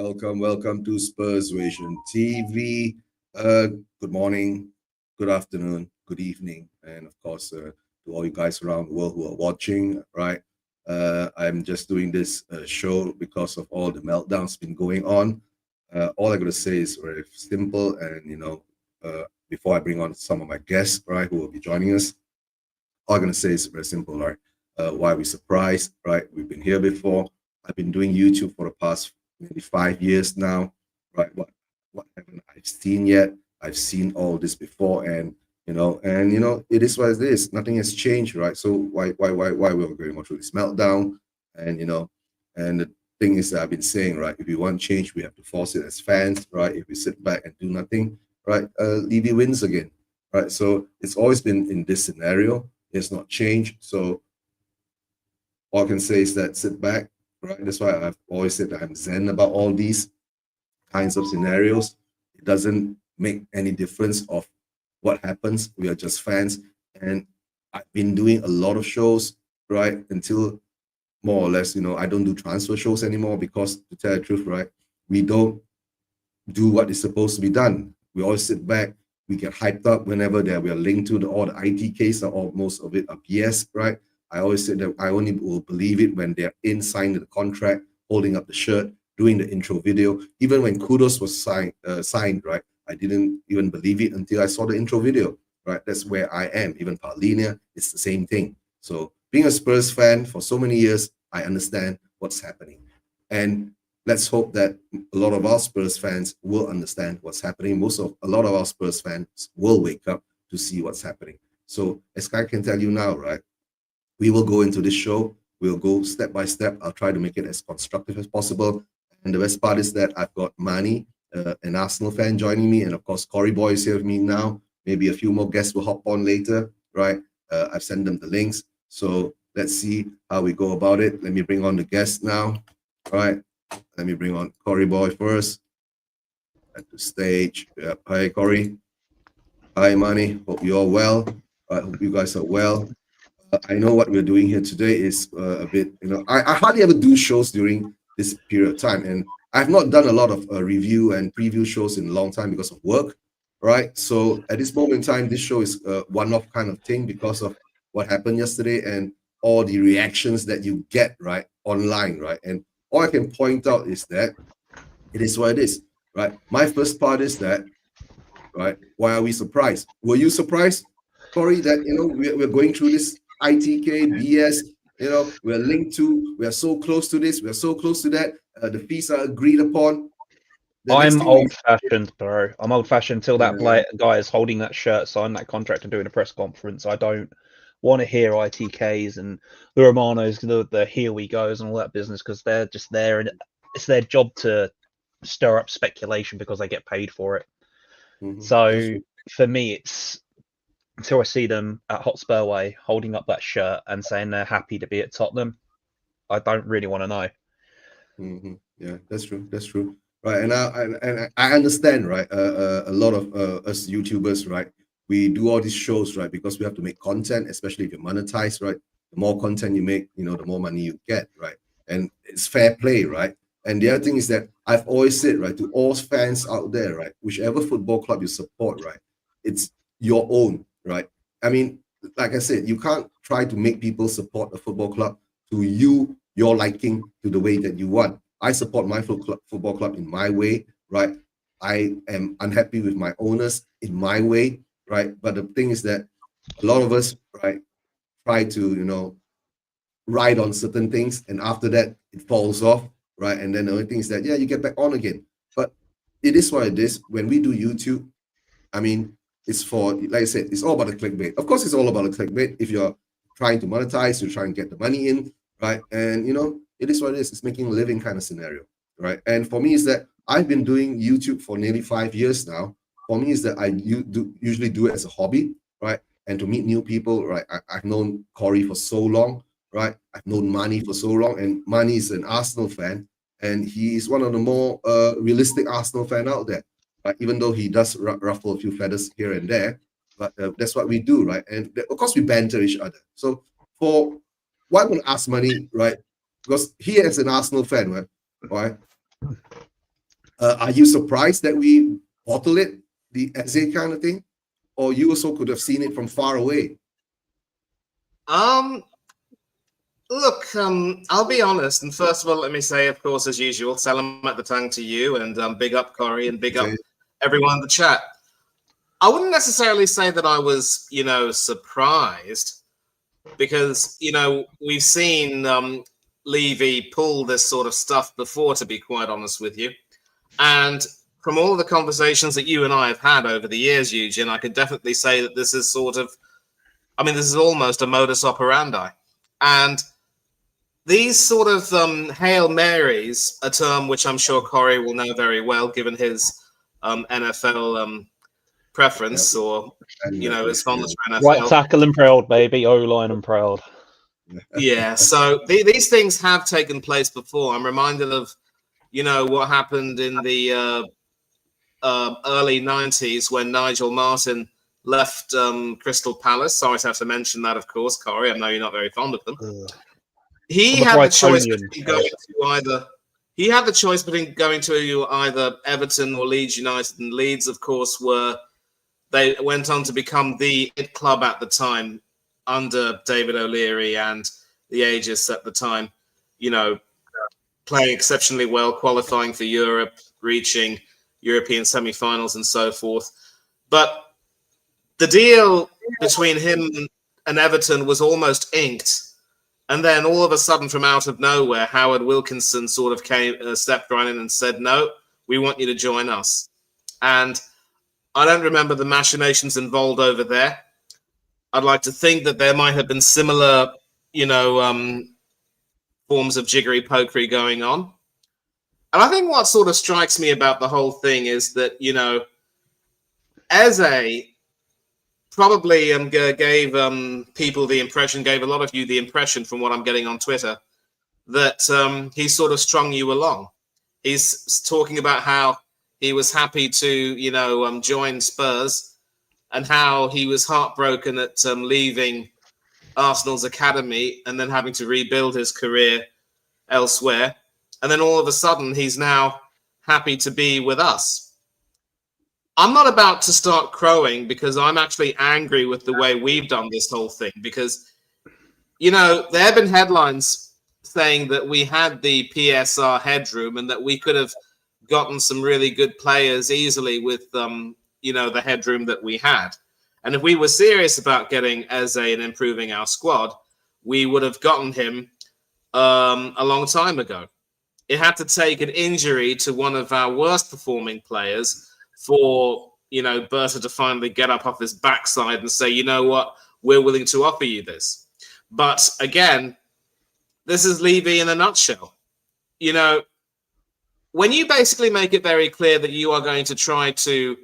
Welcome to Spurs Vision TV. Good morning, good afternoon, good evening, and of course, to all you guys around the world who are watching, right? I'm just doing this show because of all the meltdowns been going on. All I gotta say is very simple, and before I bring on some of my guests, right, who will be joining us, all I'm gonna say is very simple, right? Why we surprised, right? We've been here before. I've been doing YouTube for the past maybe 5 years now, right? What haven't I seen yet? I've seen all this before, and it is what it is. Nothing has changed, right? So why we're going through this meltdown? And and the thing is that I've been saying, right? If we want change, we have to force it as fans, right? If we sit back and do nothing, right? Levy wins again, right? So it's always been in this scenario. It's not changed. So all I can say is that sit back, right? That's why I've always said that I'm zen about all these kinds of scenarios. It doesn't make any difference of what happens. We are just fans. And I've been doing a lot of shows, right? Until more or less, I don't do transfer shows anymore because to tell the truth, right? We don't do what is supposed to be done. We always sit back. We get hyped up whenever that we are linked to all the IT case or most of it are BS, right? I always say that I only will believe it when they're in signing the contract, holding up the shirt, doing the intro video. Even when Kudos was signed, right? I didn't even believe it until I saw the intro video, right? That's where I am. Even Paulinia, it's the same thing. So being a Spurs fan for so many years, I understand what's happening. And let's hope that a lot of our Spurs fans will understand what's happening. A lot of our Spurs fans will wake up to see what's happening. So as I can tell you now, right? We will go into this show. We'll go step by step. I'll try to make it as constructive as possible. And the best part is that I've got Mani, an Arsenal fan, joining me. And of course, Corey Boy is here with me now. Maybe a few more guests will hop on later, right? I've sent them the links. So let's see how we go about it. Let me bring on the guests now, right? Let me bring on Corey Boy first at the stage. Yeah. Hi, Corey. Hi, Mani. Hope you're well. I hope you guys are well. I know what we're doing here today is a bit, I hardly ever do shows during this period of time. And I've not done a lot of review and preview shows in a long time because of work, right? So at this moment in time, this show is a one-off kind of thing because of what happened yesterday and all the reactions that you get, right, online, right? And all I can point out is that it is what it is, right? My first part is that, right, why are we surprised? Were you surprised, Corey, that, we're going through this ITK, BS, we're linked to, we are so close to this, we are so close to that, the fees are agreed upon. I'm old-fashioned, bro. I'm old-fashioned until that guy is holding that shirt, signing that contract, and doing a press conference. I don't want to hear ITKs and the Romanos, the here we goes and all that business because they're just there and it's their job to stir up speculation because they get paid for it. So for me, it's until I see them at Hotspur Way holding up that shirt and saying they're happy to be at Tottenham, I don't really want to know. Yeah, that's true. That's true. Right, and I understand, right? A lot of us YouTubers, right? We do all these shows, right? Because we have to make content, especially if you monetize, right? The more content you make, the more money you get, right? And it's fair play, right? And the other thing is that I've always said, right, to all fans out there, right, whichever football club you support, right, it's your own, right? I mean, like I said, you can't try to make people support a football club to your liking, to the way that you want. I support my football club in my way, right? I am unhappy with my owners in my way, right? But the thing is that a lot of us, right, try to, ride on certain things, and after that, it falls off, right? And then the only thing is that, yeah, you get back on again. But it is what it is. When we do YouTube, I mean, it's for, like I said, it's all about the clickbait. Of course, it's all about the clickbait. If you're trying to monetize, you're trying to get the money in, right? And, it is what it is. It's making a living kind of scenario, right? And for me, is that I've been doing YouTube for nearly 5 years now. For me, is that I usually do it as a hobby, right? And to meet new people, right? I've known Corey for so long, right? I've known Mani for so long, and Mani is an Arsenal fan, and he is one of the more realistic Arsenal fan out there. Right? Even though he does ruffle a few feathers here and there, but that's what we do, right? And of course, we banter each other. So for why I'm going to ask Mani, right? Because he is an Arsenal fan, right? Are you surprised that we bottle it, the Eze kind of thing? Or you also could have seen it from far away? Look, I'll be honest, and first of all, let me say, of course, as usual, salam at the tongue to you, and big up Corey, and big up everyone in the chat. I wouldn't necessarily say that I was, surprised, because, we've seen Levy pull this sort of stuff before, to be quite honest with you. And from all the conversations that you and I have had over the years, Eugene, I could definitely say that this is this is almost a modus operandi. And these sort of Hail Marys, a term which I'm sure Corey will know very well, given his NFL preference, or his fondness for NFL. Right tackle and proud, baby. O-line and proud. Yeah, so these things have taken place before. I'm reminded of, what happened in the early 90s when Nigel Martin left Crystal Palace. Sorry to have to mention that, of course, Corey. I know you're not very fond of them. He had the choice between going to either Everton or Leeds United, and Leeds, of course, they went on to become the hit club at the time under David O'Leary and the Aegis at the time, playing exceptionally well, qualifying for Europe, reaching European semi-finals and so forth. But the deal between him and Everton was almost inked. And then all of a sudden, from out of nowhere, Howard Wilkinson sort of stepped right in and said, no, we want you to join us. And I don't remember the machinations involved over there. I'd like to think that there might have been similar, forms of jiggery-pokery going on. And I think what sort of strikes me about the whole thing is that, Eze probably gave people the impression, gave a lot of you the impression from what I'm getting on Twitter, that he sort of strung you along. He's talking about how he was happy to, join Spurs, and how he was heartbroken at leaving Arsenal's academy and then having to rebuild his career elsewhere. And then all of a sudden, he's now happy to be with us. I'm not about to start crowing, because I'm actually angry with the way we've done this whole thing. Because, there have been headlines saying that we had the PSR headroom and that we could have gotten some really good players easily with, the headroom that we had. And if we were serious about getting Eze and improving our squad, we would have gotten him a long time ago. It had to take an injury to one of our worst performing players for, Berta to finally get up off his backside and say, you know what, we're willing to offer you this. But again, this is Levy in a nutshell. When you basically make it very clear that you are going to try to,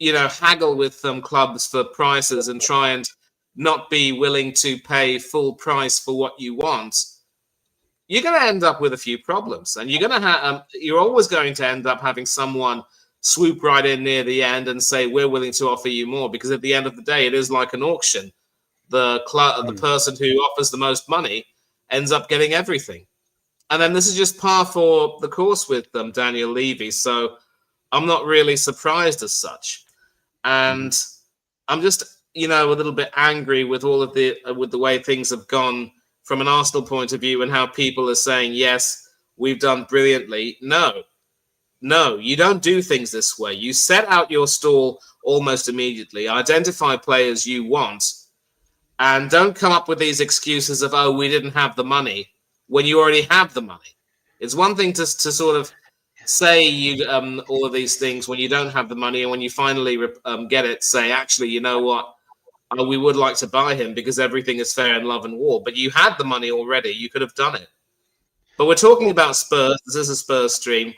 haggle with clubs for prices and try and not be willing to pay full price for what you want, you're going to end up with a few problems. And you're always going to end up having someone swoop right in near the end and say, we're willing to offer you more, because at the end of the day, it is like an auction. The person who offers the most money ends up getting everything. And then this is just par for the course with Daniel Levy. So I'm not really surprised as such. And I'm just, a little bit angry with all of with the way things have gone from an Arsenal point of view, and how people are saying, yes, we've done brilliantly. No, you don't do things this way. You set out your stall almost immediately, identify players you want, and don't come up with these excuses of, oh, we didn't have the money, when you already have the money. It's one thing to sort of say you all of these things when you don't have the money, and when you finally get it, say, actually, you know what, we would like to buy him because everything is fair in love and war. But you had the money already. You could have done it. But we're talking about Spurs. This is a Spurs stream.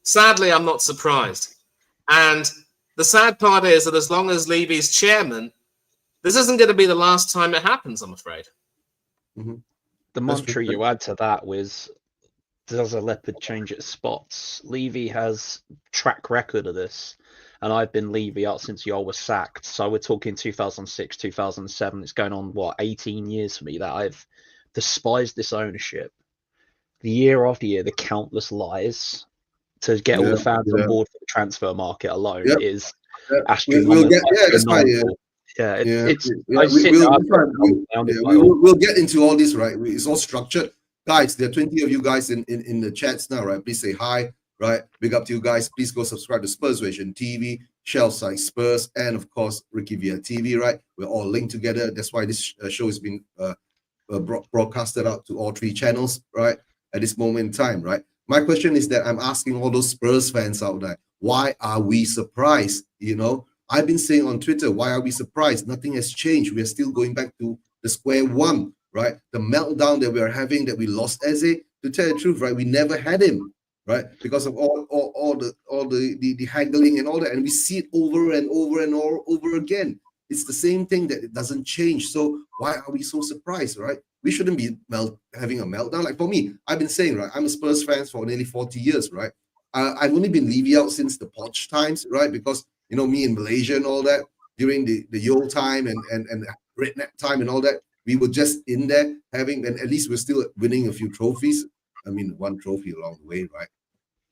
Sadly, I'm not surprised. And the sad part is that as long as Levy's chairman, this isn't going to be the last time it happens, I'm afraid. Mm-hmm. The mantra you add to that was, does a leopard change its spots? Levy has track record of this. And I've been Levy out since Yol was sacked. So we're talking 2006, 2007. It's going on, 18 years for me that I've despised this ownership. The year after year, the countless lies, to get all the fans on board for the transfer market alone is we'll astronomical. get, that's fine. We'll get into all this, right? It's all structured. Guys, there are 20 of you guys in the chats now, right? Please say hi, right? Big up to you guys. Please go subscribe to Spursvision TV, Shelf Side Spurs, and of course, Ricky Via TV, right? We're all linked together. That's why this show is being broadcasted out to all 3 channels, right? At this moment in time, right? My question is that I'm asking all those Spurs fans out there, why are we surprised? You know, I've been saying on Twitter, why are we surprised? Nothing has changed. We are still going back to the square one, right? The meltdown that we are having, that we lost Eze, to tell the truth, right? We never had him, right? Because of all the haggling and all that, and we see it over and over and over again. It's the same thing that it doesn't change. So why are we so surprised, right? We shouldn't be having a meltdown. Like for me, I've been saying, right? I'm a Spurs fan for nearly 40 years, right? I've only been Levy out since the Poch times, right? Because, you know, me in Malaysia and all that, during the Yo time and Redneck time and all that, we were just in there having, and at least we're still winning a few trophies. I mean, 1 trophy along the way, right?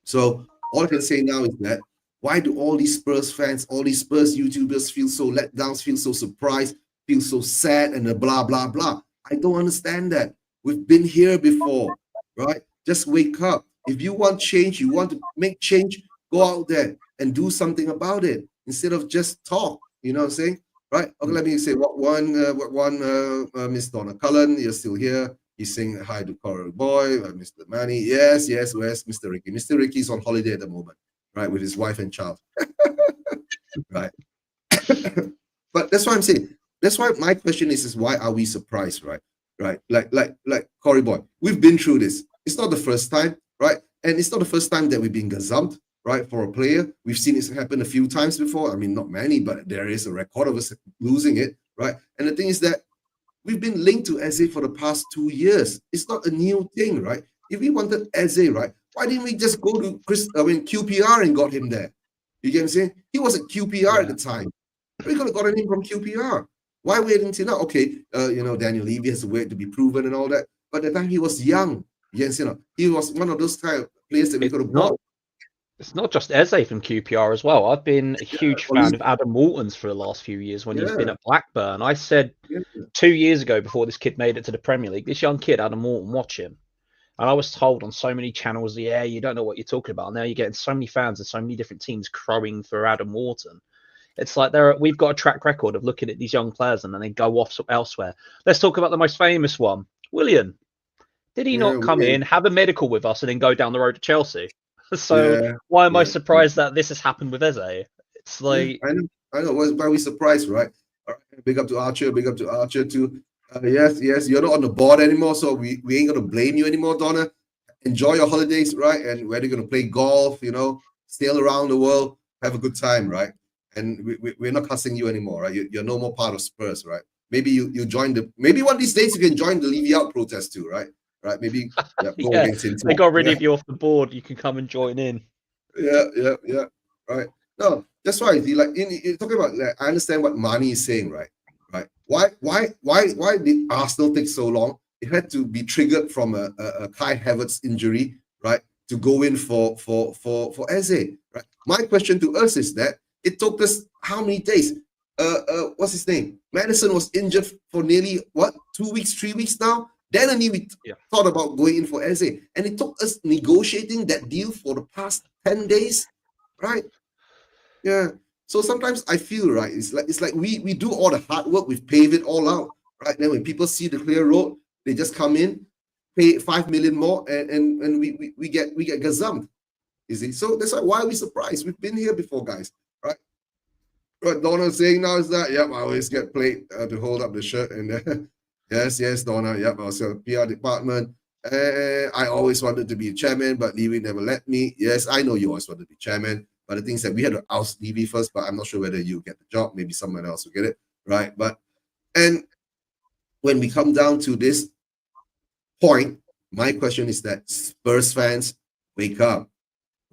So all I can say now is that, why do all these Spurs fans, all these Spurs YouTubers feel so let down, feel so surprised, feel so sad, and blah, blah, blah? I don't understand that. We've been here before, right? Just wake up. If you want change, you want to make change, go out there and do something about it instead of just talk. You know what I'm saying? Right? Okay, let me say Miss Donna Cullen, you're still here. He's saying hi to Coral Boy, Mr. Manny. Yes, where's Mr. Ricky? Mr. Ricky's on holiday at the moment, right, with his wife and child. Right. But that's why I'm saying. That's why my question is why are we surprised, right? Right, like Cory Boy, we've been through this. It's not the first time, right? And it's not the first time that we've been gazumped, right, for a player. We've seen this happen a few times before. I mean, not many, but there is a record of us losing it, right? And the thing is that we've been linked to Eze for the past 2 years. It's not a new thing, right? If we wanted Eze, right, why didn't we just go to QPR and got him there? You get what I'm saying? He was at QPR at the time. We could have gotten him from QPR. Why wait until now? Okay, you know, Daniel Levy has to wait to be proven and all that. But at the time he was young. Yes, you know, he was one of those kind of players that we could have bought. It's not just Eze from QPR as well. I've been a huge fan of Adam Walton's for the last few years when he's been at Blackburn. I said 2 years ago, before this kid made it to the Premier League, this young kid, Adam Walton, watch him. And I was told on so many channels, yeah, you don't know what you're talking about. Now you're getting so many fans and so many different teams crowing for Adam Walton. It's like we've got a track record of looking at these young players and then they go off elsewhere. Let's talk about the most famous one, Willian. Did he not come in, have a medical with us, and then go down the road to Chelsea? So why am I surprised that this has happened with Eze? It's like I know. Why are we surprised, right? Big up to Archer. Big up to Archer too. Yes. You're not on the board anymore, so we ain't gonna blame you anymore, Donna. Enjoy your holidays, right? And whether you're gonna play golf, you know, sail around the world, have a good time, right? And we're not cussing you anymore, right? You're no more part of Spurs, right? Maybe you join maybe one of these days you can join the Levy Out protest too, right? Right? Maybe go against him. They got rid of you off the board. You can come and join in. Yeah. Right. No, that's why. You're talking about. Like, I understand what Mani is saying, right? Right. Why did Arsenal take so long? It had to be triggered from a Kai Havertz injury, right? To go in for Eze, right? My question to us is that it took us how many days? What's his name? Madison was injured for nearly 2 weeks, 3 weeks now. Then only we thought about going in for Eze, and it took us negotiating that deal for the past 10 days, right? Yeah. So sometimes I feel, right, it's like we do all the hard work, we've paved it all out, right? Then when people see the clear road, they just come in, pay 5 million more, and we get gazumped. You see? So that's why are we surprised? We've been here before, guys, right? What Donna's saying now is that, I always get played to hold up the shirt and yes, Donna. Yep, I was in the PR department. I always wanted to be a chairman, but Levy never let me. Yes, I know you always wanted to be chairman, but the thing is that we had to oust Levy first, but I'm not sure whether you get the job. Maybe someone else will get it, right? And when we come down to this point, my question is that Spurs fans, wake up,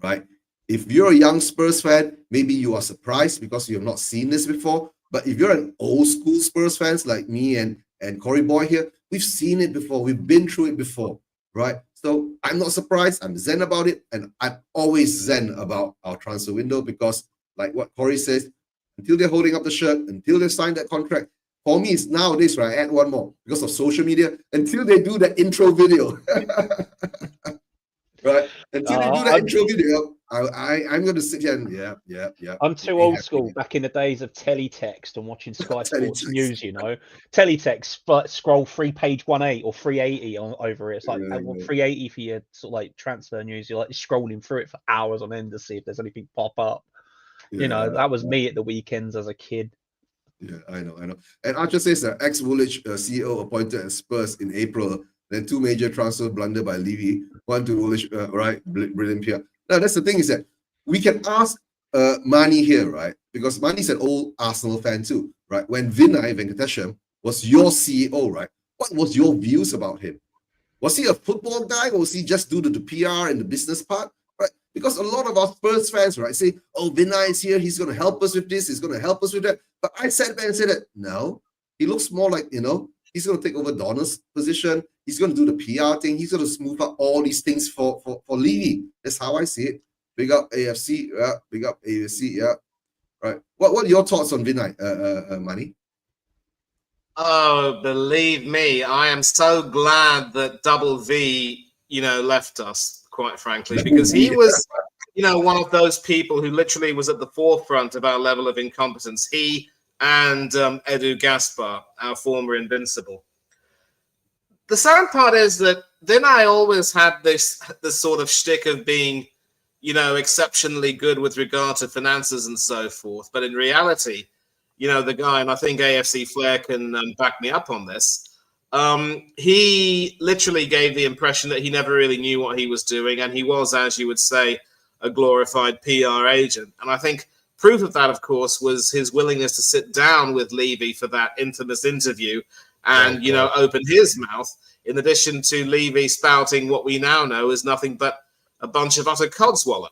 right? If you're a young Spurs fan, maybe you are surprised because you have not seen this before. But if you're an old school Spurs fans like me and Cory Boy here, we've seen it before. We've been through it before, right? So I'm not surprised. I'm zen about it, and I'm always zen about our transfer window because, like what Corey says, until they're holding up the shirt, until they sign that contract. For me, it's nowadays, right? I add one more because of social media. Until they do that intro video, right? Until they do that intro video, I'm going to sit here and yeah. I'm too old school. Back in the days of teletext and watching Sky Sports News, you know, teletext, but scroll 3-page 18 or 380 over it. It's like 380 for your sort of like transfer news. You're like scrolling through it for hours on end to see if there's anything pop up. You know, that was me at the weekends as a kid. Yeah, I know. And Archer says that ex-Woolwich CEO appointed at Spurs in April. Then 2 major transfer blunder by Levy, 1 to Woolwich, right? Brilliant PR. Now, that's the thing is that we can ask Mani here, right? Because Mani's an old Arsenal fan too, right? When Vinay Venkatesham was your CEO, right? What was your views about him? Was he a football guy or was he just do the PR and the business part? Right? Because a lot of our Spurs fans, right, say, oh, Vinay is here, he's going to help us with this, he's going to help us with that. But I sat back and said that, no, he looks more like, you know, he's going to take over Donna's position. He's going to do the PR thing. He's going to smooth out all these things for Levy. That's how I see it. Big up AFC, yeah. Big up AFC, yeah. Right. What are your thoughts on Vinay, Mani? Oh, believe me, I am so glad that Double V, you know, left us, quite frankly, because he was, you know, one of those people who literally was at the forefront of our level of incompetence. He and Edu Gaspar, our former Invincible. The sad part is that then I always had this sort of shtick of being, you know, exceptionally good with regard to finances and so forth. But in reality, you know, the guy, and I think AFC Flair can back me up on this, he literally gave the impression that he never really knew what he was doing. And he was, as you would say, a glorified PR agent. And I think proof of that, of course, was his willingness to sit down with Levy for that infamous interview and, you know, open his mouth, in addition to Levy spouting what we now know is nothing but a bunch of utter codswallop.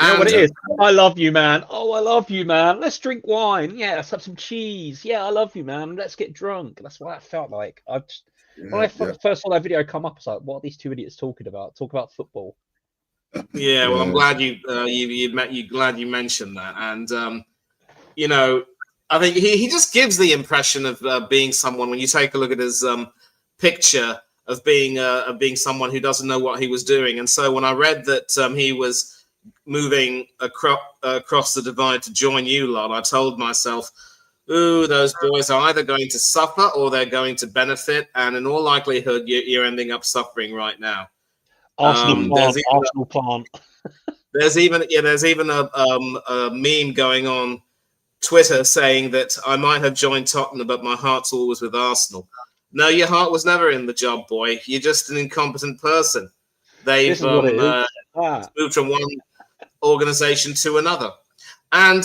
You know what it is? I love you, man. Oh, I love you, man. Let's drink wine. Yeah, let's have some cheese. Yeah, I love you, man. Let's get drunk. That's what that felt like. When I first saw that video come up, I was like, what are these 2 idiots talking about? Talk about football. Yeah, well, I'm glad you glad you mentioned that. And, you know, I think he just gives the impression of being someone, when you take a look at his picture, of being someone who doesn't know what he was doing. And so when I read that he was moving across the divide to join you lot, I told myself, ooh, those boys are either going to suffer or they're going to benefit. And in all likelihood, you're ending up suffering right now. Arsenal plant. There's even a meme going on Twitter saying that I might have joined Tottenham, but my heart's always with Arsenal. No, your heart was never in the job, boy. You're just an incompetent person. They've moved from one organization to another. And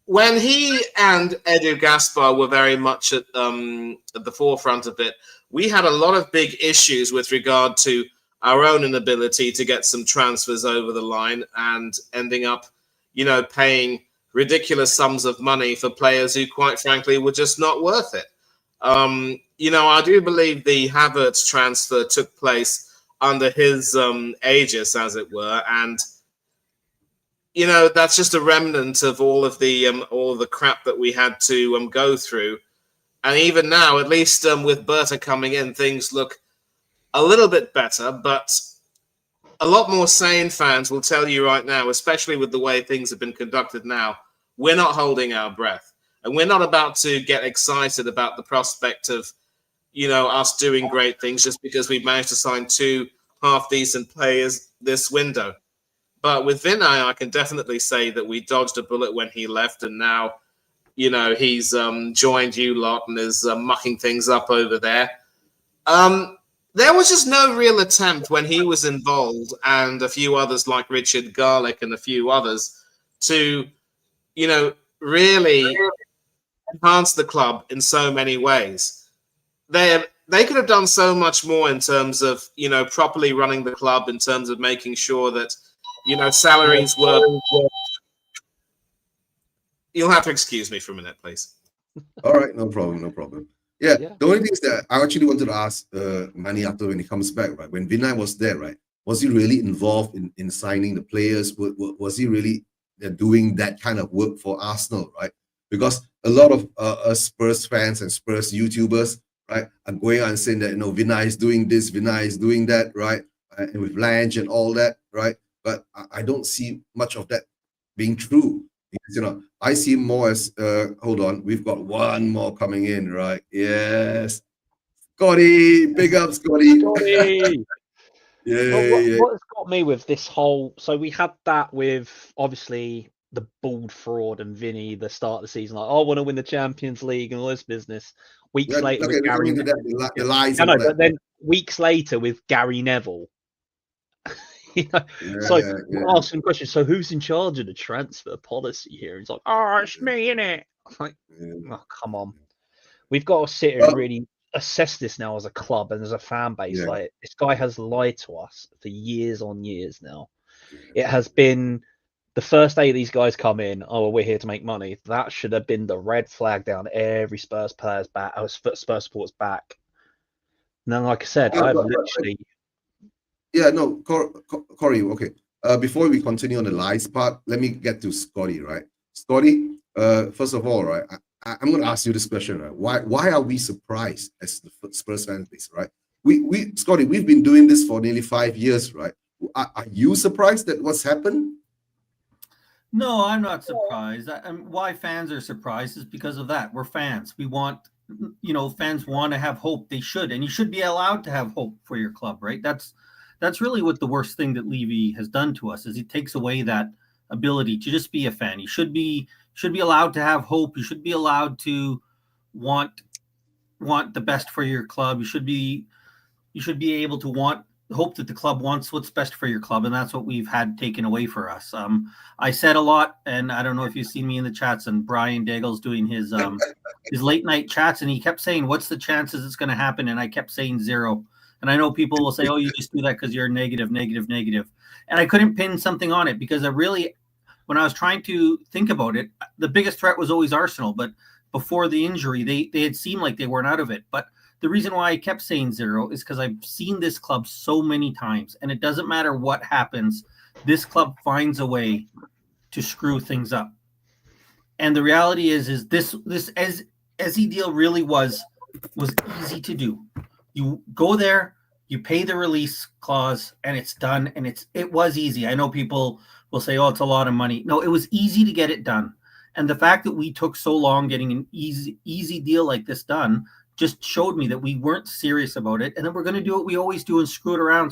when he and Edu Gaspar were very much at the forefront of it, we had a lot of big issues with regard to our own inability to get some transfers over the line and ending up, you know, paying ridiculous sums of money for players who, quite frankly, were just not worth it. You know, I do believe the Havertz transfer took place under his aegis, as it were, and you know, that's just a remnant of all of the crap that we had to go through. And even now, at least with Berta coming in, things look a little bit better, but a lot more sane fans will tell you right now, especially with the way things have been conducted now, we're not holding our breath. And we're not about to get excited about the prospect of, you know, us doing great things just because we've managed to sign 2 half-decent players this window. But with Vinay, I can definitely say that we dodged a bullet when he left, and now, you know, he's joined you lot and is mucking things up over there. There was just no real attempt when he was involved, and a few others like Richard Garlick and a few others, to, you know, really enhance the club in so many ways. They could have done so much more in terms of, you know, properly running the club, in terms of making sure that, you know, salaries were... You'll have to excuse me for a minute, please. All right, no problem. Yeah, the only thing is that I actually wanted to ask Maniato when he comes back, right? When Vinay was there, right? Was he really involved in signing the players? Was he really doing that kind of work for Arsenal, right? Because a lot of us Spurs fans and Spurs YouTubers, right, are going on saying that, Vinay is doing this, Vinay is doing that, right? And with Lange and all that, right? But I don't see much of that being true. Because, I see more as hold on, we've got one more coming in, right? Yes, Scotty, big up, Scotty. Scotty. Yeah. What has got me with this whole, so we had that with obviously the bald fraud and Vinny the start of the season, like, I want to win the Champions League and all this business. Weeks later with Gary, the lies. I know, but then weeks later with Gary Neville. Asking questions. So who's in charge of the transfer policy here? He's like, oh, it's me, innit? Like, oh, come on. We've got to sit here and really assess this now as a club and as a fan base. Yeah. Like, this guy has lied to us for years on years now. It has been the first day these guys come in, oh, well, we're here to make money. That should have been the red flag down every Spurs player's back, Spurs supporters back. And then, like I said, I've literally... Yeah, no, Corey, okay. Before we continue on the lies part, let me get to Scotty, right? Scotty, first of all, right, I'm going to ask you this question, right? Why are we surprised as the Spurs fan base, right? Scotty, we've been doing this for nearly 5 years, right? Are you surprised at what's happened? No, I'm not surprised. Why fans are surprised is because of that. We're fans. We want, fans want to have hope. They should, and you should be allowed to have hope for your club, right? That's really what the worst thing that Levy has done to us is he takes away that ability to just be a fan. You should be allowed to have hope. You should be allowed to want the best for your club. You should be able to hope that the club wants what's best for your club, and that's what we've had taken away for us. I said a lot, and I don't know if you've seen me in the chats, and Brian Daigle's doing his late night chats, and he kept saying, "What's the chances it's going to happen?" And I kept saying 0. And I know people will say, "Oh, you just do that because you're negative." And I couldn't pin something on it because when I was trying to think about it, the biggest threat was always Arsenal. But before the injury, they had seemed like they weren't out of it. But the reason why I kept saying 0 is because I've seen this club so many times, and it doesn't matter what happens, this club finds a way to screw things up. And the reality is this SE deal really was easy to do. You go there, you pay the release clause, and it's done. And it was easy. I know people will say, "Oh, it's a lot of money." No, it was easy to get it done. And the fact that we took so long getting an easy deal like this done just showed me that we weren't serious about it, and then we're going to do what we always do and screw around.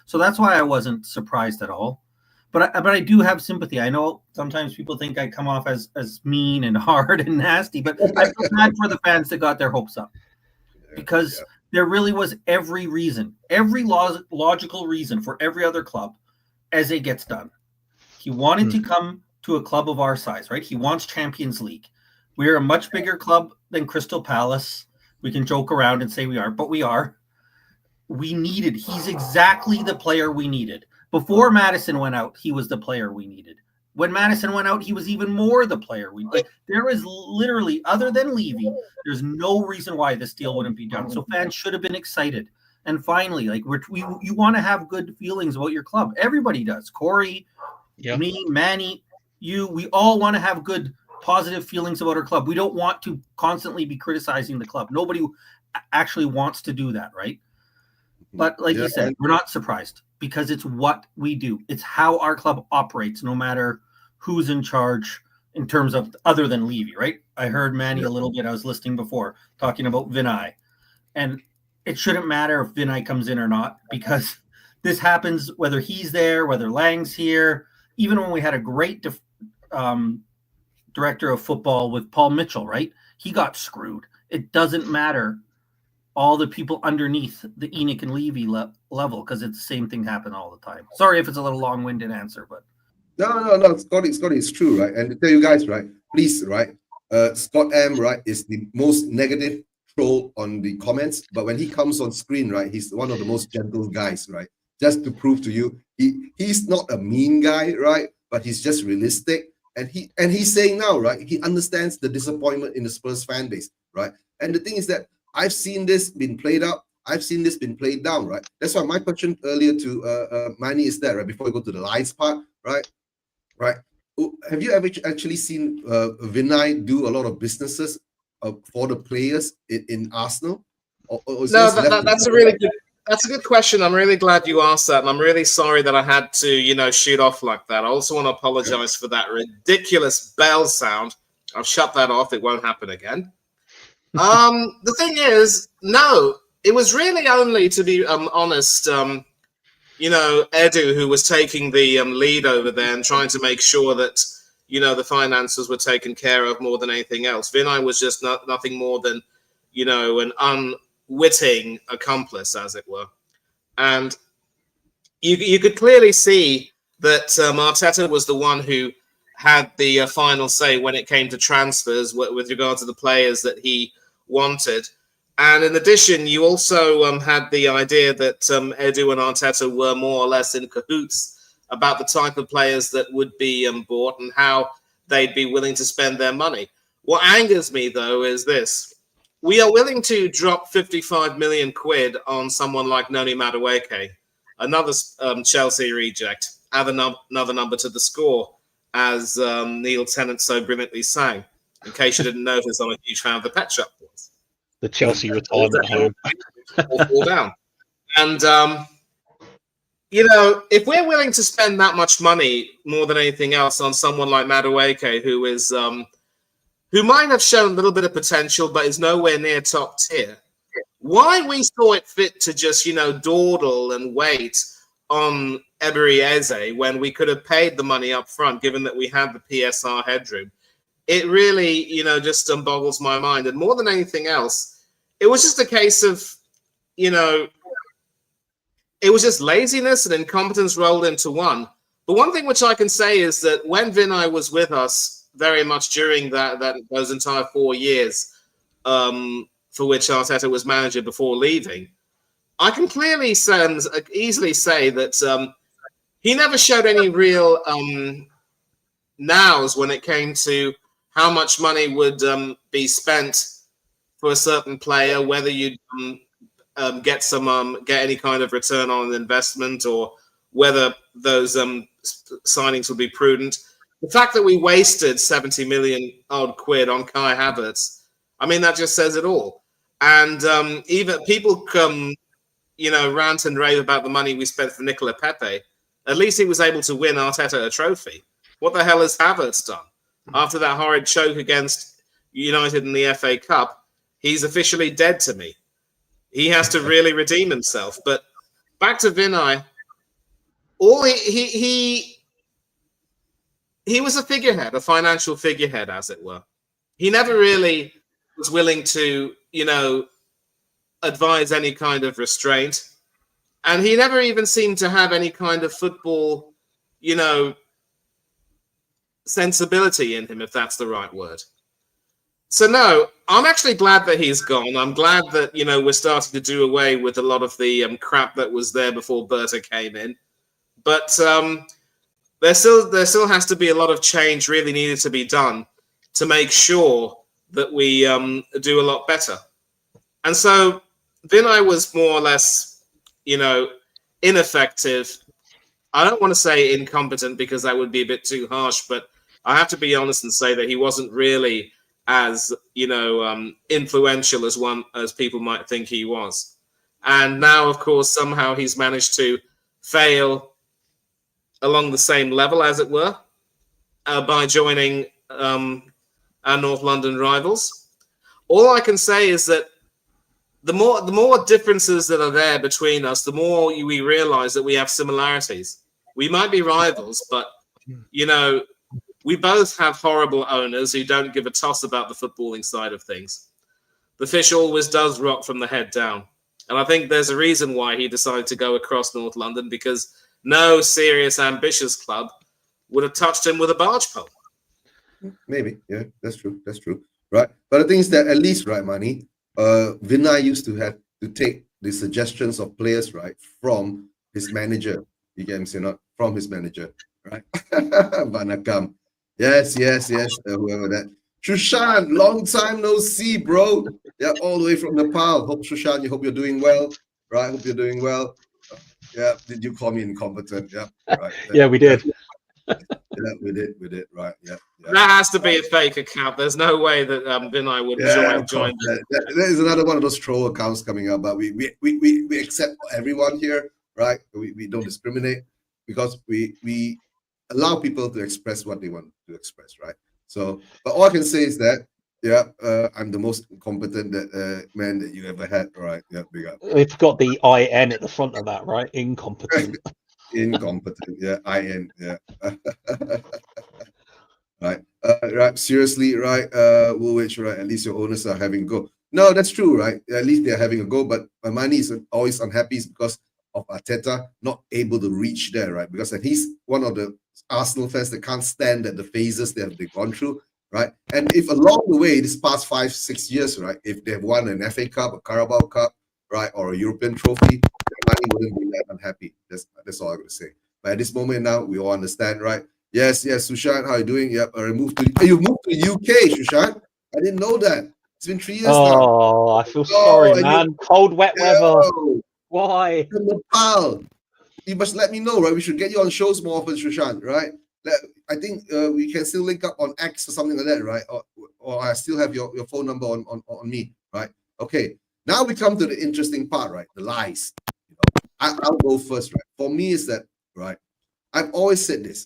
So that's why I wasn't surprised at all. But I do have sympathy. I know sometimes people think I come off as mean and hard and nasty, but I feel bad for the fans that got their hopes up. Because there really was every logical reason for every other club as it gets done. He wanted to come to a club of our size, right? He wants Champions League. We're a much bigger club than Crystal Palace. We can joke around and say we are, but we are. He's exactly the player we needed. Before Madison went out, he was the player we needed. When Madison went out, he was even more the player we needed. There is literally, other than Levy, there's no reason why this deal wouldn't be done. So fans should have been excited. And finally, you want to have good feelings about your club. Everybody does. Corey, me, Manny, we all want to have good, positive feelings about our club. We don't want to constantly be criticizing the club. Nobody actually wants to do that, right? But like you said, we're not surprised because it's what we do. It's how our club operates, no matter who's in charge in terms of other than Levy, right? I heard Manny a little bit. I was listening before talking about Vinay, and it shouldn't matter if Vinay comes in or not because this happens whether he's there, whether Lang's here. Even when we had a great director of football with Paul Mitchell, right? He got screwed. It doesn't matter all the people underneath the Enoch and Levy level because it's the same thing happen all the time. Sorry if it's a little long-winded answer, but no, Scotty, it's true, right? And to tell you guys, right, please, right, Scott M, right, is the most negative troll on the comments, but when he comes on screen, right, he's one of the most gentle guys, right? Just to prove to you, he's not a mean guy, right? But he's just realistic, and he's saying now, right, he understands the disappointment in the Spurs fan base, right? And the thing is that I've seen this been played out. I've seen this been played down, right? That's why my question earlier to Manny is that, right, before we go to the lies part, right? Have you ever actually seen Vinay do a lot of businesses for the players in Arsenal? Or No, that's a good question. I'm really glad you asked that, and I'm really sorry that I had to, shoot off like that. I also want to apologize for that ridiculous bell sound. I've shut that off. It won't happen again. The thing is, no, it was really only, to be honest, Edu, who was taking the lead over there and trying to make sure that, the finances were taken care of more than anything else. Vinay was just nothing more than, an unwitting accomplice, as it were. And you could clearly see that Arteta was the one who had the final say when it came to transfers with regard to the players that he wanted. And in addition, you also had the idea that Edu and Arteta were more or less in cahoots about the type of players that would be bought and how they'd be willing to spend their money. What angers me, though, is this. We are willing to drop 55 million quid on someone like Noni Madueke, another Chelsea reject, add another number to the score, as Neil Tennant so brilliantly sang, in case you didn't notice. I'm a huge fan of the Pet Shop Boys. The Chelsea retirement home. Fall down. And, if we're willing to spend that much money, more than anything else, on someone like Madueke, who is... who might have shown a little bit of potential, but is nowhere near top tier. Why we saw it fit to just, dawdle and wait on Ebery Eze when we could have paid the money up front, given that we had the PSR headroom, it really, just boggles my mind. And more than anything else, it was just a case of, it was just laziness and incompetence rolled into one. But one thing which I can say is that when Vinay was with us, very much during those entire 4 years for which Arteta was manager before leaving, I can clearly say and easily say that he never showed any real nows when it came to how much money would be spent for a certain player, whether you'd get any kind of return on an investment, or whether those signings would be prudent. The fact that we wasted 70 million odd quid on Kai Havertz, I mean, that just says it all. And even people rant and rave about the money we spent for Nicola Pepe. At least he was able to win Arteta a trophy. What the hell has Havertz done? After that horrid choke against United in the FA Cup, he's officially dead to me. He has to really redeem himself. But back to Vinay, he was a figurehead, a financial figurehead, as it were. He never really was willing to, advise any kind of restraint. And he never even seemed to have any kind of football, sensibility in him, if that's the right word. So, no, I'm actually glad that he's gone. I'm glad that, we're starting to do away with a lot of the crap that was there before Berta came in. But... There still has to be a lot of change really needed to be done to make sure that we do a lot better. And so Vinay was more or less, ineffective. I don't want to say incompetent because that would be a bit too harsh, but I have to be honest and say that he wasn't really as, influential as people might think he was. And now, of course, somehow he's managed to fail along the same level, as it were, by joining our North London rivals. All I can say is that the more differences that are there between us, the more we realize that we have similarities. We might be rivals, but, we both have horrible owners who don't give a toss about the footballing side of things. The fish always does rot from the head down. And I think there's a reason why he decided to go across North London, because no serious, ambitious club would have touched him with a barge pole. Maybe, yeah, that's true. That's true, right? But the thing is that at least, right, Manny, Vinay used to have to take the suggestions of players, right, from his manager. You get him saying, not from his manager, right? Vanakam. Yes, whoever that. Shushan, long time no see, bro. Yeah, all the way from Nepal. Hope Shushan, you hope you're doing well. Right, hope you're doing well. Yeah, did you call me incompetent? Yeah, right. Yeah, we did. Yeah, we did. Right, yeah. That has to be a fake account. There's no way that Vinay would join. There is another one of those troll accounts coming up, but we accept everyone here, right? We don't discriminate because we allow people to express what they want to express, right? So, but all I can say is that, yeah, I'm the most competent man that you ever had. All right, yeah, big up. We've got the IN at the front of that, right? Incompetent. Incompetent, yeah, IN, yeah. Right, right. Seriously, right? Woolwich, right? At least your owners are having a go. No, that's true, right? At least they're having a go. But Manny is always unhappy because of Arteta not able to reach there, right? Because he's one of the Arsenal fans that can't stand that the phases they've gone through, right? And if along the way, this past 5-6 years, right, if they've won an FA Cup, a Carabao Cup, right, or a European trophy, Manny wouldn't be that unhappy. That's all I'm gonna say. But at this moment now, we all understand, right? Yes, Sushant, how are you doing? Yep, you moved to the UK, Sushant. I didn't know that. It's been 3 years now. Oh, I feel sorry, man. Cold, wet weather. Why? Nepal. You must let me know, right? We should get you on shows more often, Sushant, right? I think we can still link up on X or something like that, right? Or I still have your phone number on me, right? Okay. Now we come to the interesting part, right? The lies. You know, I'll go first, right? For me, is that, right? I've always said this.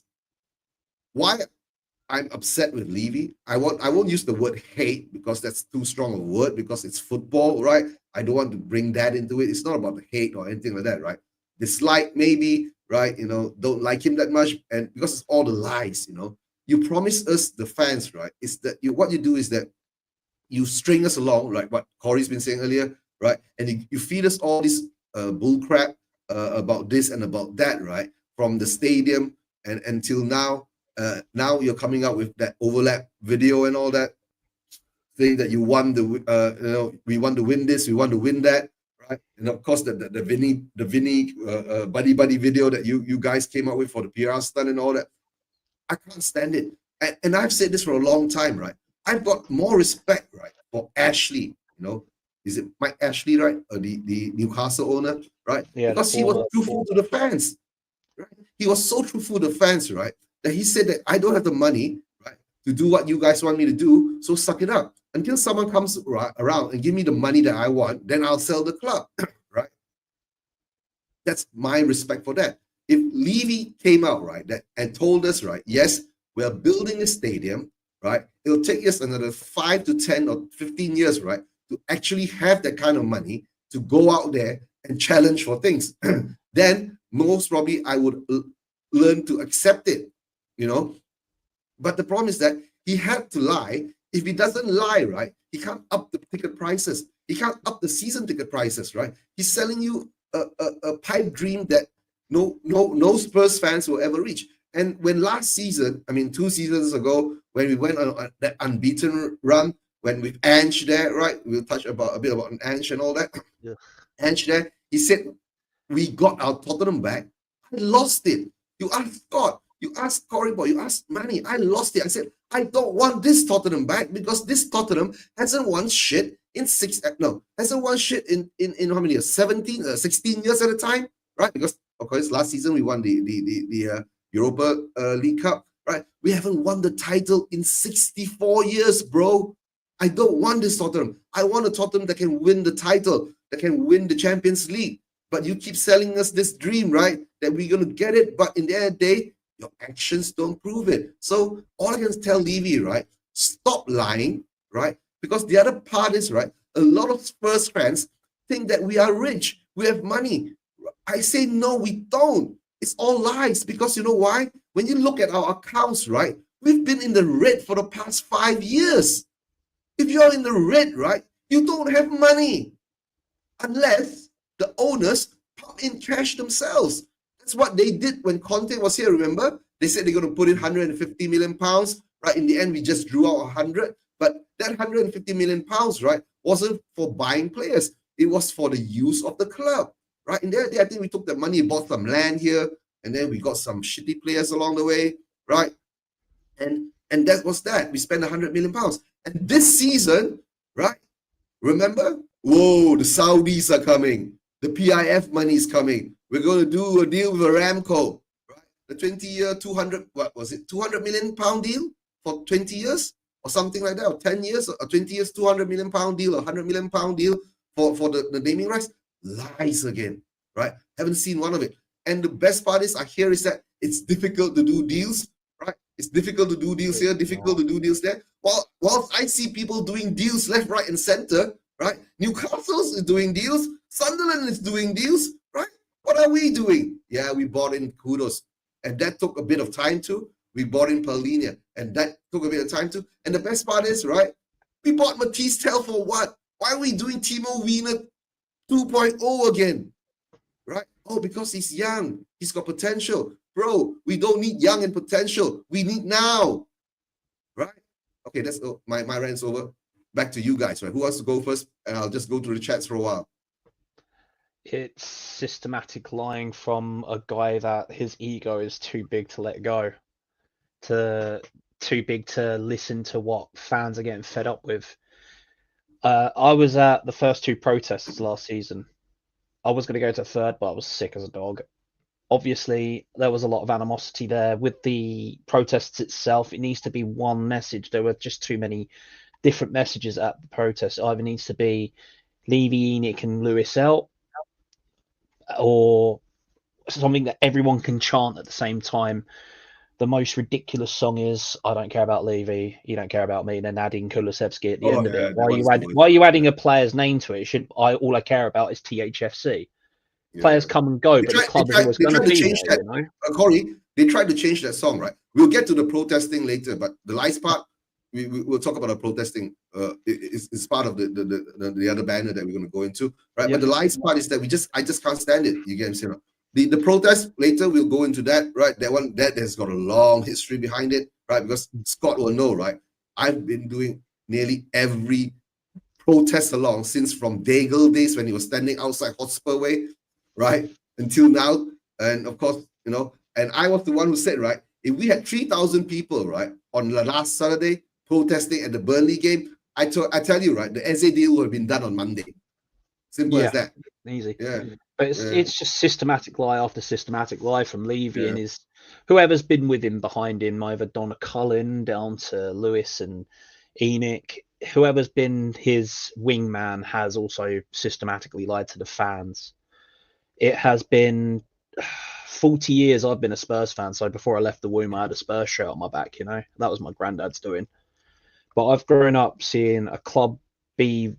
Why I'm upset with Levy, I won't use the word hate because that's too strong a word because it's football, right? I don't want to bring that into it. It's not about the hate or anything like that, right? Dislike maybe, right? You know, don't like him that much, and because it's all the lies, you know. You promise us, the fans, right? Is that what you do is that you string us along, right? What Corey's been saying earlier, right? And you feed us all this bull crap about this and about that, right? From the stadium and until now. Now you're coming out with that overlap video and all that, saying that you won the we want to win this, we want to win that, right? And of course the Vinny buddy video that you guys came up with for the PR stunt and all that. I can't stand it. And I've said this for a long time, right? I've got more respect, right, for Ashley, you know. Is it Mike Ashley, right? The Newcastle owner, right? Yeah, because he was truthful to the fans. Right? He was so truthful to the fans, right? That he said that I don't have the money, right, to do what you guys want me to do, so suck it up. Until someone comes around and give me the money that I want, then I'll sell the club, right? That's my respect for that. If Levy came out, right, and told us, right, yes, we're building a stadium, right, it'll take us another 5 to 10 or 15 years, right, to actually have that kind of money to go out there and challenge for things, then most probably I would learn to accept it. You know, but the problem is that he had to lie. If he doesn't lie, right, he can't up the ticket prices. He can't up the season ticket prices, right? He's selling you a pipe dream that no Spurs fans will ever reach. And when last season, I mean 2 seasons ago, when we went on that unbeaten run, when with Ange there, right? We'll touch a bit about Ange and all that. Yeah. Ange there, he said we got our Tottenham back. I lost it. You asked God. You asked Corey Boy, you asked Manny, I lost it. I said, I don't want this Tottenham back because this Tottenham hasn't won shit in hasn't won shit in how many years? 16 years at a time, right? Because of course last season we won the Europa League Cup, right? We haven't won the title in 64 years, bro. I don't want this Tottenham. I want a Tottenham that can win the title, that can win the Champions League. But you keep selling us this dream, right? That we're gonna get it, but in the end of the day, your actions don't prove it. So all I can tell Levy, right? Stop lying, right? Because the other part is, right, a lot of Spurs fans think that we are rich, we have money. I say no, we don't. It's all lies because you know why? When you look at our accounts, right, we've been in the red for the past 5 years. If you're in the red, right, you don't have money unless the owners pump in cash themselves. That's what they did when Conte was here, remember? They said they're going to put in 150 million pounds, right? In the end, we just drew out 100. But that 150 million pounds, right, wasn't for buying players. It was for the use of the club, right? In the end, I think we took the money, bought some land here, and then we got some shitty players along the way, right? And And that was that. We spent £100 million. And this season, right? Remember? Whoa, the Saudis are coming. The PIF money is coming. We're going to do a deal with Aramco, right? The 20-year, 200 million pound deal for 20 years or something like that, or 10 years, or 20 years, 200 million pound deal, or 100 million pound deal for the naming rights. Lies again, right? Haven't seen one of it. And the best part is, I hear is that it's difficult to do deals, right? It's difficult to do deals here, difficult to do deals there. While I see people doing deals left, right, and center, right? Newcastle is doing deals. Sunderland is doing deals, right? What are we doing? Yeah, we bought in Kudos. And that took a bit of time too. We bought in Paulinia. And that took a bit of time too. And the best part is, right? We bought Matisse Tell for what? Why are we doing Timo Werner 2.0 again? Right? Oh, because he's young. He's got potential. Bro, we don't need young and potential. We need now. Right? Okay, that's my rant's over. Back to you guys, right? Who wants to go first? And I'll just go through the chats for a while. It's systematic lying from a guy that his ego is too big to let go, too big to listen to what fans are getting fed up with. I was at the first two protests last season. I was going to go to third, but I was sick as a dog. Obviously, there was a lot of animosity there. With the protests itself, it needs to be one message. There were just too many different messages at the protest. Either needs to be Levy, Enoch, and Lewis out, or something that everyone can chant at the same time. The most ridiculous song is "I don't care about Levy, you don't care about me," and then adding Kulusevski at the end of it. Why are you adding a player's name to it? All I care about is THFC. Yeah. Players come and go, but the club is always going to be there. You know? Corey, they tried to change that song, right? We'll get to the protesting later, but the lies part, we'll talk about the protesting. It's part of the other banner that we're going to go into, right? Yep. But the lies part is that I just can't stand it. You get me saying? The protest later, we'll go into that, right? That has got a long history behind it, right? Because Scott will know, right? I've been doing nearly every protest along since from Debacle days when he was standing outside Hotspur Way, right? Until now. And of course, you know, and I was the one who said, right, if we had 3,000 people, right, on the last Saturday protesting at the Burnley game, I tell you, right, the Eze deal would have been done on Monday. Simple as that. Easy. Yeah. But it's just systematic lie after systematic lie from Levy and his whoever's been with him behind him, either Donna Cullen down to Lewis and Enoch. Whoever's been his wingman has also systematically lied to the fans. It has been 40 years I've been a Spurs fan. So before I left the womb, I had a Spurs shirt on my back, you know. That was my granddad's doing. But I've grown up seeing a club be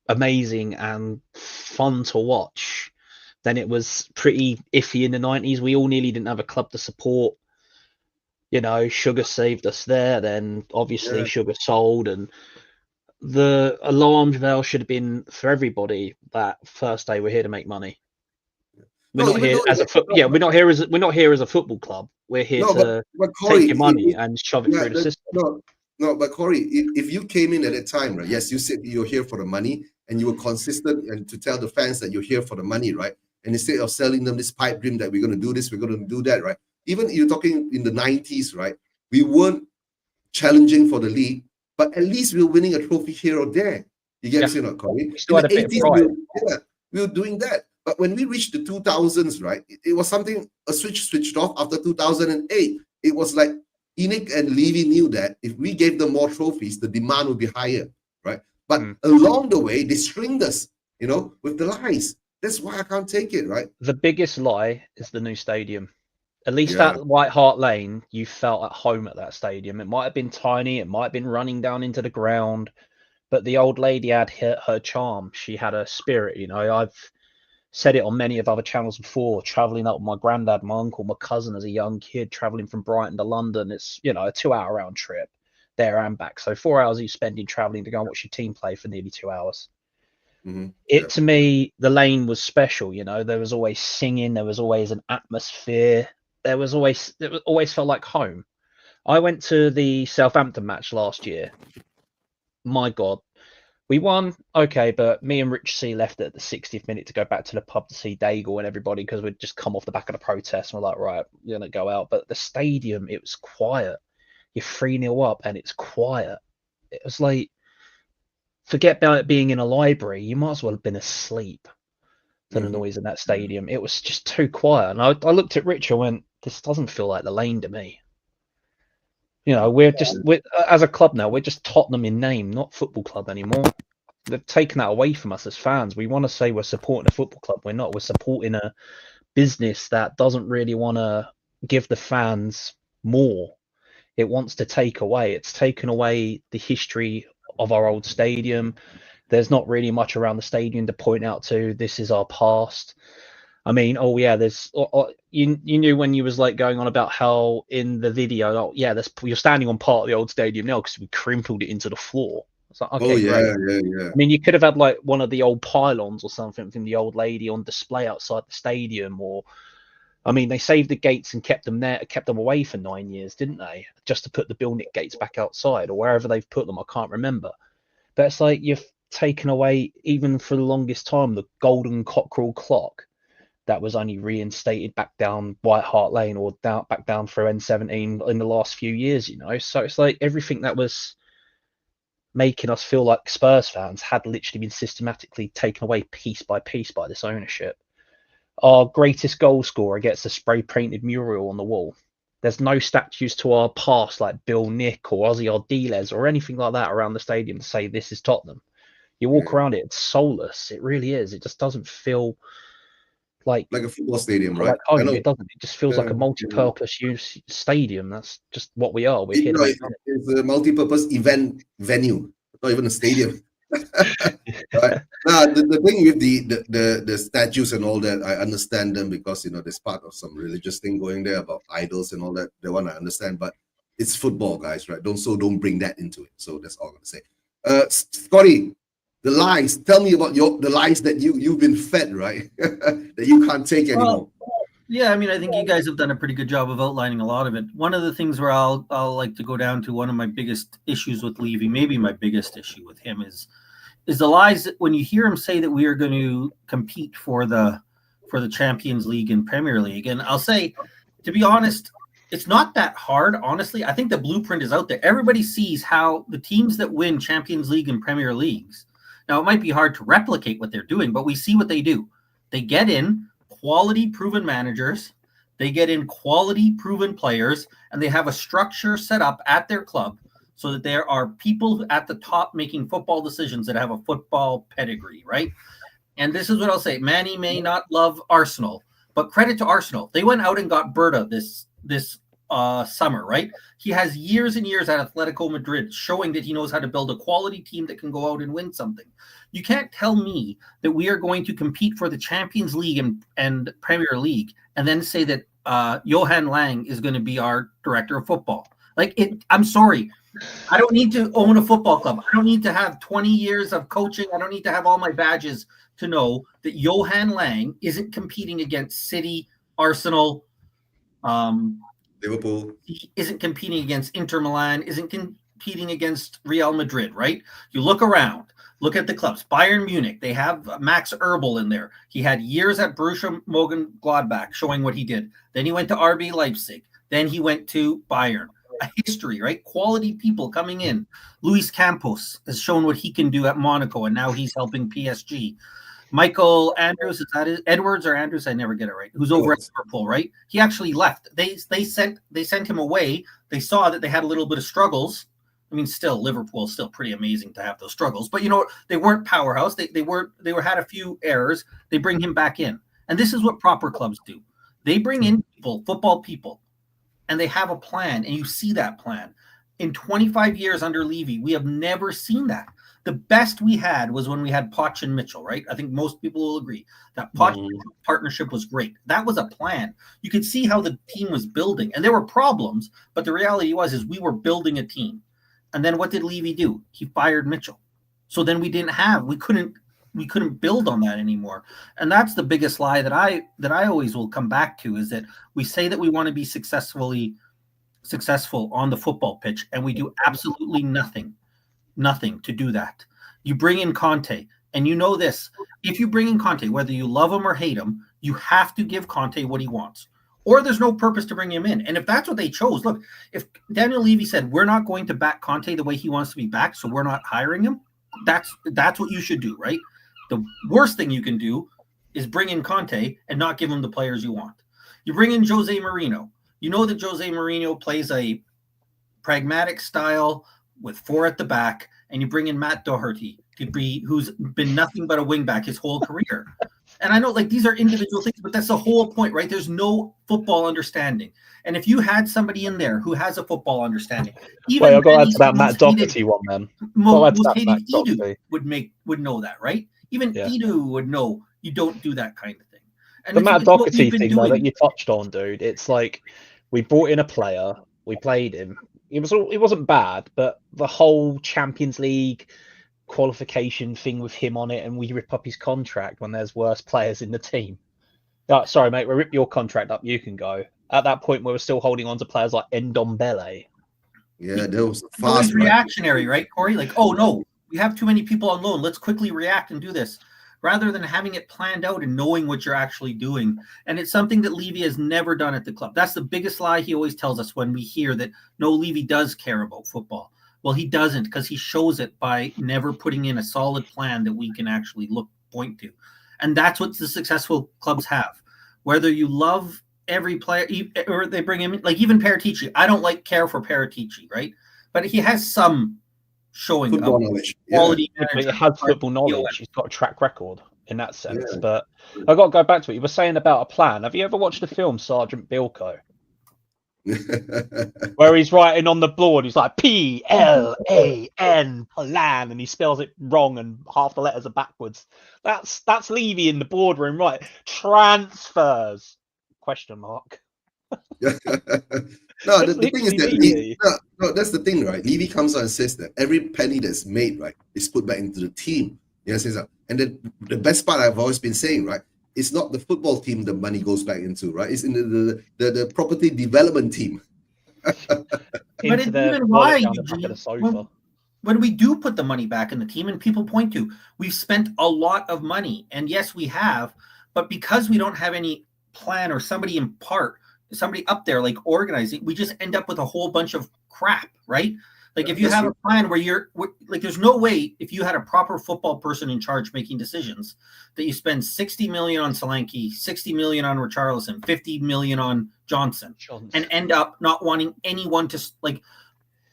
amazing and fun to watch. Then it was pretty iffy in the 90s. We all nearly didn't have a club to support. You know, Sugar saved us there. Then obviously Sugar sold, and the alarm bell should have been for everybody that first day we're here to make money. We're not here as a we're not here as a football club. We're here to Corey, take your money and shove it through the system. No, but Corey, if you came in at a time, right? Yes, you said you're here for the money, and you were consistent and to tell the fans that you're here for the money, right? And instead of selling them this pipe dream that we're going to do this, we're going to do that, right? Even you're talking in the 90s, right? We weren't challenging for the league, but at least we were winning a trophy here or there. You get me, not Corey? We still had a bit of pride. We were doing that. But when we reached the 2000s, right, it was something, a switched off after 2008. It was like Enoch and Levy knew that if we gave them more trophies, the demand would be higher, right? But along the way, they stringed us, you know, with the lies. That's why I can't take it, right? The biggest lie is the new stadium. At least at White Hart Lane, you felt at home at that stadium. It might have been tiny, it might have been running down into the ground, but the old lady had her charm. She had a spirit, you know. I've said it on many of other channels before, traveling up with my granddad, my uncle, my cousin as a young kid, traveling from Brighton to London. It's, you know, a 2-hour round trip there and back. So 4 hours you spending traveling to go and watch your team play for nearly 2 hours. To me, the lane was special, you know. There was always singing, there was always an atmosphere, it always felt like home. I went to the Southampton match last year. My God, we won, okay, but me and Rich C left at the 60th minute to go back to the pub to see Debacle and everybody because we'd just come off the back of the protest and we're like, right, we're gonna go out. But the stadium, it was quiet. you're 3-0 up and it's quiet. It was like, forget about it being in a library. You might as well have been asleep to the noise in that stadium. It was just too quiet. And I looked at Rich and went, this doesn't feel like the Lane to me. You know, we're as a club now, we're just Tottenham in name, not football club anymore. They've taken that away from us as fans. We want to say we're supporting a football club. We're not. We're supporting a business that doesn't really want to give the fans more. It wants to take away. It's taken away the history of our old stadium. There's not really much around the stadium to point out to. This is our past. I mean, oh yeah, there's you knew when you was like going on about how in the video, oh yeah, you're standing on part of the old stadium now because we crumpled it into the floor. It's like, okay, great. Yeah. I mean, you could have had like one of the old pylons or something from the old lady on display outside the stadium, or I mean, they saved the gates and kept them there, kept them away for 9 years, didn't they? Just to put the Bilnick gates back outside or wherever they've put them. I can't remember. But it's like you've taken away, even for the longest time, the golden cockerel clock that was only reinstated back down White Hart Lane or back down through N17 in the last few years, you know? So it's like everything that was making us feel like Spurs fans had literally been systematically taken away piece by piece by this ownership. Our greatest goal scorer gets a spray painted mural on the wall. There's no statues to our past like Bill Nick or Ozzy Ardiles or anything like that around the stadium to say this is Tottenham. You walk around it, it's soulless. It really is. It just doesn't feel like a football stadium, right? Like home. It doesn't. It just feels like a multi-purpose use stadium. That's just what we are. We're here to make money. It's a multi-purpose event venue, not even a stadium. Right? Now, the thing with the statues and all that, I understand them because, you know, there's part of some religious thing going there about idols and all that. They want to understand, but it's football, guys, right? Don't bring that into it. So that's all I'm gonna say. Scotty, the lies. Tell me about the lies that you've been fed, right? That you can't take anymore. Yeah, I mean, I think you guys have done a pretty good job of outlining a lot of it. One of the things where I'll like to go down to one of my biggest issues with Levy, maybe my biggest issue with him is the lies that when you hear him say that we are going to compete for the Champions League and Premier League. And I'll say, to be honest, it's not that hard, honestly. I think the blueprint is out there. Everybody sees how the teams that win Champions League and Premier Leagues. Now, it might be hard to replicate what they're doing, but we see what they do. They get in quality proven managers, they get in quality proven players, and they have a structure set up at their club so that there are people at the top making football decisions that have a football pedigree, right? And this is what I'll say. Manny may not love Arsenal, but credit to Arsenal. They went out and got Berta this summer, right? He has years and years at Atletico Madrid showing that he knows how to build a quality team that can go out and win something. You can't tell me that we are going to compete for the Champions League and Premier League and then say that Johan Lang is going to be our director of football. I'm sorry. I don't need to own a football club. I don't need to have 20 years of coaching. I don't need to have all my badges to know that Johan Lang isn't competing against City, Arsenal, Liverpool. He isn't competing against Inter Milan, isn't competing against Real Madrid, right? You look around, look at the clubs. Bayern Munich, they have Max Erbel in there. He had years at Borussia Mönchengladbach showing what he did. Then he went to RB Leipzig. Then he went to Bayern. A history, right? Quality people coming in. Luis Campos has shown what he can do at Monaco, and now he's helping PSG. Michael Andrews, is that Edwards or Andrews? I never get it right. Who's over at Liverpool, right? He actually left. They sent him away. They saw that they had a little bit of struggles. I mean, still Liverpool is still pretty amazing to have those struggles, but you know they weren't powerhouse. They had a few errors. They bring him back in, and this is what proper clubs do. They bring in football people, and they have a plan, and you see that plan. In 25 years under Levy, we have never seen that. The best we had was when we had Poch and Mitchell, right? I think most people will agree that Poch partnership was great. That was a plan. You could see how the team was building, and there were problems, but the reality is we were building a team. And then what did Levy do? He fired Mitchell. So then we couldn't build on that anymore. And that's the biggest lie that I always will come back to, is that we say that we want to be successful on the football pitch, and we do absolutely nothing to do that. You bring in Conte, and you know this. If you bring in Conte, whether you love him or hate him, you have to give Conte what he wants. or there's no purpose to bring him in. And if that's what they chose, look, if Daniel Levy said, we're not going to back Conte the way he wants to be backed, so we're not hiring him, that's what you should do, right? The worst thing you can do is bring in Conte and not give him the players you want. You bring in Jose Mourinho. You know that Jose Mourinho plays a pragmatic style with 4 at the back, and you bring in Matt Doherty, who's been nothing but a wingback his whole career. And I know, like, these are individual things, but that's the whole point, right? There's no football understanding. And if you had somebody in there who has a football understanding, even I've got to answer that Matt Doherty one, then. Edu would know that, right? Even Edu would know you don't do that kind of thing. And the Matt Doherty thing, though, that you touched on, dude, it's like we brought in a player, we played him. It wasn't bad, but the whole Champions League qualification thing with him on it, and we rip up his contract when there's worse players in the team. Oh, sorry, mate, we'll rip your contract up. You can go. At that point, we were still holding on to players like Ndombele. Yeah, there was a fast reactionary, right, Corey? Like, oh no, we have too many people on loan. Let's quickly react and do this, rather than having it planned out and knowing what you're actually doing. And it's something that Levy has never done at the club. That's the biggest lie he always tells us when we hear that, no, Levy does care about football. Well, he doesn't, because he shows it by never putting in a solid plan that we can actually point to. And that's what the successful clubs have. Whether you love every player or they bring him in, like even Paratici. I don't care for Paratici, right? But he has some showing football knowledge. Quality. Yeah. He has football knowledge. He's got a track record in that sense. Yeah. But I've got to go back to it. You were saying about a plan. Have you ever watched the film Sergeant Bilko? Where he's writing on the board, he's like PLAN, plan, and he spells it wrong and half the letters are backwards. That's Levy in the boardroom, right? Transfers? Question mark. No, the thing is that that's the thing, right? Levy comes out and says that every penny that's made, right, is put back into the team. Yes, and the best part I've always been saying, right, it's not the football team the money goes back into, right? It's in the property development team. But it's even why, Eugene, when we do put the money back in the team, and people point to, we've spent a lot of money, and yes, we have, but because we don't have any plan or somebody up there like organizing, we just end up with a whole bunch of crap, right? Like if you have a plan where there's no way, if you had a proper football person in charge making decisions, that you spend 60 million on Solanke, 60 million on Richarlison, 50 million on Johnson, and end up not wanting anyone to, like,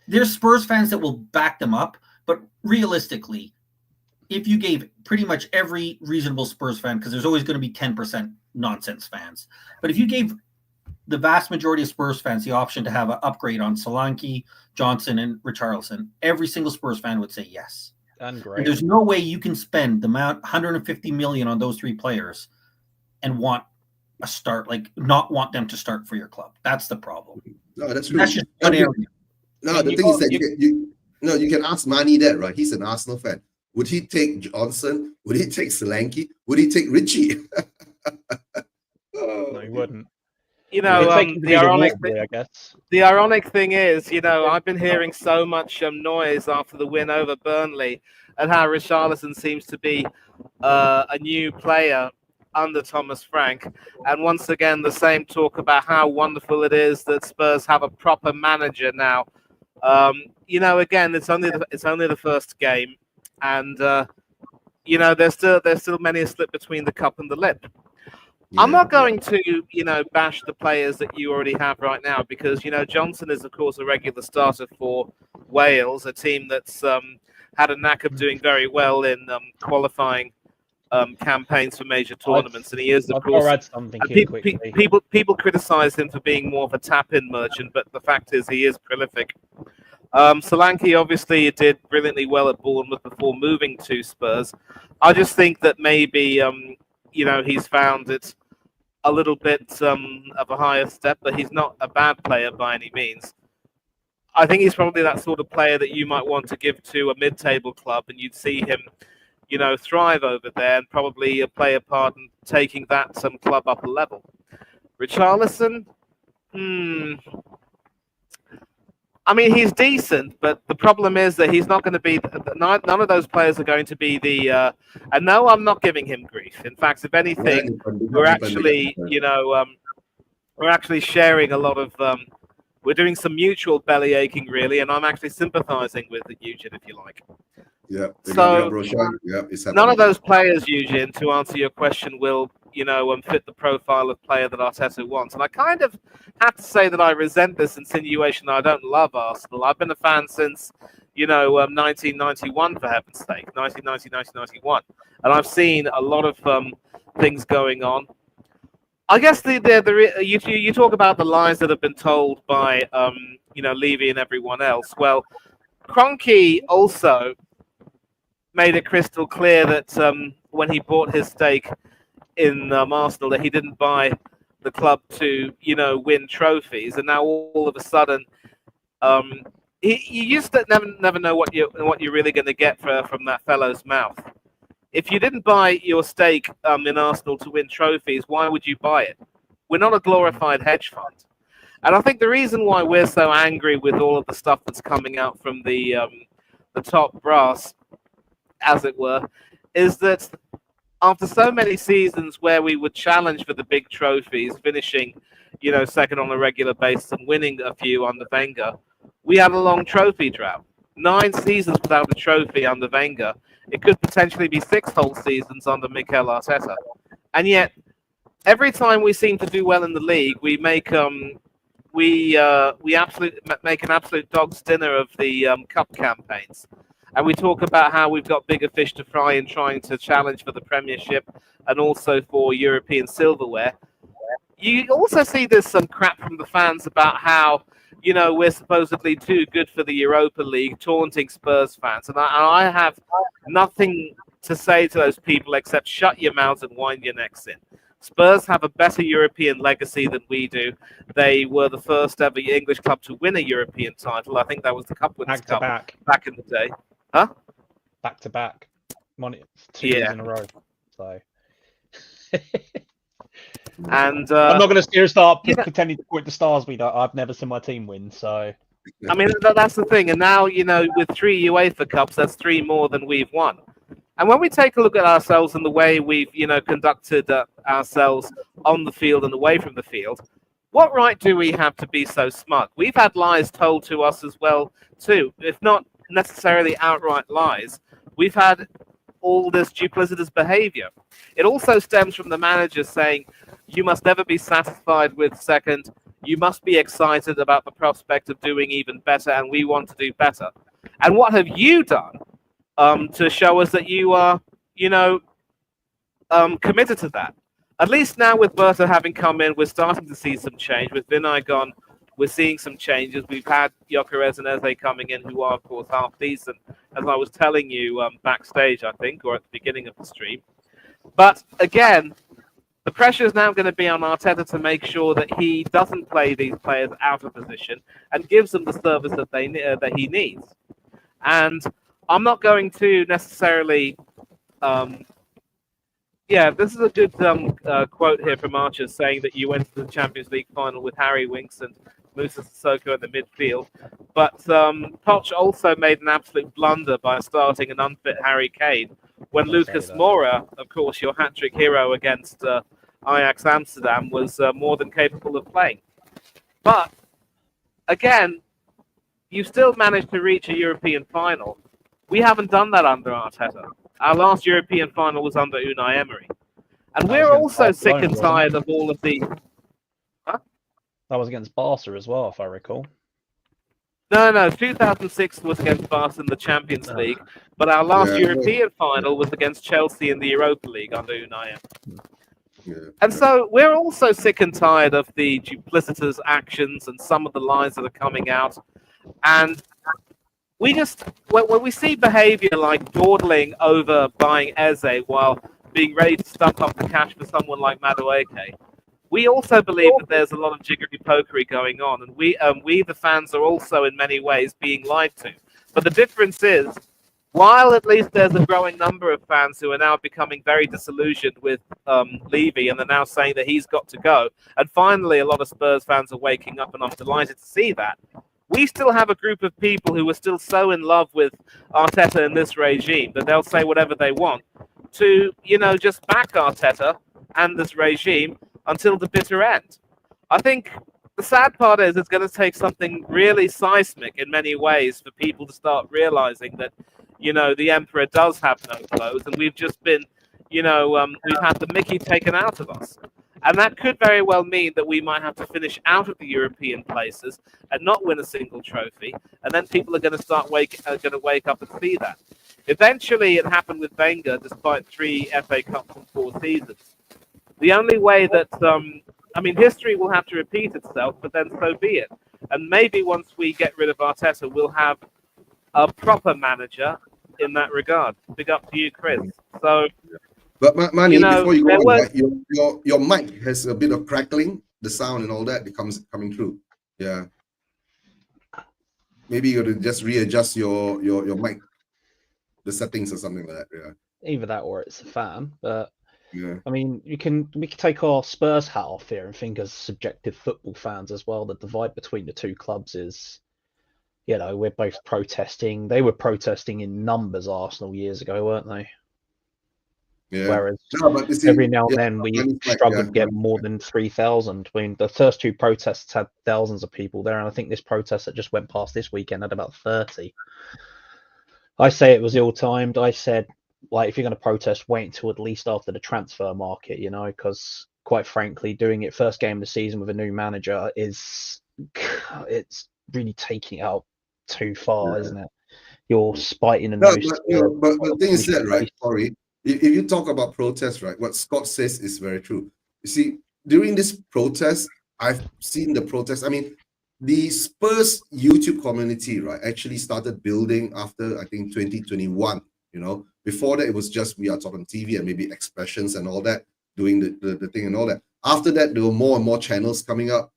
there's Spurs fans that will back them up, but realistically, if you gave pretty much every reasonable Spurs fan, because there's always going to be 10% nonsense fans, but if you gave the vast majority of Spurs fans the option to have an upgrade on Solanke, Johnson, and Richarlison, every single Spurs fan would say yes. And there's no way you can spend the amount 150 million on those 3 players and want a start, like not want them to start for your club. That's the problem. No, that's true. That's just one area. No, the thing is that you can ask Manny that, right? He's an Arsenal fan. Would he take Johnson? Would he take Solanke? Would he take Richie? No, he wouldn't. You know, the ironic thing is, you know, I've been hearing so much noise after the win over Burnley, and how Richarlison seems to be a new player under Thomas Frank, and once again the same talk about how wonderful it is that Spurs have a proper manager now. You know, again, it's only the first game, and you know, there's still many a slip between the cup and the lip. Yeah. I'm not going to, you know, bash the players that you already have right now, because, you know, Johnson is, of course, a regular starter for Wales, a team that's had a knack of doing very well in qualifying campaigns for major tournaments. And he is, of course, people criticize him for being more of a tap-in merchant, but the fact is he is prolific. Solanke obviously did brilliantly well at Bournemouth before moving to Spurs. I just think that maybe, you know, he's found it a little bit of a higher step, but he's not a bad player by any means. I think he's probably that sort of player that you might want to give to a mid-table club, and you'd see him, you know, thrive over there and probably play a part in taking that club up a level. Richarlison, I mean, he's decent, but the problem is that he's not going to be. None of those players are going to be the. And no, I'm not giving him grief. In fact, if anything, we're actually, you know, we're actually sharing a lot of. We're doing some mutual belly aching, really, and I'm actually sympathising with Eugene, if you like. Yeah. So yeah, it's none happening. of those players, Eugene, to answer your question, will fit the profile of player that Arteta wants. And I kind of have to say that I resent this insinuation that I don't love Arsenal. I've been a fan since 1991, for heaven's sake, 1990, 1991, and I've seen a lot of things going on. I guess you talk about the lies that have been told by Levy and everyone else. Well, Frankie also made it crystal clear that when he bought his stake in Arsenal, that he didn't buy the club to win trophies, and now all of a sudden, you just never know what you're really going to get from that fellow's mouth. If you didn't buy your stake in Arsenal to win trophies, why would you buy it? We're not a glorified hedge fund. And I think the reason why we're so angry with all of the stuff that's coming out from the top brass, as it were, is that after so many seasons where we would challenge for the big trophies, finishing, second on a regular basis and winning a few under Wenger, we had a long trophy drought. 9 seasons without a trophy under Wenger. It could potentially be 6 whole seasons under Mikel Arteta. And yet, every time we seem to do well in the league, we make we absolutely make an absolute dog's dinner of the cup campaigns. And we talk about how we've got bigger fish to fry in trying to challenge for the Premiership and also for European silverware. You also see there's some crap from the fans about how we're supposedly too good for the Europa League, taunting Spurs fans. And I have nothing to say to those people except shut your mouths and wind your necks in. Spurs have a better European legacy than we do. They were the first ever English club to win a European title. I think that was the Cup Winners' Cup back in the day. Huh? Back to back. 2 years in a row. So. And I'm not going to start pretending to point the stars. I've never seen my team win, so I mean that's the thing. And now with 3 UEFA Cups, that's 3 more than we've won. And when we take a look at ourselves and the way we've conducted ourselves on the field and away from the field, what right do we have to be so smug? We've had lies told to us as well too, if not necessarily outright lies. We've had all this duplicitous behaviour. It also stems from the manager saying, you must never be satisfied with second. You must be excited about the prospect of doing even better, and we want to do better. And what have you done to show us that you are, committed to that? At least now with Berta having come in, we're starting to see some change. With Vinay gone, we're seeing some changes. We've had Gyökeres and Eze coming in, who are, of course, half decent, as I was telling you backstage, I think, or at the beginning of the stream. But again, the pressure is now going to be on Arteta to make sure that he doesn't play these players out of position and gives them the service that he needs. And I'm not going to necessarily... this is a good quote here from Archer saying that you went to the Champions League final with Harry Winks and Moussa Sissoko in the midfield. But Poch also made an absolute blunder by starting an unfit Harry Kane when Lucas Moura, of course, your hat-trick hero against Ajax Amsterdam, was more than capable of playing. But, again, you still managed to reach a European final. We haven't done that under Arteta. Our last European final was under Unai Emery. And we're also sick and tired of all of the... Huh? That was against Barca as well, if I recall. No, 2006 was against Barca in the Champions League, but our last European final was against Chelsea in the Europa League under Unai Emery. And so we're also sick and tired of the duplicitous actions and some of the lies that are coming out. And we just, when we see behavior like dawdling over buying Eze while being ready to stump up the cash for someone like Madueke, we also believe that there's a lot of jiggery-pokery going on, and we, the fans, are also in many ways being lied to. But the difference is, while at least there's a growing number of fans who are now becoming very disillusioned with Levy, and they're now saying that he's got to go, and finally a lot of Spurs fans are waking up, and I'm delighted to see that, we still have a group of people who are still so in love with Arteta and this regime that they'll say whatever they want to, just back Arteta and this regime until the bitter end. I think the sad part is it's going to take something really seismic in many ways for people to start realizing that, the emperor does have no clothes, and we've just been, we've had the Mickey taken out of us. And that could very well mean that we might have to finish out of the European places and not win a single trophy. And then people are going to wake up and see that. Eventually, it happened with Wenger, despite 3 FA Cups in 4 seasons. The only way that, history will have to repeat itself, but then so be it. And maybe once we get rid of Arteta, we'll have a proper manager in that regard. Big up to you, Chris. So, but Manny, before you go on, was... your mic has a bit of crackling, the sound and all that becomes coming through. Yeah. Maybe you got to just readjust your mic, the settings or something like that. Yeah. Either that or it's a fan, but yeah. I mean, we can take our Spurs hat off here and think as subjective football fans as well. The divide between the two clubs is, we're both protesting. They were protesting in numbers, Arsenal, years ago, weren't they? Yeah. Whereas see, every now and then we struggle to get more than 3,000. I mean, the first 2 protests had thousands of people there, and I think this protest that just went past this weekend had about 30. I say it was ill-timed. I said, if you're going to protest, wait until at least after the transfer market, because quite frankly, doing it first game of the season with a new manager it's really taking it out too far, isn't it? You're spiting the nose. But the thing is that, right? Sorry, if you talk about protests, right? What Scott says is very true. You see, during this protest, I've seen the protest. I mean, the Spurs YouTube community, right, actually started building after I think 2021. Before that, it was just We Are Tottenham TV and maybe Expressions and all that, doing the thing and all that. After that, there were more and more channels coming up,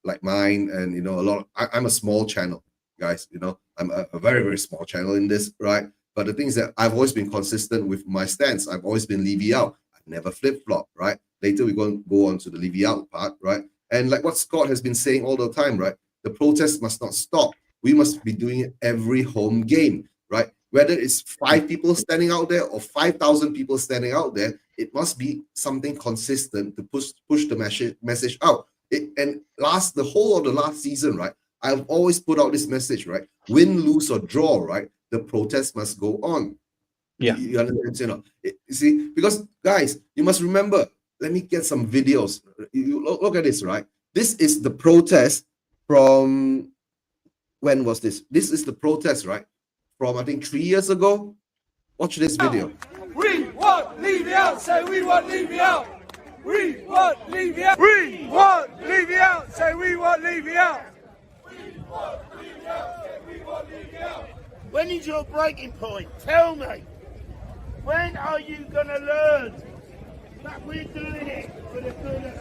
like mine and, a lot. I'm a small channel, guys, I'm a very, very small channel in this, right? But the thing is that I've always been consistent with my stance. I've always been Levy out. I've never flip-flop, right? Later, we're going to go on to the Levy out part, right? And like what Scott has been saying all the time, right? The protest must not stop. We must be doing it every home game, right? Whether it's 5 people standing out there or 5,000 people standing out there, it must be something consistent to push the message out. The whole of the last season, right? I've always put out this message, right? Win, lose, or draw, right? The protest must go on. Yeah. You understand? You see, because guys, you must remember. Let me get some videos. You look at this, right? This is the protest from when was this? This is the protest, right? From I think 3 years ago. Watch this video. We want Levy out, say we want Levy out. We want Levy out. We want Levy out, say we want Levy out. We want Levy out, say we want Levy out. When is your breaking point? Tell me. When are you gonna learn that we're doing it for the good?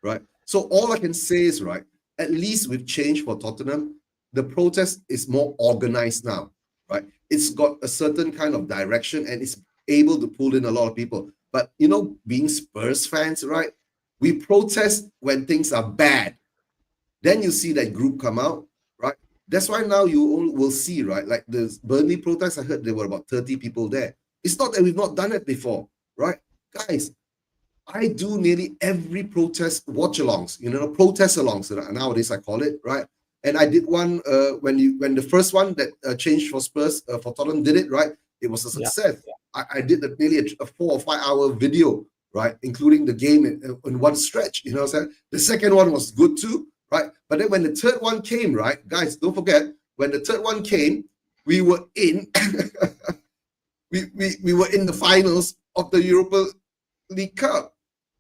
Right. So all I can say is, right, at least with change for Tottenham, the protest is more organized now, right? It's got a certain kind of direction and it's able to pull in a lot of people. But, being Spurs fans, right? We protest when things are bad. Then you see that group come out, right? That's why now you will see, right? Like the Burnley protest, I heard there were about 30 people there. It's not that we've not done it before, right? Guys, I do nearly every protest watch-alongs, protest-alongs, nowadays I call it, right? And I did one when the first one that changed for Spurs for Tottenham did it, right? It was a success. Yeah. I did nearly a 4 or 5 hour video, right, including the game in one stretch. You know what I'm saying? The second one was good too, right? But then when the third one came, right, guys, don't forget when the third one came, we were in we were in the finals of the Europa League Cup.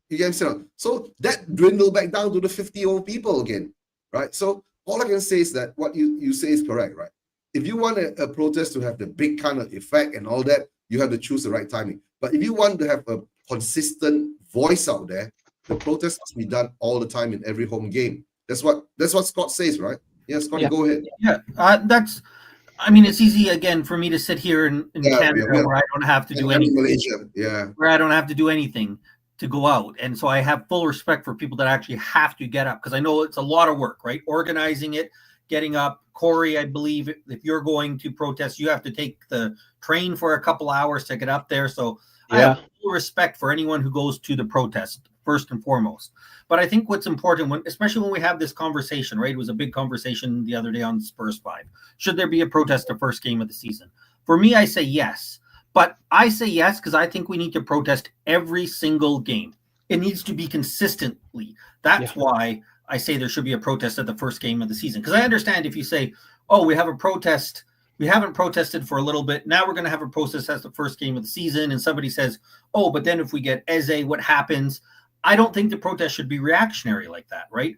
You get what I'm saying? So that dwindled back down to the 50 old people again, right? So all I can say is that what you say is correct, right? If you want a protest to have the big kind of effect and all that, you have to choose the right timing. But if you want to have a consistent voice out there, the protest must be done all the time in every home game. That's what Scott says, right? Yeah, Scotty, go ahead. Yeah, it's easy again for me to sit here in Canada where I don't have to do anything. Malaysia, where I don't have to do anything to go out. And so I have full respect for people that actually have to get up because I know it's a lot of work, right? Organizing it, getting up. Corey, I believe if you're going to protest, you have to take the train for a couple hours to get up there. So I have full respect for anyone who goes to the protest first and foremost. But I think what's important, especially when we have this conversation, right? It was a big conversation the other day on Spurs 5. Should there be a protest the first game of the season? For me, I say yes. But I say yes because I think we need to protest every single game. It needs to be consistently. That's why I say there should be a protest at the first game of the season. Because I understand if you say, oh, we have a protest, we haven't protested for a little bit, now we're going to have a protest as the first game of the season, and somebody says, oh, but then if we get Eze, what happens? I don't think the protest should be reactionary like that, right?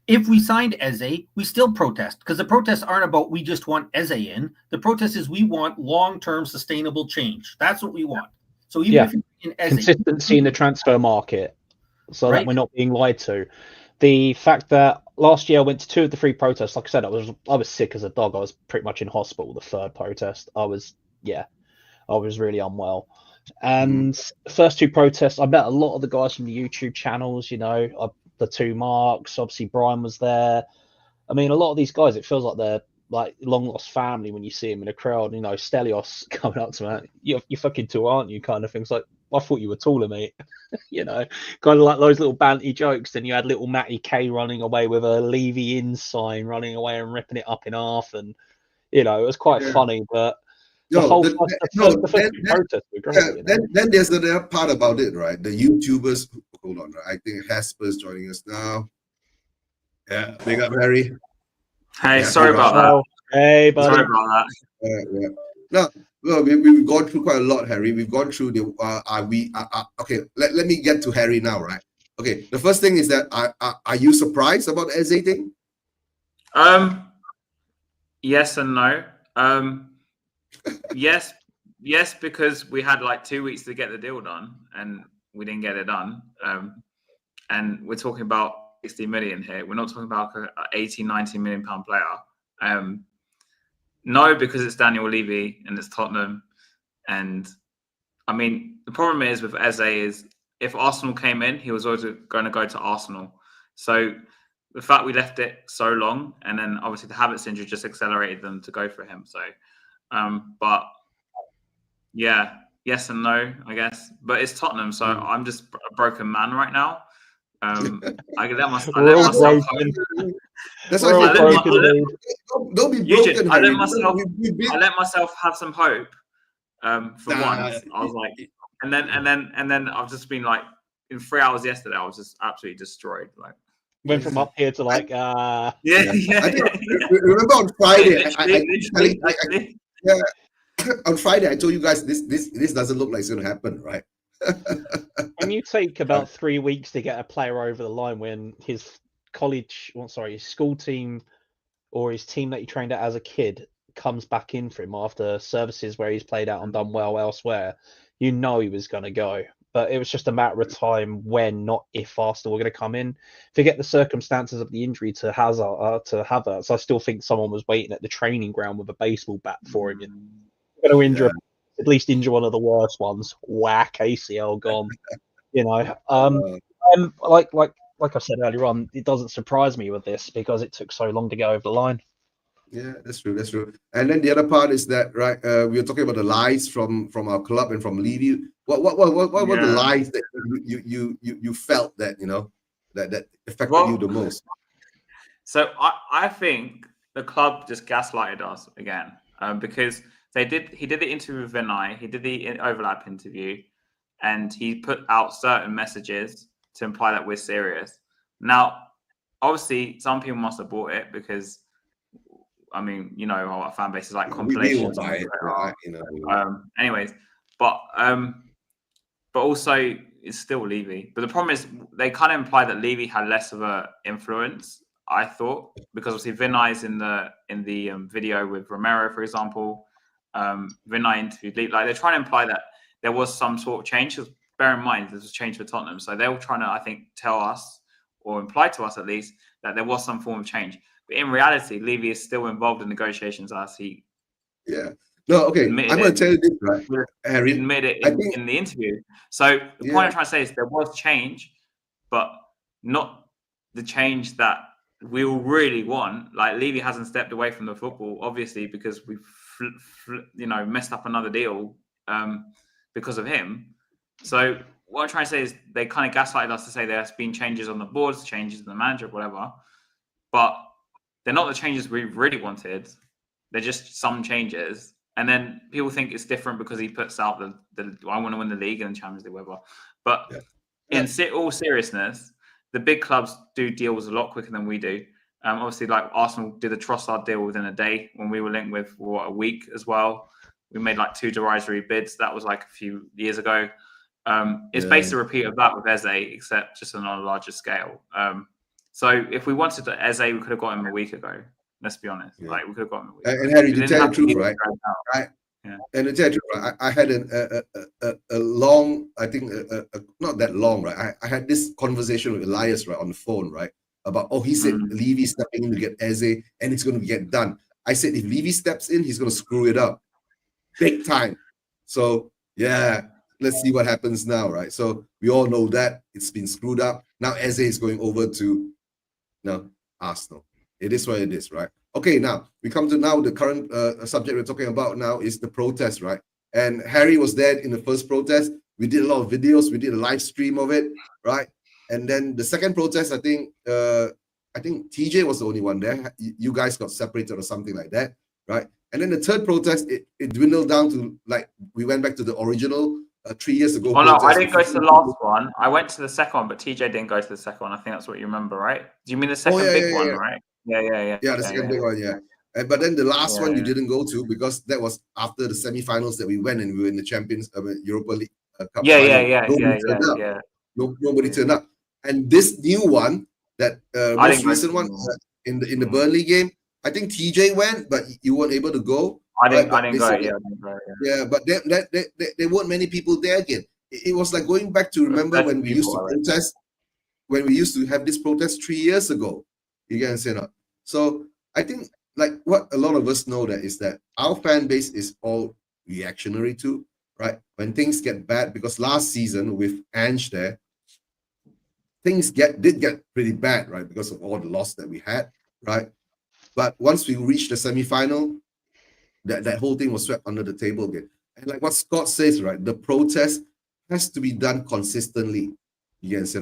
If we signed Eze, we still protest because the protests aren't about we just want Eze in. The protest is we want long-term sustainable change. That's what we want. So even if you're in Eze, consistency in the transfer market, so that we're not being lied to. The fact that last year I went to 2 of the 3 protests, like I said, I was sick as a dog. I was pretty much in hospital the 3rd protest. I was really unwell. And the first 2 protests, I met a lot of the guys from the YouTube channels, the 2 Marks, obviously Brian was there. I mean, a lot of these guys, it feels like they're like long lost family when you see them in a crowd. Stelios coming up to me, you're fucking tall, aren't you? Kind of things like, I thought you were taller, mate. Kind of like those little banty jokes. Then you had little Matty K running away with a Levy in sign, running away and ripping it up in half, and it was quite funny. But the first 2 protests were great. Then there's another part about it, right? The YouTubers. Hold on, I think Hasper's joining us now. Yeah, big up, Harry. Hey, sorry about that. Hey, buddy. Sorry about that. No, well, we've gone through quite a lot, Harry. We've gone through the. Okay, let me get to Harry now, right? Okay, the first thing is that are you surprised about the Eze thing? Yes and no. Yes, because we had like 2 weeks to get the deal done, and we didn't get it done. And we're talking about 60 million here. We're not talking about an 80, 90 million pound player. No, because it's Daniel Levy and it's Tottenham. And I mean, the problem is with Eze is if Arsenal came in, he was always going to go to Arsenal. So the fact we left it so long, and then obviously the Havertz injury just accelerated them to go for him. So, but yeah, yes and no, I guess. But it's Tottenham, so I'm just a broken man right now. I let myself hope. That's why don't be broken. I let myself have some hope. For once, I was like, and then I've just been like, in 3 hours yesterday, I was just absolutely destroyed. Like, went from up here to like, Remember on Friday, on Friday, I told you guys this doesn't look like it's going to happen, right? When you take about 3 weeks to get a player over the line, when his his school team or his team that he trained at as a kid comes back in for him after services where he's played out and done well elsewhere, he was going to go. But it was just a matter of time when, not if, Arsenal were going to come in. Forget the circumstances of the injury to Havertz. I still think someone was waiting at the training ground with a baseball bat for him. You're going to injure at least injure one of the worst ones. Whack, ACL gone. Like I said earlier on, it doesn't surprise me with this because it took so long to go over the line. Yeah, that's true. And then the other part is that, right? We were talking about the lies from our club and from Levy. What were the lies that you felt that that affected you the most? So I think the club just gaslighted us again because he did the interview with Vinay, he did the overlap interview, and he put out certain messages to imply that we're serious. Now, obviously, some people must have bought it because, I mean, our fan base is like compilations. Anyways, but also it's still Levy. But the problem is they kind of imply that Levy had less of a influence, I thought, because obviously Vinay's in the video with Romero, for example. Vinay interviewed Levy. Like, they're trying to imply that there was some sort of change. Because bear in mind, there's a change for Tottenham. So they were trying to, I think, tell us, or imply to us at least, that there was some form of change. But in reality, Levy is still involved in negotiations as he. Yeah. No, okay. I'm going to tell you this, right, Harry. Admitted it in the interview. So the point I'm trying to say is there was change, but not the change that we all really want. Like, Levy hasn't stepped away from the football, obviously, because we've messed up another deal because of him. So what I'm trying to say is they kind of gaslighted us to say there's been changes on the boards, changes in the manager, whatever. But they're not the changes we really wanted. They're just some changes. And then people think it's different because he puts out the I want to win the league and the Champions League, whatever. But in all seriousness, the big clubs do deals a lot quicker than we do. Obviously, like Arsenal did a Trossard deal within a day when we were linked with a week as well. We made like 2 derisory bids. That was like a few years ago. It's basically a repeat of that with Eze, except just on a larger scale. So if we wanted to Eze, we could have got him a week ago. Let's be honest. Like we could have got him a week ago. And Harry, to tell you the truth, right? And to tell you the truth, right? I had a long, I think, not that long, right? I had this conversation with Elias, right, on the phone, right? About, he said Levy stepping in to get Eze and it's going to get done. I said, if Levy steps in, he's going to screw it up big time. So, yeah, let's see what happens now, right? So we all know that it's been screwed up. Now Eze is going over to Arsenal. It is what it is, right? Okay, now we come to the current subject we're talking about now is the protest, right? And Harry was there in the first protest. We did a lot of videos. We did a live stream of it, right? And then the second protest, I think TJ was the only one there. You guys got separated or something like that, right? And then the third protest, it dwindled down to like we went back to the original 3 years ago. Oh no, I didn't go to the last one. I went to the second one, but TJ didn't go to the second one. I think that's what you remember, right? Do you mean the second big one, right? Yeah. Yeah, the second big one, yeah. But then the last one you didn't go to because that was after the semi-finals that we went and we were in the Champions Europa League Cup. Nobody turned up. And this new one, that most recent one in the Burnley game, I think TJ went, but you weren't able to go. I didn't go. Yeah, but there weren't many people there again. It was like going back to remember when we used to protest, when we used to have this protest 3 years ago. You get what I'm saying? So I think like what a lot of us know that is that our fan base is all reactionary too, right? When things get bad, because last season with Ange there, things did get pretty bad, right? Because of all the loss that we had, right? But once we reached the semi-final, that whole thing was swept under the table again. And like what Scott says, right? The protest has to be done consistently. You can say,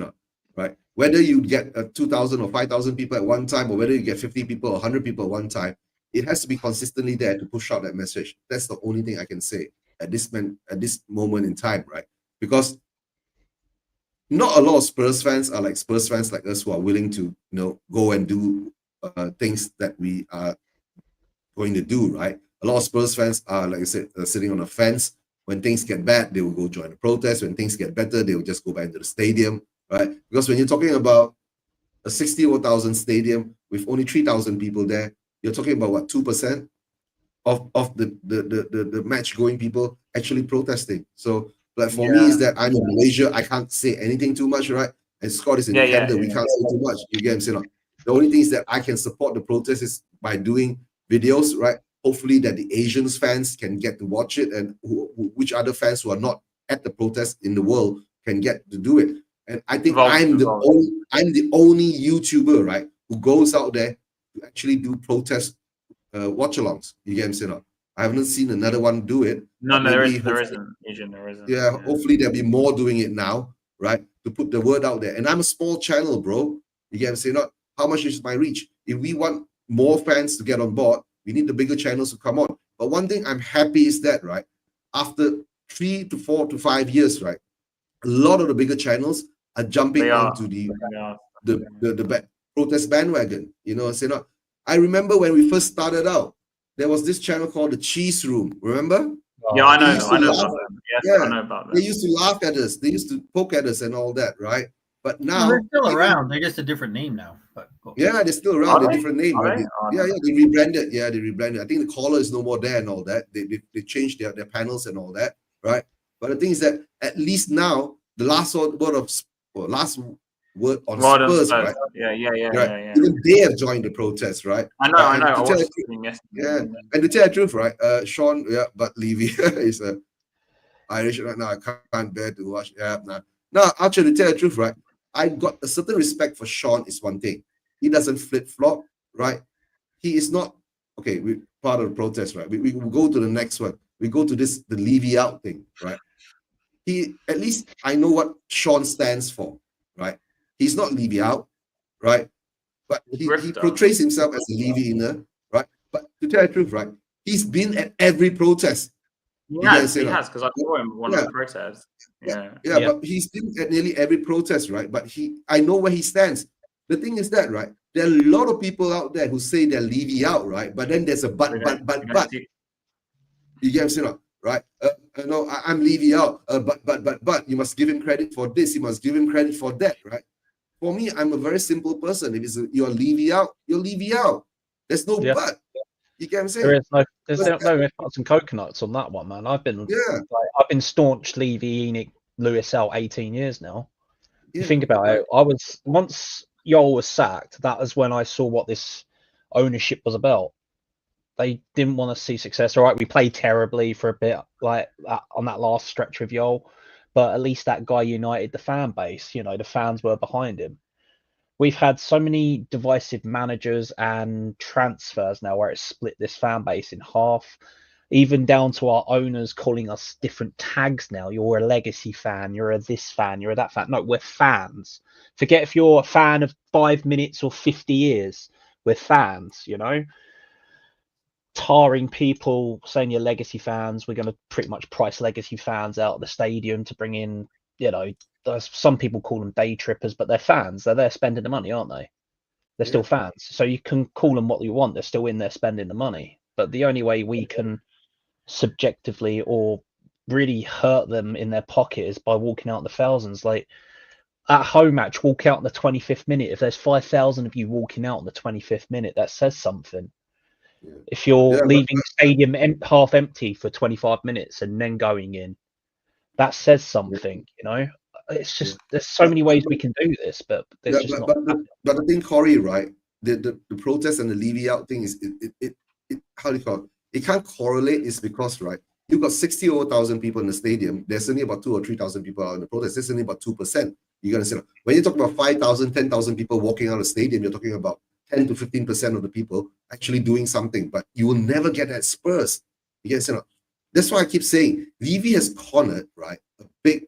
right? Whether you get 2,000 or 5,000 people at one time, or whether you get 50 people or 100 people at one time, it has to be consistently there to push out that message. That's the only thing I can say at this moment in time, right? Because not a lot of Spurs fans are like Spurs fans like us who are willing to, go and do things that we are going to do, right? A lot of Spurs fans are, like I said, sitting on a fence. When things get bad, they will go join the protest. When things get better, they will just go back into the stadium, right? Because when you're talking about a 60,000 stadium with only 3,000 people there, you're talking about what, 2% of the match going people actually protesting. So, like for me, is that I'm in Malaysia, I can't say anything too much, right? And Scott is in Canada, we can't say too much. You get what I'm saying? The only thing is that I can support the protest is by doing videos, right? Hopefully that the Asians fans can get to watch it, and which other fans who are not at the protest in the world can get to do it. And I think I'm the only YouTuber, right, who goes out there to actually do protest watch-alongs. You get what I'm saying? I haven't seen another one do it. No, there isn't. Asian, there isn't. Yeah, hopefully there'll be more doing it now, right? To put the word out there. And I'm a small channel, bro. You get what I'm saying? How much is my reach? If we want more fans to get on board, we need the bigger channels to come on. But one thing I'm happy is that, right, after 3 to 4 to 5 years, right, a lot of the bigger channels are jumping onto the protest bandwagon. You know, I remember when we first started out, there was this channel called the Cheese Room. Remember? Yeah, I know about them. Yes, I know about them. They used to laugh at us. They used to poke at us and all that, right? But now they're still around. They're just a different name now. But cool. Yeah, they're still around. They're different name. They rebranded. Yeah, they rebranded. I think the caller is no more there and all that. They changed their panels and all that, right? But the thing is that at least now the last word on Spurs, right? Yeah. Even they have joined the protest, right? I know. And to tell the truth, right? Sean, but Levy is Irish right now. I can't bear to watch. No, actually, to tell the truth, right? I got a certain respect for Sean is one thing. He doesn't flip-flop, right? He is not, okay, we part of the protest, right? We go to the next one. We go to the Levy out thing, right? at least I know what Sean stands for, right? He's not Levy out, right? But he portrays himself as a Levy inner, right? But to tell you the truth, right? He's been at every protest. He has, because I saw him at one of the protests. Yeah, but he's been at nearly every protest, right? But I know where he stands. The thing is that, right? There are a lot of people out there who say they're Levy out, right? But then there's a but. You get what I'm saying, right? No, I'm Levy out, but you must give him credit for this. You must give him credit for that, right? For me, I'm a very simple person. If you're Levy out, you're Levy out. There's no but. You get what I'm saying? There's no nuts and coconuts on that one, man. I've been staunch Levy, Enoch, Lewis out 18 years now. You think about it. Once Yol was sacked, that was when I saw what this ownership was about. They didn't want to see success. All right, we played terribly for a bit, like on that last stretch with Yol, but at least that guy united the fan base. You know, the fans were behind him. We've had so many divisive managers and transfers now where it's split this fan base in half, even down to our owners calling us different tags now. You're a legacy fan, you're a this fan, you're a that fan. No, we're fans. Forget if you're a fan of 5 minutes or 50 years. We're fans, you know? Tarring people, saying you're legacy fans. We're going to pretty much price legacy fans out of the stadium to bring in, you know, some people call them day trippers, but they're fans. They're there spending the money, aren't they? They're still fans. So you can call them what you want. They're still in there spending the money. But the only way we can subjectively or really hurt them in their pocket is by walking out the thousands. Like at home match, walk out in the 25th minute. If there's 5,000 of you walking out in the 25th minute, that says something. If you're leaving the stadium half empty for 25 minutes and then going in, that says something, you know? It's just, there's so many ways we can do this, but there's just not. But the thing, Corey, right? The protest and the Levy out thing is, it how do you call it? It can't correlate, is because, right, you've got 60,000 people in the stadium. There's only about 2,000 or 3,000 people out in the protest. There's only about 2%. You're going to say, when you're talking about 5,000, 10,000 people walking out of the stadium, you're talking about 10 to 15% of the people actually doing something, but you will never get that Spurs. You get, that's why I keep saying Levy has cornered, right, a big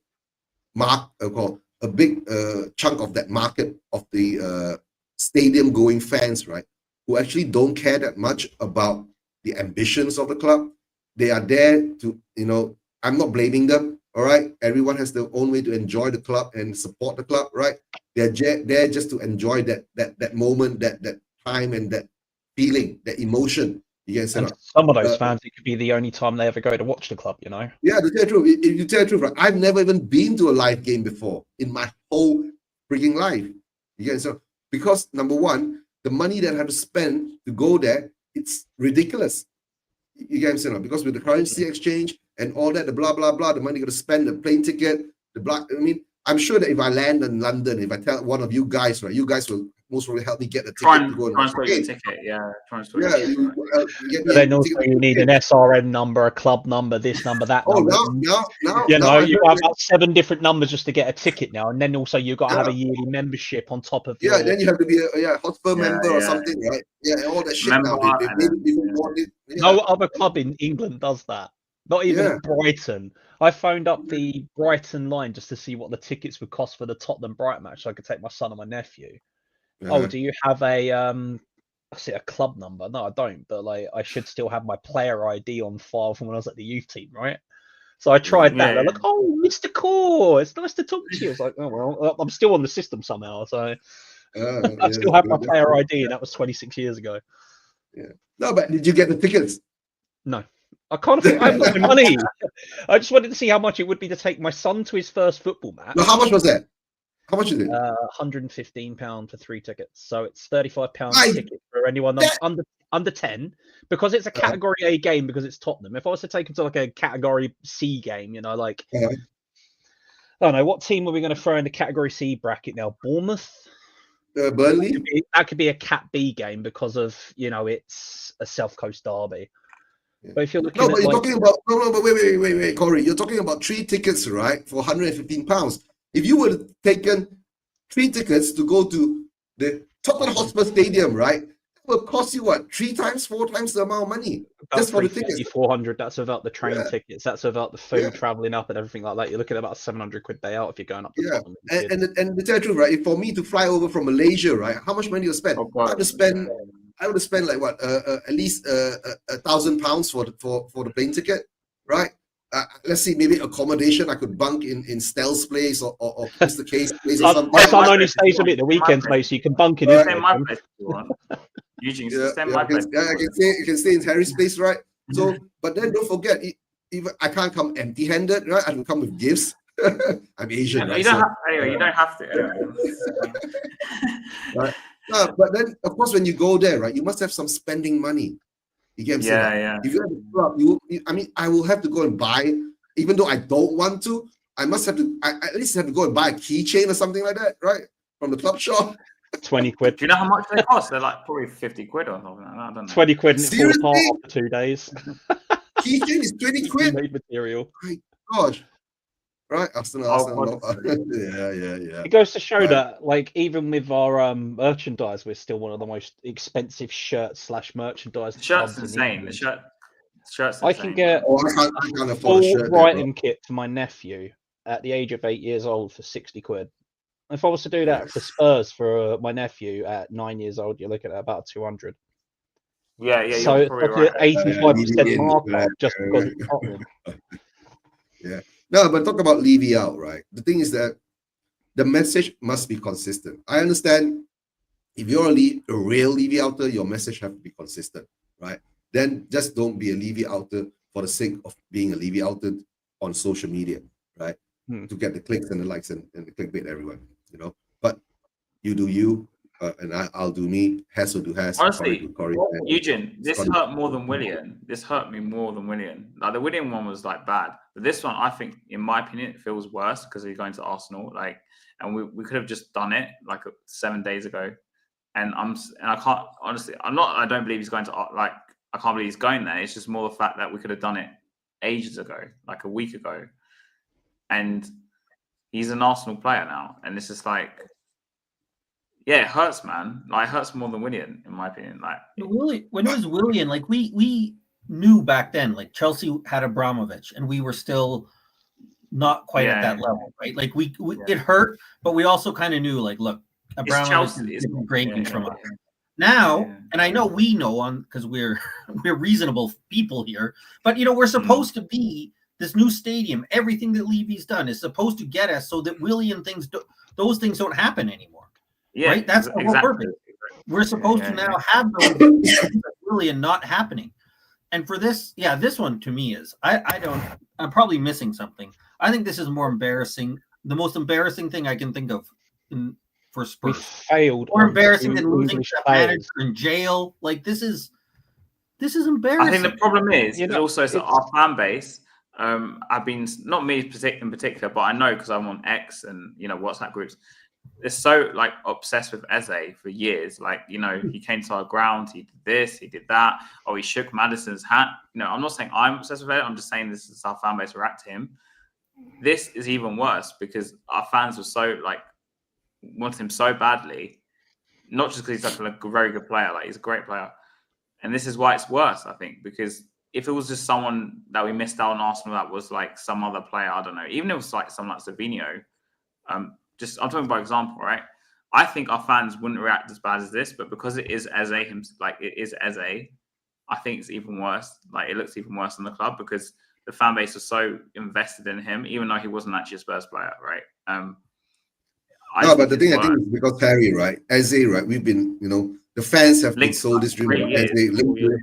chunk of that market of the stadium going fans, right, who actually don't care that much about the ambitions of the club. They are there to, you know, I'm not blaming them. All right, everyone has their own way to enjoy the club and support the club, right? They're there just to enjoy that moment, that time, and that feeling, that emotion. You get some of those fans, it could be the only time they ever go to watch the club, you know? Yeah, to tell the truth, if you tell the truth, right? I've never even been to a live game before in my whole freaking life. You get because number one, the money that I have to spend to go there, it's ridiculous. You get what I'm saying? Because with the currency exchange and all that, the blah blah blah, the money you got to spend, the plane ticket, I'm sure that if I land in London, if I tell one of you guys, right, you guys will most probably help me get the ticket to go and watch the game. Then also you need an SRN number, a club number, this number, that number. Now, you know, you have about 7 different numbers just to get a ticket now, and then also you've got to have a yearly membership on top of. Then you have to be a Hotspur member or something, right? Yeah, all that shit now. No other club in England does that. Not even Brighton. I phoned up the Brighton line just to see what the tickets would cost for the Tottenham Brighton match, so I could take my son and my nephew. Oh, do you have a club number? No, I don't. But like, I should still have my player ID on file from when I was at the youth team, right? So I tried that. They're like, "Oh, Mr. Core, it's nice to talk to you." I was like, "Oh well, I'm still on the system somehow." So I still have my player ID, and that was 26 years ago. Yeah. No, but did you get the tickets? No. I can't afford. I have no money. I just wanted to see how much it would be to take my son to his first football match. No, how much was that? How much is it? £115 for 3 tickets. So it's £35 a ticket for anyone that's under 10, because it's a Category A game, because it's Tottenham. If I was to take him to like a Category C game, you know, like I don't know, what team are we going to throw in the Category C bracket now? Bournemouth. Burnley. That could be a Cat B game because of, you know, it's a South Coast derby. Yeah. But if you're looking, talking about but wait, Corey, you're talking about 3 tickets, right, for £115. If you would have taken 3 tickets to go to the Tottenham Hotspur Stadium, right, that will cost you what, 3 times, 4 times the amount of money About just for the 350, tickets. 400. That's without the train Yeah. tickets. That's without the food, Yeah. traveling up, and everything like that. You're looking at about 700 quid day out if you're going up to Yeah, Tottenham. and to tell the truth, right? For me to fly over from Malaysia, right? How much money you spend? Oh, I would spend like what, at least £1,000 for the plane ticket, right? Let's see, maybe accommodation. I could bunk in Stell's place or Mr. K's place or something. My son my only place stays is with me at the weekends, mate, so you can bunk in Right. his Stay in place. my place if you want. Eugene, Yeah, stay in yeah, my I place. can stay in Harry's place, right? So, but then don't forget, even I can't come empty-handed, right? I can come with gifts. I'm Asian, You right? don't So, have, anyway, you don't have to. Anyway. right? No, but then, of course, when you go there, right, you must have some spending money. You get what I'm saying? Yeah, yeah. If you have a club, I mean, I will have to go and buy, even though I don't want to. I must have to. I at least have to go and buy a keychain or something like that, right, from the club shop. 20 quid. Do you know how much they cost? They're like probably 50 quid or something like that. I don't know. 20 quid and it falls apart Seriously? after 2 days. Keychain is 20 quid. Made material. My gosh. Right, Arsenal. Oh, Yeah. It goes to show Right. that, like, even with our merchandise, we're still one of the most expensive shirts/merchandise. The shirt's clubs in insane. The England. shirt's I insane. can get Oh, I can't afford a full shirt. There, bro. writing kit for my nephew at the age of 8 years old for 60 quid. If I was to do that for Spurs for my nephew at 9 years old, you're looking at about 200. Yeah, So you're it's probably like right. an 85% markup just because it's Tottenham. Yeah. No, but talk about Levy out, right? The thing is that the message must be consistent. I understand if you're a real Levy outer, your message have to be consistent, right? Then just don't be a Levy outer for the sake of being a Levy outer on social media, right? To get the clicks and the likes and the clickbait, everyone, you know. But you do you, and I'll do me. Has will do has. Honestly, Corey, Eugene, this hurt more than Willian. This hurt me more than Willian. Like the Willian one was like bad, but this one, I think, in my opinion, it feels worse because he's going to Arsenal. Like, and we could have just done it like 7 days ago. And I can't honestly. I don't believe he's going to like. I can't believe he's going there. It's just more the fact that we could have done it ages ago, like a week ago. And he's an Arsenal player now, and it's just like, yeah, it hurts, man. Like, it hurts more than Willian, in my opinion. Like, when it was Willian, like we knew back then, like Chelsea had Abramovich, and we were still not quite at that level, right? Like we it hurt, but we also kind of knew, like, look, Abramovich is different gravy from us. Now, and I know we know on because we're reasonable people here, but you know, we're supposed to be this new stadium. Everything that Levy's done is supposed to get us so that Willian those things don't happen anymore. Yeah, right. That's the whole purpose. We're supposed to now have those Willian not happening. And for this, this one to me is I'm probably missing something. I think this is more embarrassing. The most embarrassing thing I can think of for Spurs. We failed. More embarrassing than losing to a manager in jail. Like this is embarrassing. I think the problem is also that our fan base. I've been, not me in particular, but I know because I'm on X and WhatsApp groups. They're so like obsessed with Eze for years. Like, he came to our ground, he did this, he did that. Oh, he shook Maddison's hand. I'm not saying I'm obsessed with it. I'm just saying this is how fan base react to him. This is even worse because our fans were so like wanted him so badly, not just because he's like a very good player, like he's a great player. And this is why it's worse, I think, because if it was just someone that we missed out on Arsenal that was like some other player, I don't know, even if it was like someone like Savinho, I'm talking by example, right? I think our fans wouldn't react as bad as this, but because it is Eze, I think it's even worse. Like, it looks even worse in the club because the fan base was so invested in him, even though he wasn't actually a Spurs player, right? No, but the thing I think is because Harry, right? Eze, right? We've been, the fans have been sold this dream of Eze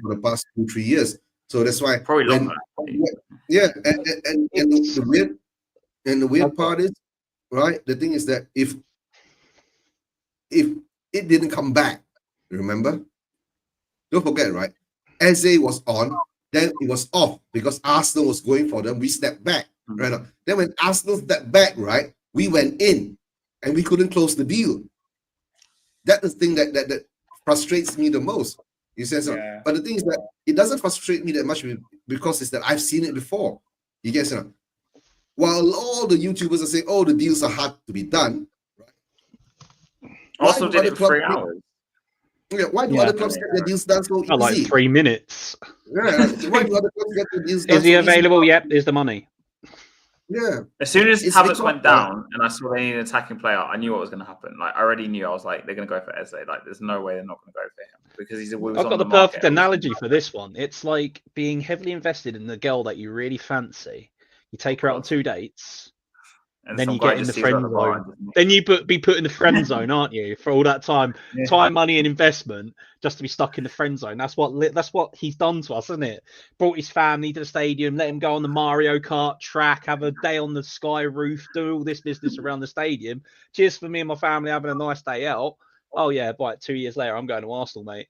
for the past 2-3 years. So that's why probably longer. Yeah, and the weird part is, right? The thing is that if it didn't come back, remember? Don't forget, right? Eze was on, then it was off because Arsenal was going for them. We stepped back, right? Now. Then when Arsenal stepped back, right, we went in and we couldn't close the deal. That's the thing that frustrates me the most. You said so, but the thing is that it doesn't frustrate me that much because it's that I've seen it before. You guys know. While all the YouTubers are saying, "Oh, the deals are hard to be done," right? Also, did it for 3 hours. Yeah, why do Yeah. other clubs get their deals done so easy? Like 3 minutes. Yeah, why do other clubs get their deals done Is he so easy? available? Yep. Is the money? Yeah. As soon as It's Havertz all- went down and I saw they needed an attacking player, I knew what was going to happen. Like, I already knew. I was like, they're going to go for Eze. Like, there's no way they're not going to go for him because he's always I've on got the market perfect every analogy single for this one. It's like being heavily invested in the girl that you really fancy. You take her out on 2 dates, and then some you guy get in just the sees her at friend the bar zone. and just- Then you be put in the friend zone, aren't you? For all that time, Yeah. time, money, and investment, just to be stuck in the friend zone. That's what he's done to us, isn't it? Brought his family to the stadium, let him go on the Mario Kart track, have a day on the sky roof, do all this business around the stadium. Cheers for me and my family having a nice day out. Oh yeah, but 2 years later, I'm going to Arsenal, mate.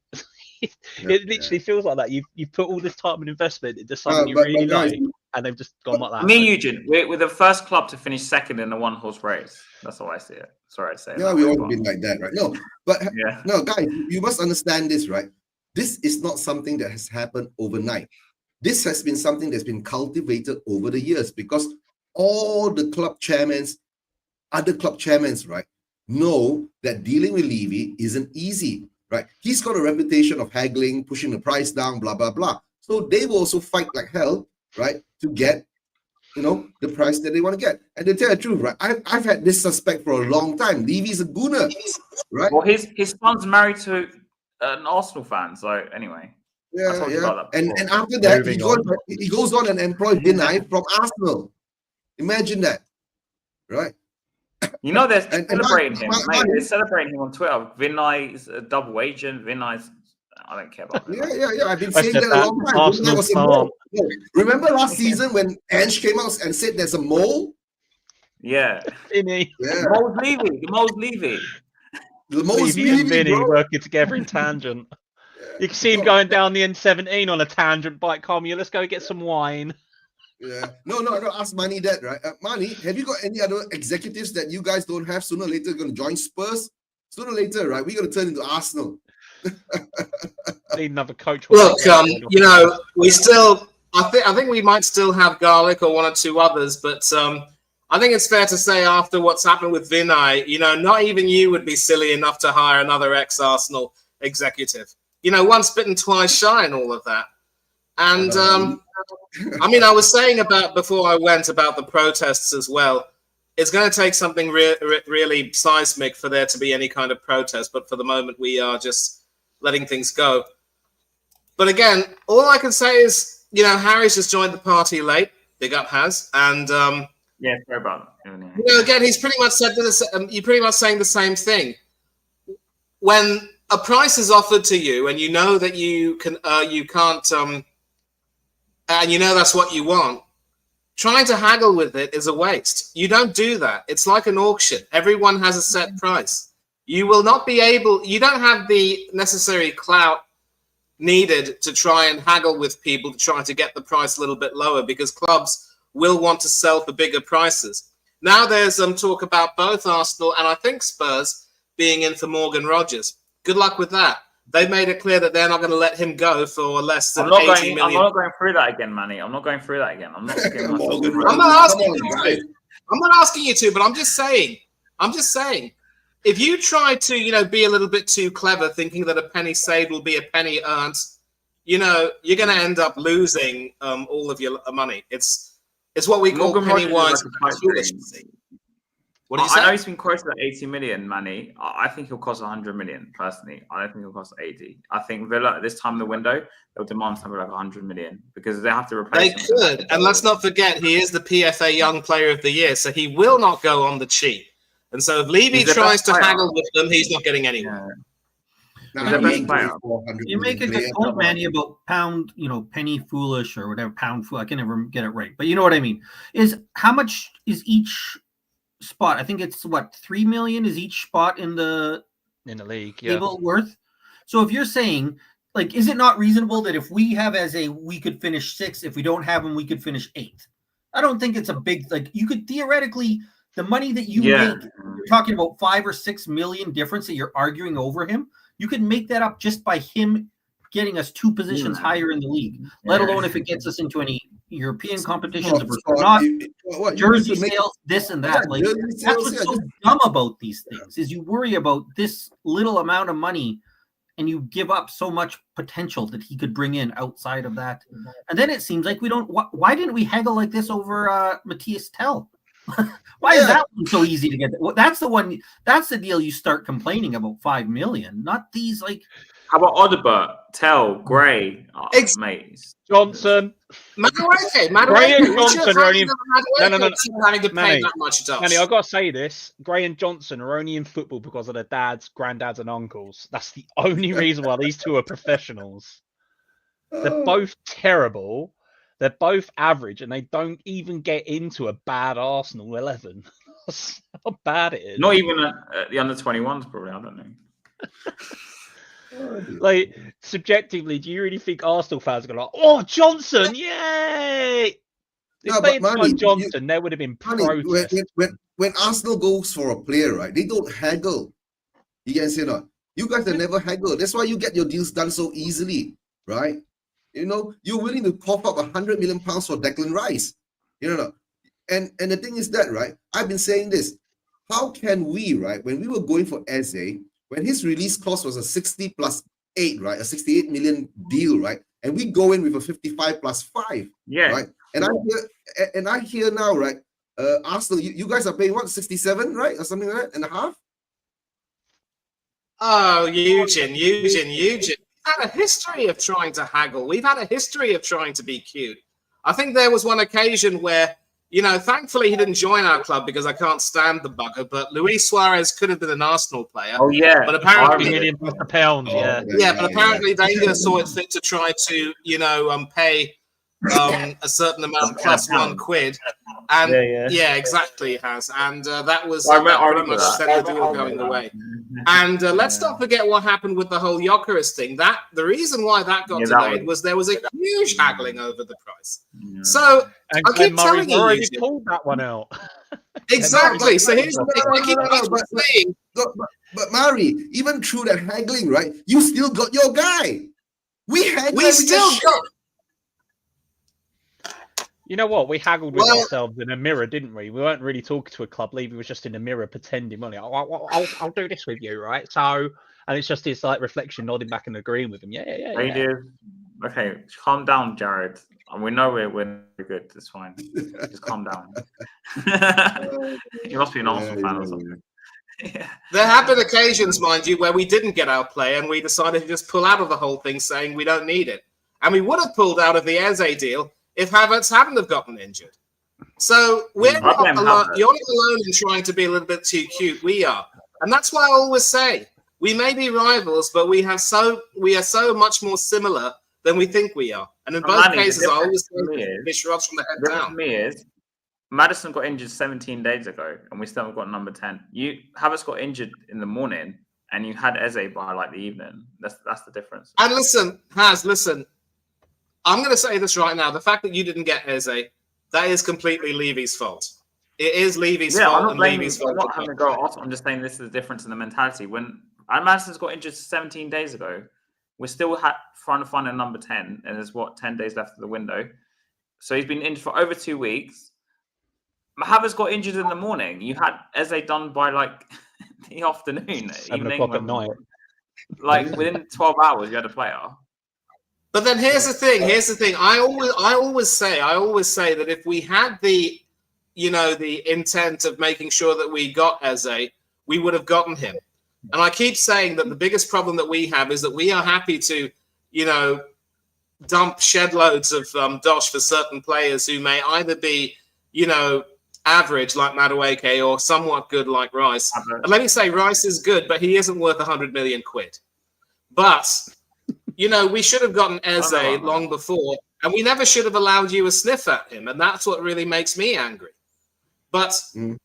It literally feels like that. You've put all this time and investment into someone you but really guys, like, and they've just gone like that. Me and Eugene, we're the first club to finish second in a one-horse race. That's how I see it. Sorry to say yeah, that. we way, all but- been like that, right? No, but Yeah. no, guys, you must understand this, right? This is not something that has happened overnight. This has been something that's been cultivated over the years because all the club chairmen, other club chairmen, right, know that dealing with Levy isn't easy, right? He's got a reputation of haggling, pushing the price down, blah, blah, blah. So they will also fight like hell, right, to get, the price that they want to get. And to tell the truth, right, I've had this suspect for a long time. Levy's a gooner, right? Well, his son's married to an Arsenal fan. So anyway, I Yeah, told you yeah. about that And before. after that, Moving he goes on and employs Vinay from Arsenal. Imagine that, right? You know, they're And celebrating him, my- mate. They're celebrating him on Twitter. Vinay is a double agent. Vinay's, I don't care about Vinay. Yeah. I've been That's saying just that a long that time. Arsenal Vinay was a fan. mole. Remember last season when Ange came out and said there's a mole? Yeah. Vinny, Yeah, The mole's leaving. The mole's leaving. the mole's Levy and leaving, Vinny bro. working together in tangent. You can see him No. going down the N17 on a tangent bike. Come here, let's go get some wine. Yeah. No, I gotta ask Mani that, right? Mani, have you got any other executives that you guys don't have sooner or later going to join Spurs? Sooner or later, right? We're going to turn into Arsenal. Need another coach. Look, we still. I think we might still have Garlic or one or two others, but I think it's fair to say after what's happened with Vinay, not even you would be silly enough to hire another ex-Arsenal executive. Once bitten, twice shy, and all of that. And I was saying about before I went about the protests as well. It's going to take something really seismic for there to be any kind of protest, but for the moment we are just letting things go. But again, all I can say is, Harry's just joined the party late. Big up, Has, and Yeah, sorry about that. again, he's pretty much said this. You're pretty much saying the same thing. When a price is offered to you, and you know that you can't, and that's what you want, trying to haggle with it is a waste. You don't do that. It's like an auction. Everyone has a set price. You will not be able. You don't have the necessary clout needed to try and haggle with people to try to get the price a little bit lower because clubs will want to sell for bigger prices. Now there's talk about both Arsenal and I think Spurs being in for Morgan Rogers. Good luck with that. They've made it clear that they're not going to let him go for less than 80 million. I'm not going through that again, Manny. I'm not going through that again. I'm not giving myself good I'm not asking you to. I'm not asking you to, but I'm just saying. If you try to, be a little bit too clever, thinking that a penny saved will be a penny earned, you're going to end up losing all of your money. It's what we call penny wise. What do you say? I know he's been quoted at 80 million, Manny. I think he'll cost 100 million, personally. I don't think he'll cost 80. I think Villa, at this time in the window, they'll demand something like 100 million because they have to replace him. They could. And let's not forget, he is the PFA Young Player of the Year, so he will not go on the cheap. And so if Levy tries to haggle with them, he's not getting anywhere. You make a good point, Manny, about pound, penny foolish or whatever, pound fool. I can never get it right. But you know what I mean? Is how much is each spot? I think it's 3 million is each spot in the league table worth. So if you're saying, is it not reasonable that if we have we could finish 6th, if we don't have him, we could finish 8th? I don't think it's a big, you could theoretically, the money that you make, you're talking about 5 or 6 million difference that you're arguing over him. You could make that up just by him getting us 2 positions higher in the league, let alone if it gets us into any European competitions or not. Jersey sales, this and that. That's what's so dumb about these things is you worry about this little amount of money and you give up so much potential that he could bring in outside of that. And then it seems like we don't. Why didn't we haggle like this over Matthias Tell? Why is that one so easy to get? Well, that's the one. That's the deal. You start complaining about 5 million, not these like. How about Odobert, Tell, Gray, mate? Johnson. Gray and Johnson are only. No. Having to pay that much does. Manny, I've got to say this. Gray and Johnson are only in football because of their dads, granddads, and uncles. That's the only reason why these two are professionals. They're both terrible. They're both average, and they don't even get into a bad Arsenal 11. That's how bad it is. Not even the under-21s, probably. I don't know. Like, subjectively, do you really think Arsenal fans are going to like, oh, Johnson, yay! If they had done Johnson, there would have been protest. When Arsenal goes for a player, right, they don't haggle. You guys say not? You guys have never haggle. That's why you get your deals done so easily, right? You know, you're willing to cough up £100 million for Declan Rice. You know, and the thing is that, right? I've been saying this. How can we, right, when we were going for Eze, when his release cost was a 60 plus 8, right, a 68 million deal, right, and we go in with a 55 plus 5, right? And I hear now, right, Arsenal, you guys are paying what, 67, right, or something like that, and a half? Oh, Eugene. Had a history of trying to haggle. We've had a history of trying to be cute. I think there was one occasion where, you know, thankfully he didn't join our club because I can't stand the bugger, but Luis Suarez could have been an Arsenal player. Oh, yeah. But apparently, £1 million pounds, yeah. Yeah, but apparently Wenger saw it fit to try to, you know, pay a certain amount plus £1. And yeah, exactly, it has. And that was pretty much set the deal going away. And let's not forget what happened with the whole Gyökeres thing. That the reason why that got delayed was there was a huge haggling over the price. So and I keep telling you, already pulled that one out. Exactly. So here's the thing. I keep saying. But Mari, even through that haggling, right, you still got your guy. We still got. You know what? We haggled with ourselves in a mirror, didn't we? We weren't really talking to a club. Levy was just in the mirror pretending money. I'll do this with you, right? So, and it's just this like reflection, nodding back and agreeing with him. Yeah. Okay, calm down, Jared. And we know we're good. It's fine. Just calm down. You must be an Arsenal fan or something. Yeah. There have been occasions, mind you, where we didn't get our play and we decided to just pull out of the whole thing, saying we don't need it. And we would have pulled out of the Eze deal if Havertz hadn't have gotten injured. So we're not alone. You're not alone in trying to be a little bit too cute. We are. And that's why I always say we may be rivals, but we are so much more similar than we think we are. And in both cases, I always fish rods from the head down. For me is Maddison got injured 17 days ago, and we still haven't got number 10. Havertz got injured in the morning, and you had Eze by like the evening. That's the difference. And listen. I'm going to say this right now. The fact that you didn't get Eze, that is completely Levy's fault. It is Levy's fault. I'm not blaming. I'm not having to go off. I'm just saying this is the difference in the mentality. When Maddison's got injured 17 days ago, we're still trying to find a number 10, and there's 10 days left of the window. So he's been injured for over 2 weeks. Havertz got injured in the morning. You had Eze done by like the afternoon, 7 o'clock at night. Like within 12 hours, you had a player. But then here's the thing. I always say that if we had the intent of making sure that we got Eze, we would have gotten him. And I keep saying that the biggest problem that we have is that we are happy to, dump shed loads of dosh for certain players who may either be, average like Madueke or somewhat good like Rice. And let me say, Rice is good, but he isn't worth 100 million quid. But we should have gotten Eze long before, and we never should have allowed you a sniff at him, and that's what really makes me angry. But a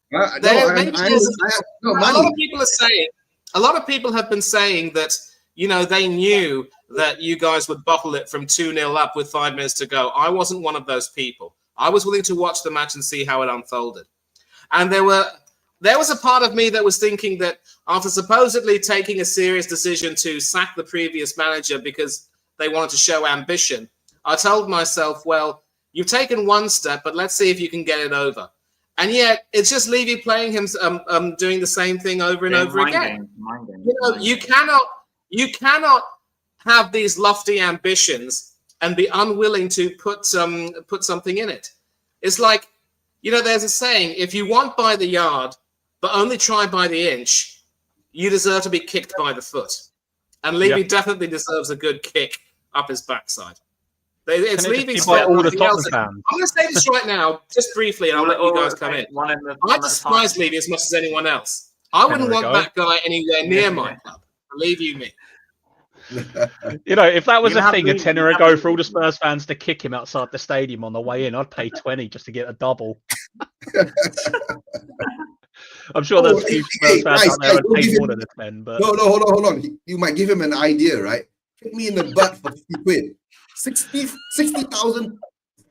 lot of people have been saying that they knew that you guys would bottle it from 2-0 up with 5 minutes to go. I wasn't one of those people. I was willing to watch the match and see how it unfolded, and there was a part of me that was thinking that after supposedly taking a serious decision to sack the previous manager because they wanted to show ambition, I told myself, well, you've taken one step, but let's see if you can get it over. And yet, it's just Levy playing him doing the same thing over and over again. You You cannot have these lofty ambitions and be unwilling to put something in it. It's like, there's a saying: if you want by the yard, but only try by the inch, you deserve to be kicked by the foot. And Levy definitely deserves a good kick up his backside. It's Levy's fault. All the Nothing else. Tottenham fans. I'm going to say this right now, just briefly, and I'll let you guys come in. I despise Levy as much as anyone else. I wouldn't want that guy anywhere near my club. Believe you me. If that was a thing a tenner ago for all the Spurs fans to kick him outside the stadium on the way in, I'd pay 20 just to get a double. I'm sure there's a few Spurs fans out there who'd pay more than a 10. But no, hold on. You might give him an idea, right? Kick me in the butt for 50 quid. 60,000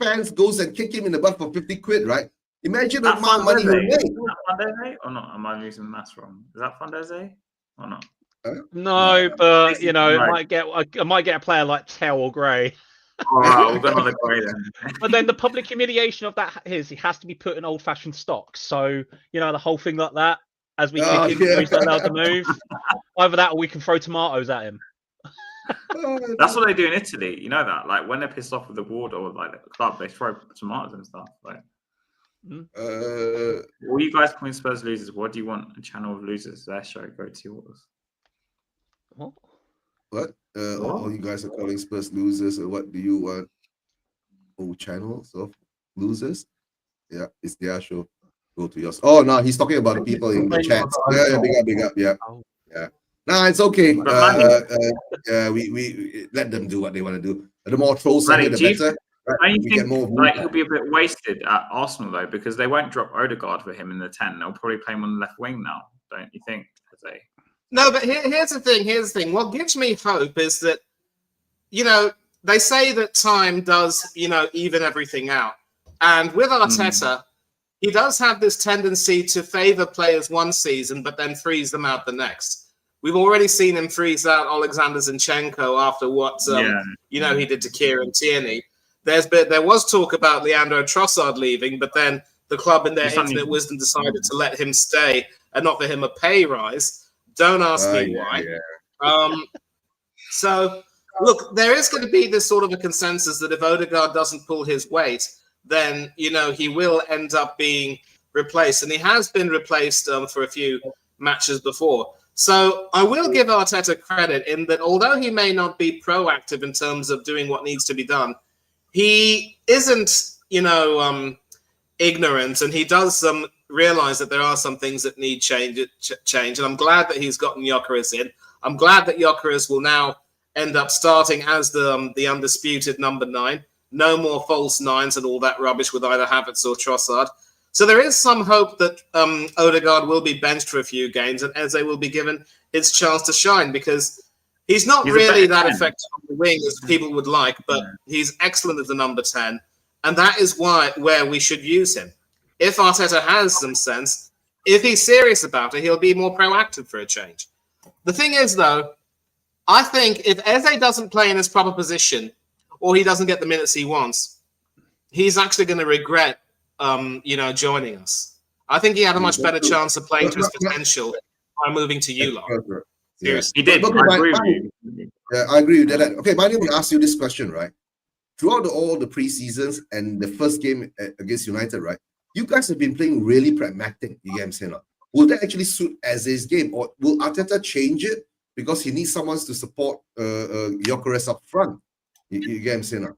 fans goes and kick him in the butt for 50 quid, right? Imagine the amount of money he'll make. Is that Fandese or not? Am I using the maths wrong? Is that Fandese or not? No, but I might get a player like Tell or Gray. All right, we'll go another Gray then. But then the public humiliation of that is he has to be put in old-fashioned stocks. So the whole thing like that, as we kick him, he's not allowed to move. Either that, or we can throw tomatoes at him. That's what they do in Italy. You know that, like when they're pissed off with the ward or like the club, they throw tomatoes and stuff. Like, all you guys calling Spurs losers? What do you want a channel of losers? Their show, go to yours. What? All you guys are calling Spurs losers, or what do you want? All channels of losers? Yeah, it's their show. Go to yours. Oh no, he's talking about the people in the chat. Yeah, big up. Yeah. Nah, it's okay. We let them do what they want to do. The more trolls the better. Right? You think he'll be a bit wasted at Arsenal though, because they won't drop Odegaard for him in the 10. They'll probably play him on the left wing now, don't you think? No, but here's the thing. What gives me hope is that, they say that time does, even everything out. And with Arteta, he does have this tendency to favour players one season, but then freeze them out the next. We've already seen him freeze out Alexander Zinchenko after what, he did to Kieran Tierney. There was talk about Leandro Trossard leaving, but then the club in their infinite wisdom decided to let him stay and not for him a pay rise. Don't ask me why. So, look, there is going to be this sort of a consensus that if Odegaard doesn't pull his weight, then, he will end up being replaced. And he has been replaced for a few matches before. So I will give Arteta credit in that although he may not be proactive in terms of doing what needs to be done, he isn't, ignorant, and he does realize that there are some things that need change. And I'm glad that he's gotten Gyökeres in. I'm glad that Gyökeres will now end up starting as the undisputed number 9. No more false nines and all that rubbish with either Havertz or Trossard. So there is some hope that Odegaard will be benched for a few games, and Eze will be given his chance to shine, because he's not really that effective on the wing as people would like, but he's excellent as the number 10, and that is where we should use him. If Arteta has some sense, if he's serious about it, he'll be more proactive for a change. The thing is, though, I think if Eze doesn't play in his proper position, or he doesn't get the minutes he wants, he's actually going to regret joining us. I think he had a much better chance of playing to his potential by moving to you lot. Yes, he did. I agree with you. Yeah, I agree with that. Okay, Mani, will ask you this question, right? Throughout all the pre-seasons and the first game against United, right? You guys have been playing really pragmatic, you get what I'm saying? Will that actually suit Eze's game? Or will Arteta change it because he needs someone to support Gyökeres up front? You get what I'm saying?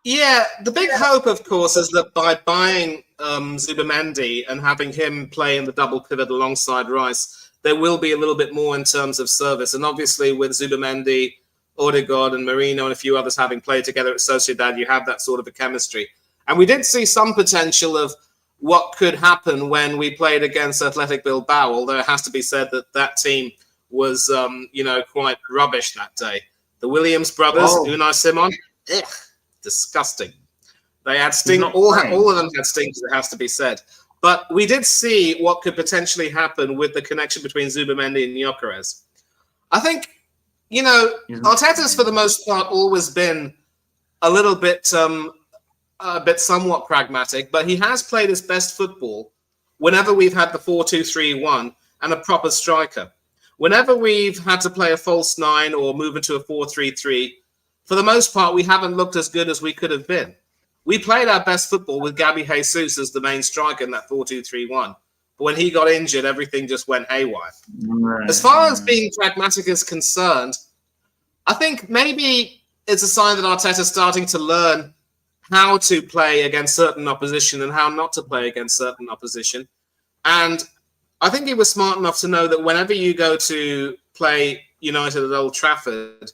Yeah, the big hope, of course, is that by buying Zubimendi and having him play in the double pivot alongside Rice, there will be a little bit more in terms of service. And obviously with Zubimendi, Odegaard and Marino and a few others having played together at Sociedad, you have that sort of a chemistry. And we did see some potential of what could happen when we played against Athletic Bilbao, although it has to be said that that team was, quite rubbish that day. The Williams brothers, Unai Simon, disgusting. They had stink. All of them had stinks, it has to be said. But we did see what could potentially happen with the connection between Zubimendi and Gyökeres. I think, Arteta's for the most part always been a little bit somewhat pragmatic, but he has played his best football whenever we've had the 4-2-3-1 and a proper striker. whenever we've had to play a false 9 or move into a 4-3-3, for the most part, we haven't looked as good as we could have been. We played our best football with Gabby Jesus as the main striker in that 4-2-3-1. But when he got injured, everything just went haywire. Right. As far as being pragmatic is concerned, I think maybe it's a sign that Arteta's starting to learn how to play against certain opposition and how not to play against certain opposition. And I think he was smart enough to know that whenever you go to play United at Old Trafford,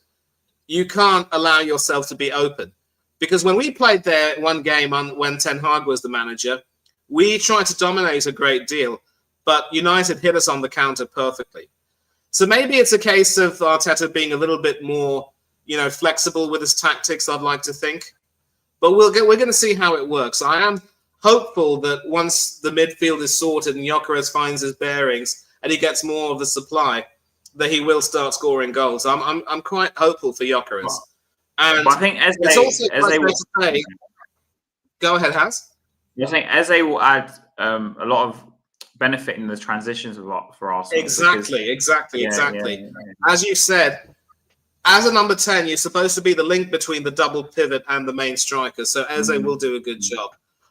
you can't allow yourself to be open. Because when we played there one game when Ten Hag was the manager, we tried to dominate a great deal, but United hit us on the counter perfectly. So maybe it's a case of Arteta being a little bit more, flexible with his tactics, I'd like to think. But we're going to see how it works. I am hopeful that once the midfield is sorted and Gyökeres finds his bearings and he gets more of the supply, that he will start scoring goals. I'm quite hopeful for Gyökeres. And but I think it's also fair to say. Go ahead, Has. I think Eze will add a lot of benefit in the transitions for Arsenal. Exactly. Yeah. As you said, as a number 10, you're supposed to be the link between the double pivot and the main striker. So Eze will do a good job.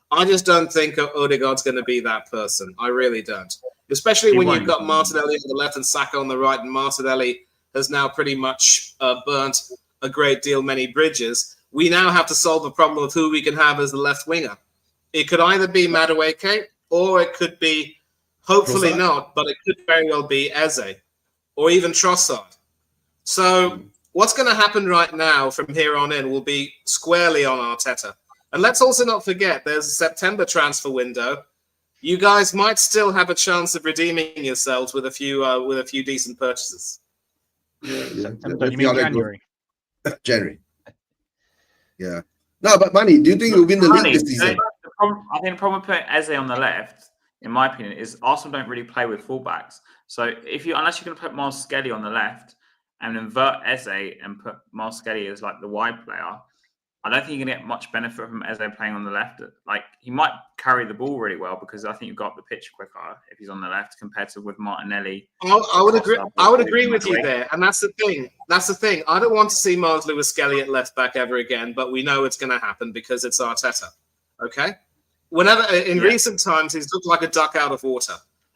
I just don't think Odegaard's going to be that person. I really don't. Especially when you've got Martinelli on the left and Saka on the right, and Martinelli has now pretty much burnt a great deal many bridges. We now have to solve the problem of who we can have as the left winger. It could either be Madueke or it could be, hopefully not, but it could very well be Eze or even Trossard. So what's going to happen right now from here on in will be squarely on Arteta. And let's also not forget there's a September transfer window. You guys might still have a chance of redeeming yourselves with a few decent purchases. September, you mean January? January. Yeah. No, but Manny, do you think we'll win the league this season? I think the problem with putting Eze on the left, in my opinion, is Arsenal don't really play with fullbacks. So unless you're going to put Miles Skelly on the left and invert Eze and put Miles Skelly as like the wide player, I don't think you're going to get much benefit from Eze playing on the left. Like, he might carry the ball really well because I think you've got the pitch quicker if he's on the left compared to with Martinelli. I would agree. I would agree with you there, and that's the thing. I don't want to see Miles Lewis-Skelly at left back ever again, but we know it's going to happen because it's Arteta. Okay. Whenever in recent times he's looked like a duck out of water.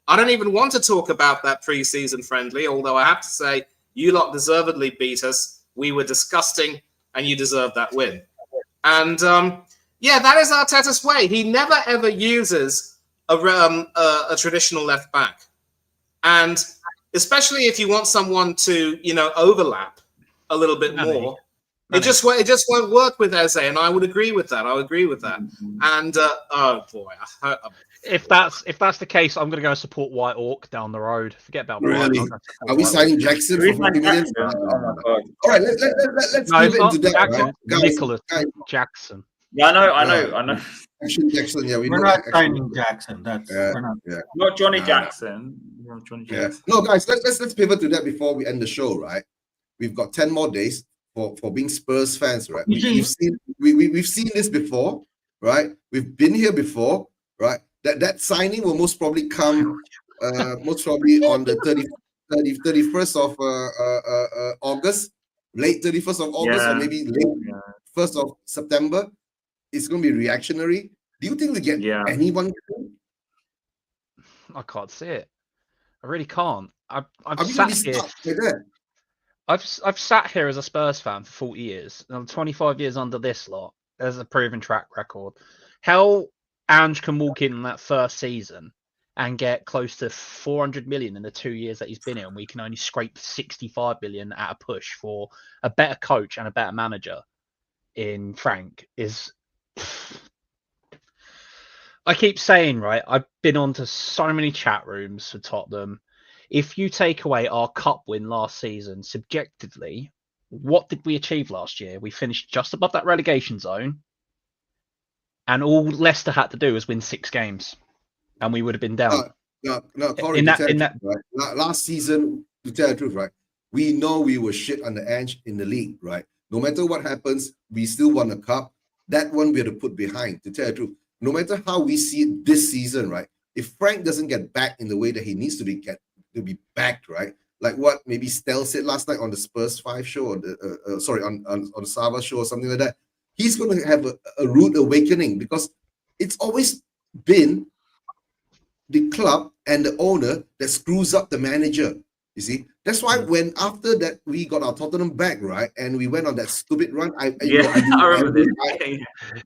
I don't even want to talk about that pre-season friendly, although I have to say you lot deservedly beat us. We were disgusting, and you deserve that win. And that is Arteta's way. He never ever uses a traditional left back, and especially if you want someone to overlap a little bit more, it just won't work with Eze. And I would agree with that. And oh boy, if that's the case, I'm going to go support White Orc down the road. Forget about really. Are we signing Jackson for 40 million? All right, let's move into that. Jackson, right? Guys, Nicholas Jackson. Yeah, I know. Jackson, yeah, we're not signing Jackson. We're not. Yeah. Not Johnny Jackson. Not Johnny Jackson. No, guys, let's pivot to that before we end the show. Right, we've got 10 more days for being Spurs fans. Right, we've seen this before. Right, we've been here before. Right. That signing will most probably come on the 31st of August, late 31st of August, or maybe late 1st of September. It's going to be reactionary. Do you think we get anyone? I can't see it. I really can't. I've sat here as a Spurs fan for 40 years, and I'm 25 years under this lot. There's a proven track record. How Ange can walk in that first season and get close to 400 million in the 2 years that he's been here, and we can only scrape 65 million at a push for a better coach and a better manager in Frank is... I keep saying, right, I've been onto so many chat rooms for Tottenham. If you take away our cup win last season, subjectively, what did we achieve last year? We finished just above that relegation zone. And all Leicester had to do was win 6 games, and we would have been down. No, Corey, last season, to tell the truth, right? We know we were shit on the Ange in the league, right? No matter what happens, we still won a cup. That one we had to put behind, to tell the truth. No matter how we see it this season, right? If Frank doesn't get back in the way that he needs to be backed, right? like what maybe Stel said last night on the Spurs 5 show, or the on Sava show or something like that. He's going to have a rude awakening, because it's always been the club and the owner that screws up the manager. You see, that's why when after that we got our Tottenham back, right, and we went on that stupid run. I remember this.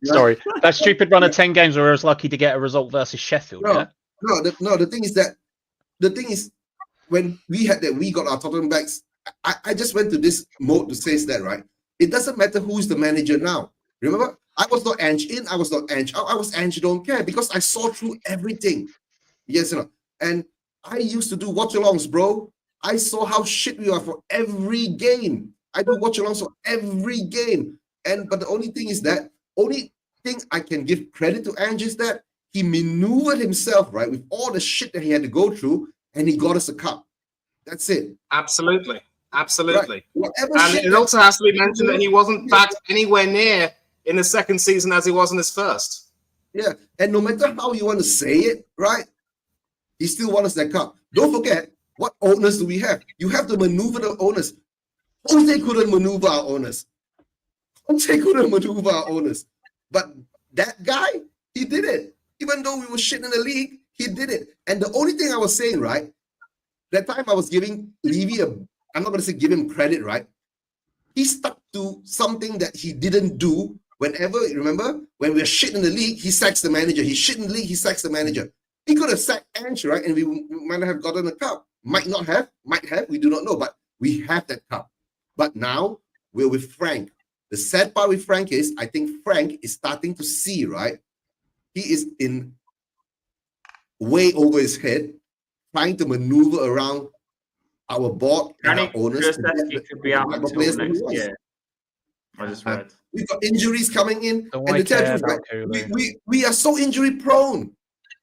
Sorry, that stupid run of 10 games where I was lucky to get a result versus Sheffield. The thing is when we got our Tottenham backs. I just went to this mode to say that, right. It doesn't matter who's the manager now. Remember, I was not Ange in, I was not Ange out, I was Ange don't care, because I saw through everything. Yes, you know. And I used to do watch-alongs, bro. I saw how shit we are for every game. I do watch-alongs for every game. But the only thing is that, only thing I can give credit to Ange is that he maneuvered himself, right, with all the shit that he had to go through, and he got us a cup. That's it. Absolutely. Right. And it also has to be mentioned that he wasn't back anywhere near in the second season as he was in his first. Yeah, and no matter how you want to say it, right, he still won us that cup. Don't forget, what owners do we have? You have to maneuver the owners. Jose couldn't maneuver our owners. But that guy, he did it. Even though we were shit in the league, he did it. And the only thing I was saying, right, that time I was giving Levy I'm not going to say give him credit, right? He stuck to something that he didn't do whenever, remember, when we were shit in the league, he sacks the manager. He's shit in the league, he sacks the manager. He could have sacked Ange, right? And we might have gotten a cup. Might not have, might have, we do not know, but we have that cup. But now we're with Frank. The sad part with Frank is, I think Frank is starting to see, right? He is in way over his head, trying to maneuver around our board and our owners. He could be out until next year. I just read. We've got injuries coming in, and the truth, right, we are so injury prone.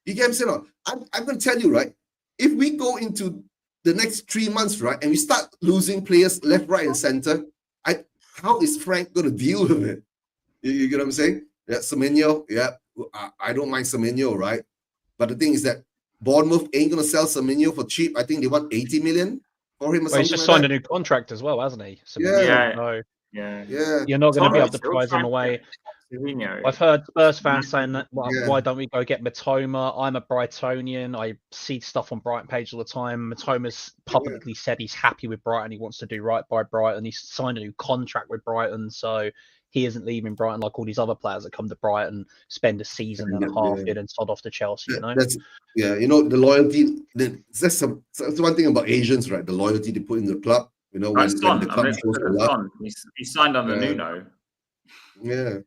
You get what I'm saying? I'm going to tell you, right? If we go into the next 3 months, right, and we start losing players left, right, and center, how is Frank going to deal with it? You get what I'm saying? Yeah, Semenyo, yeah, I don't mind Semenyo, right? But the thing is that Bournemouth ain't going to sell Semenyo for cheap. I think they want 80 million for him or something. He's just signed a new contract as well, hasn't he? Yeah. You're not going to be able to prize him away. I've heard Spurs fans saying that, why don't we go get Matoma? I'm a Brightonian. I see stuff on Brighton page all the time. Matoma's publicly said he's happy with Brighton. He wants to do right by Brighton. He's signed a new contract with Brighton, so he isn't leaving Brighton like all these other players that come to Brighton, spend a season and a half in and sod off to Chelsea, you know? The loyalty. That's one thing about Asians, right? The loyalty they put in the club. You know, when the club shows the love. He signed under Nuno. Yeah,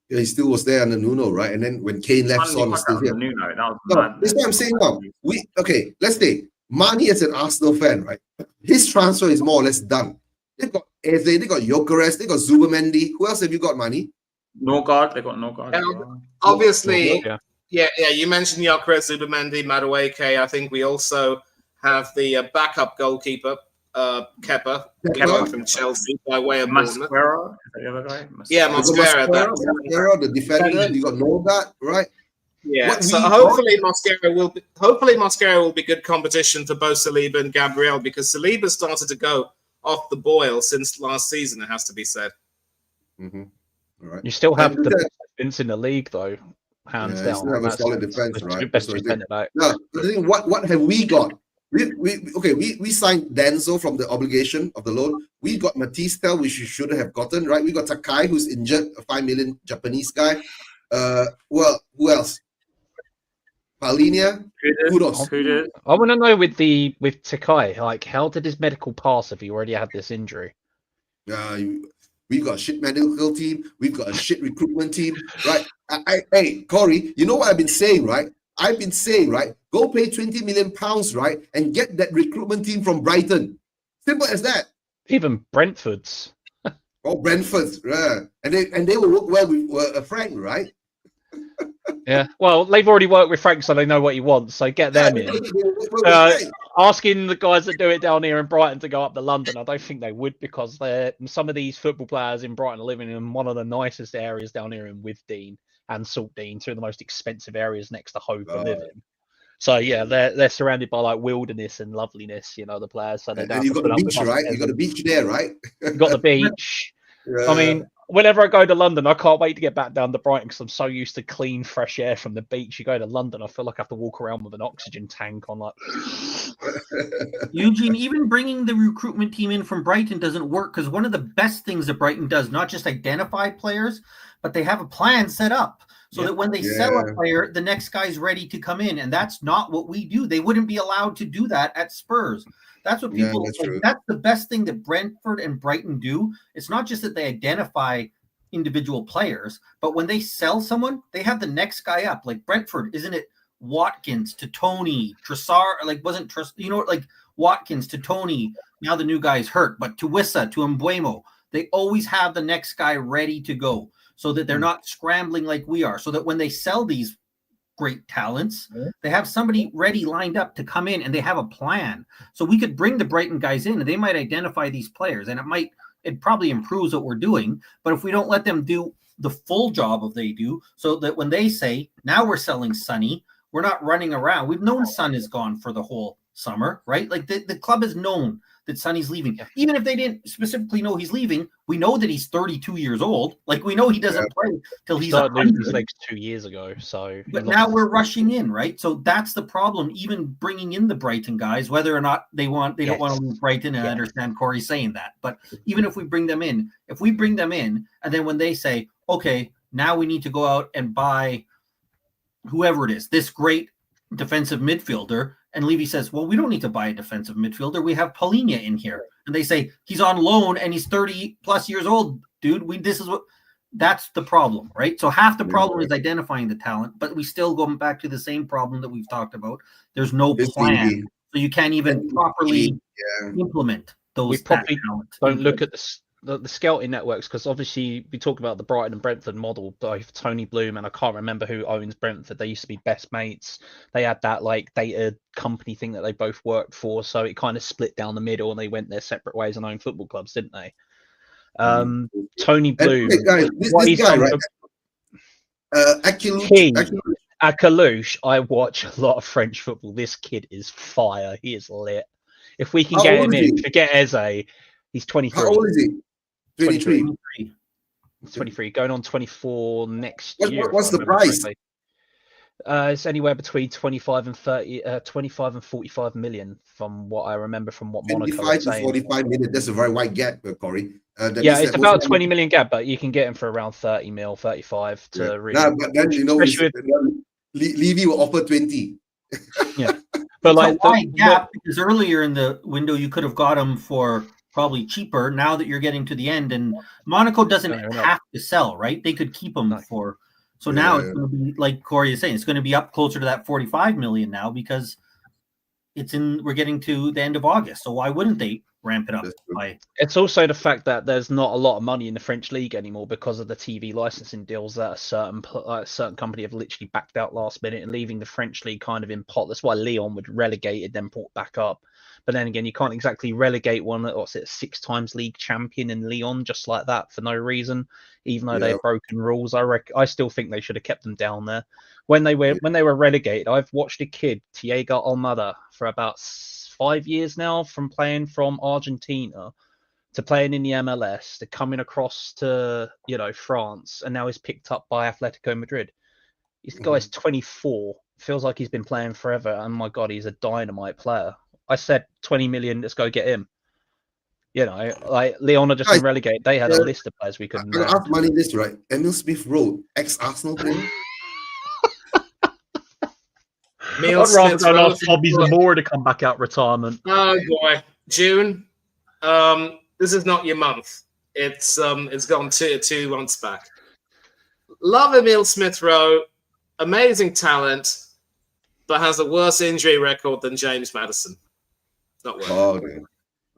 he still was there under Nuno, right? And then when Kane left, Son was still here. Nuno, that's what I'm saying now. Let's say Mani as an Arsenal fan, right? His transfer is more or less done. They've got Eze, they got Gyökeres, they got Zubimendi. Who else have you got, Mani? Norgard, they got Norgard. Obviously, you mentioned Gyökeres, Zubimendi, Madueke. I think we also have the backup goalkeeper, Kepa from Chelsea by way of Masquera. Is that the other guy? Yeah, Masquera. Masquera, the defender. You got Norgard, right? Yeah. So hopefully Masquera will be good competition for both Saliba and Gabriel, because Saliba started to go off the boil since last season, it has to be said. Mm-hmm. All right. You still have the best defense in the league, though, hands down. You still have a solid defense, right? Best defender back. No, but the thing, what have we got? We signed Denzel from the obligation of the loan. We got Matistel, which we should have gotten, right? We got Takai, who's injured, a 5 million Japanese guy. Well, who else? Paulinia, kudos. I want to know with Takai, like, how did his medical pass if he already had this injury? We've got a shit medical team. We've got a shit recruitment team, right? Hey, Corey, you know what I've been saying, right? Go pay 20 million pounds, right? And get that recruitment team from Brighton. Simple as that. Even Brentford's. Brentford's, yeah. And they will work well with Frank, right? Yeah, well, they've already worked with Frank, so they know what he wants. So get them in. Asking the guys that do it down here in Brighton to go up to London, I don't think they would, because some of these football players in Brighton are living in one of the nicest areas down here in Withdean and Saltdean, two of the most expensive areas next to Hove to live in. So yeah, they're surrounded by like wilderness and loveliness, you know, the players. So they don't And have you to got the put up with beach, us right? You got the peasants. beach there, right? You got the beach. I Yeah. mean, whenever I go to London, I can't wait to get back down to Brighton because I'm so used to clean, fresh air from the beach. You go to London, I feel like I have to walk around with an oxygen tank on, like. Eugene, even bringing the recruitment team in from Brighton doesn't work because one of the best things that Brighton does, not just identify players, but they have a plan set up so that when they sell a player, the next guy's ready to come in. And that's not what we do. They wouldn't be allowed to do that at Spurs. That's what people that's like. true. That's the best thing that Brentford and Brighton do. It's not just that they identify individual players, but when they sell someone, they have the next guy up. Like Brentford, isn't it Watkins to Tony, Trossard, like wasn't Trossard, you know, like Watkins to Tony. Now the new guy's hurt, but to Wissa, to Mbuemo, they always have the next guy ready to go so that they're not scrambling like we are. So that when they sell these great talents, they have somebody ready lined up to come in and they have a plan. So we could bring the Brighton guys in and they might identify these players and it probably improves what we're doing. But if we don't let them do the full job of they do, so that when they say, now we're selling Sonny, we're not running around. We've known Son is gone for the whole summer, right? Like the club has known that Sonny's leaving. Even if they didn't specifically know he's leaving, we know that he's 32 years old. Like we know he doesn't play till he's started losing his 100. legs 2 years ago. So, But now we're rushing in, right? So that's the problem. Even bringing in the Brighton guys, whether or not they don't want to lose Brighton, and I understand Corey saying that. But even if we bring them in, and then when they say, okay, now we need to go out and buy whoever it is, this great defensive midfielder, and Levy says, well, we don't need to buy a defensive midfielder. We have Palhinha in here. And they say, he's on loan and he's 30 plus years old, dude. That's the problem, right? So half the problem is identifying the talent, but we still go back to the same problem that we've talked about. There's no plan. So you can't even properly implement those. We probably don't look at the scouting networks because obviously we talk about the Brighton and Brentford model, both Tony Bloom and I can't remember who owns Brentford. They used to be best mates. They had that like data company thing that they both worked for, so it kind of split down the middle and they went their separate ways and owned football clubs, didn't they? Tony Bloom, this guy, right? Akalouche, I watch a lot of French football. This kid is fire. He is lit. If we can get him in, forget Eze. He's 23. How old is he? 23. He's 23, going on 24 next year. What's the price? It's anywhere between 25 and 45 million from what I remember from what Monaco was saying. 45 million. That's a very wide gap, Corey. It's about a 20 million gap, but you can get him for around 30 mil, 35 to really. But then Levy will offer 20. But like a wide gap because earlier in the window you could have got him for probably cheaper. Now that you're getting to the end, and Monaco doesn't have to sell, right? They could keep him for. So now it's going to be like Corey is saying, it's going to be up closer to that 45 million now because we're getting to the end of August. So why wouldn't they ramp it up? It's also the fact that there's not a lot of money in the French league anymore because of the TV licensing deals that a certain company have literally backed out last minute and leaving the French league kind of in pot. That's why Lyon would relegate it, then brought back up. But then again, you can't exactly relegate one, 6 times league champion in Lyon just like that for no reason, even though they've broken rules. I still think they should have kept them down there. When they were relegated, I've watched a kid, Diego Almada, for about 5 years now, from playing from Argentina to playing in the MLS to coming across to France, and now he's picked up by Atletico Madrid. This guy's 24, feels like he's been playing forever, and my God, he's a dynamite player. I said 20 million, let's go get him. Like Lyon are just been relegated. They had a list of players we couldn't. I have money list, right? Emil Smith Rowe, ex-Arsenal player. I'd rather go ask Bobby Zamora to come back out retirement. Oh boy, June. This is not your month. It's gone 2 months back. Love Emil Smith Rowe, amazing talent, but has a worse injury record than James Maddison. Not worth. Oh, okay.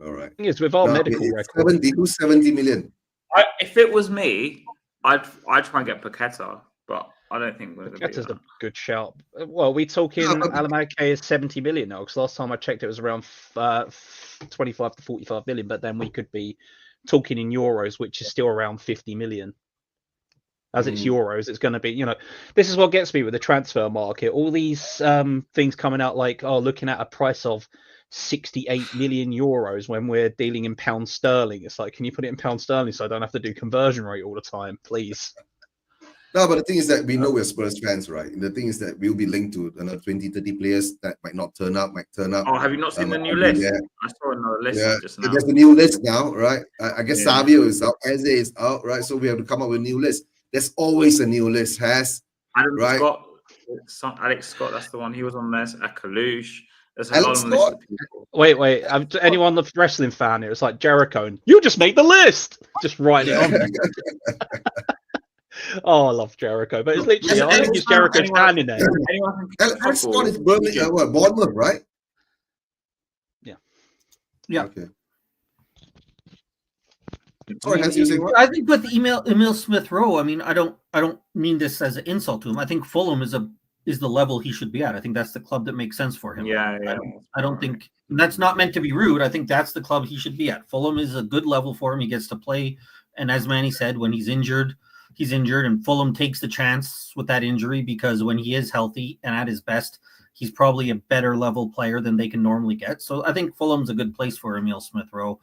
All right. Thing is, with our medical record, 70 million. If it was me, I'd try and get Paqueta, but I don't think we're going to be Paqueta's a good shout. Well, we talking Alamake is 70 million now, because last time I checked it was around 25 to 45 million, but then we could be talking in euros, which is still around 50 million. As it's Euros, it's going to be, you know, this is what gets me with the transfer market. All these things coming out like, oh, looking at a price of 68 million euros when we're dealing in pound sterling. It's like, can you put it in pound sterling so I don't have to do conversion rate all the time, please? No, but the thing is that we know we're Spurs fans, right? And the thing is that we'll be linked to another 20, 30 players that might not turn up, might turn up. Oh, have you not seen the new I'll be list? there. I saw another list Yeah, just now. there's a new list now, right? I guess Yeah. Savio is out, Eze is out, right? So we have to come up with a new list. There's always a new list, Adam right? Scott, Alex Scott, that's the one. He was on there. Kalush. There's a Alex long list Scott? of people. Wait. Anyone the wrestling fan here? It's like Jericho. You just made the list. Just write it on there. Oh, I love Jericho, but it's literally, I think it's Jericho's hand in there. Alex Scott is Bournemouth, right? Yeah. Okay. Sorry, Hans, you saying? I think with Emil Smith Rowe, I mean, I don't mean this as an insult to him. I think Fulham is the level he should be at. I think that's the club that makes sense for him. Yeah. I don't think that's not meant to be rude. I think that's the club he should be at. Fulham is a good level for him. He gets to play, and as Manny said, when he's injured, and Fulham takes the chance with that injury because when he is healthy and at his best, he's probably a better level player than they can normally get. So I think Fulham's a good place for Emil Smith Rowe.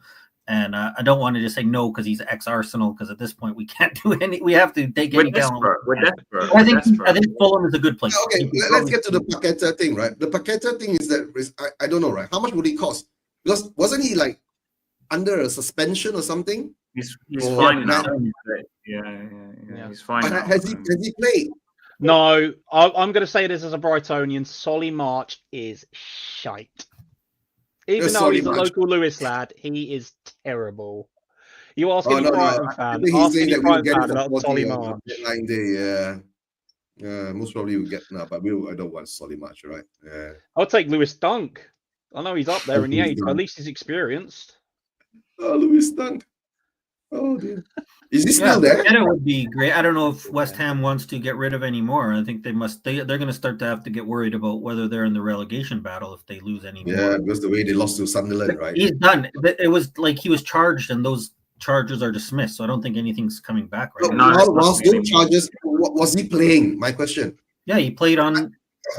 And I don't want to just say no because he's ex-Arsenal, because at this point we can't do any. We have to take any down. We're desperate. I think Fulham is a good place. Okay, let's get to the Paqueta thing, right? The Paqueta thing is that I don't know, right? How much would it cost? Because wasn't he like under a suspension or something? He's fine now. Yeah. He's fine now. Has he played? No, I'm going to say this as a Brightonian. Solly March is shite. Even though he's a local Lewis lad, he is terrible. You ask any Brighton fan, ask any Brighton fan about Solly March. Yeah, most probably we'll get now, but I don't want Solly March, right? Yeah. I'll take Lewis Dunk. I know he's up there in the age, but at least he's experienced. Oh, Lewis Dunk. Oh, dear. Is he still there? It would be great. I don't know if West Ham wants to get rid of any more. I think they must. They're going to start to have to get worried about whether they're in the relegation battle if they lose any more. Yeah, because the way they lost to Sunderland, right? He's done. It was like he was charged, and those charges are dismissed. So I don't think anything's coming back right now. Whilst those charges, was he playing? My question. Yeah, he played on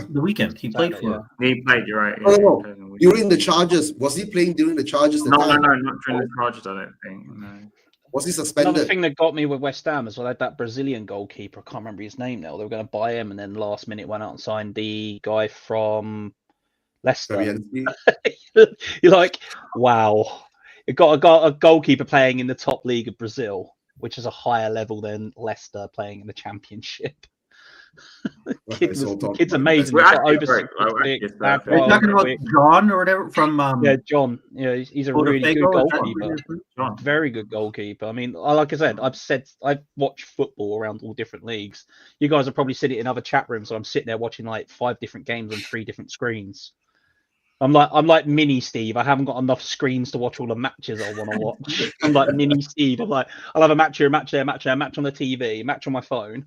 the weekend. He played for. He played. You're right. No. During the charges, was he playing during the charges? No, not during the charges. I don't think. No. Was he suspended? Another thing that got me with West Ham as well, that Brazilian goalkeeper, I can't remember his name now. They were going to buy him, and then last minute went out and signed the guy from Leicester. You're like, wow. You got a goalkeeper playing in the top league of Brazil, which is a higher level than Leicester playing in the Championship. Kid's amazing. We're talking about John or whatever from John. Yeah, he's a really good goalkeeper. Very good goalkeeper. I mean, like I said, I've watched football around all different leagues. You guys are probably sitting in other chat rooms, so I'm sitting there watching like 5 different games on 3 different screens. I'm like mini Steve. I haven't got enough screens to watch all the matches I want to watch. I'm like mini Steve. I'm like, I'll have a match here, a match there, a match there, a match on the TV, a match on my phone.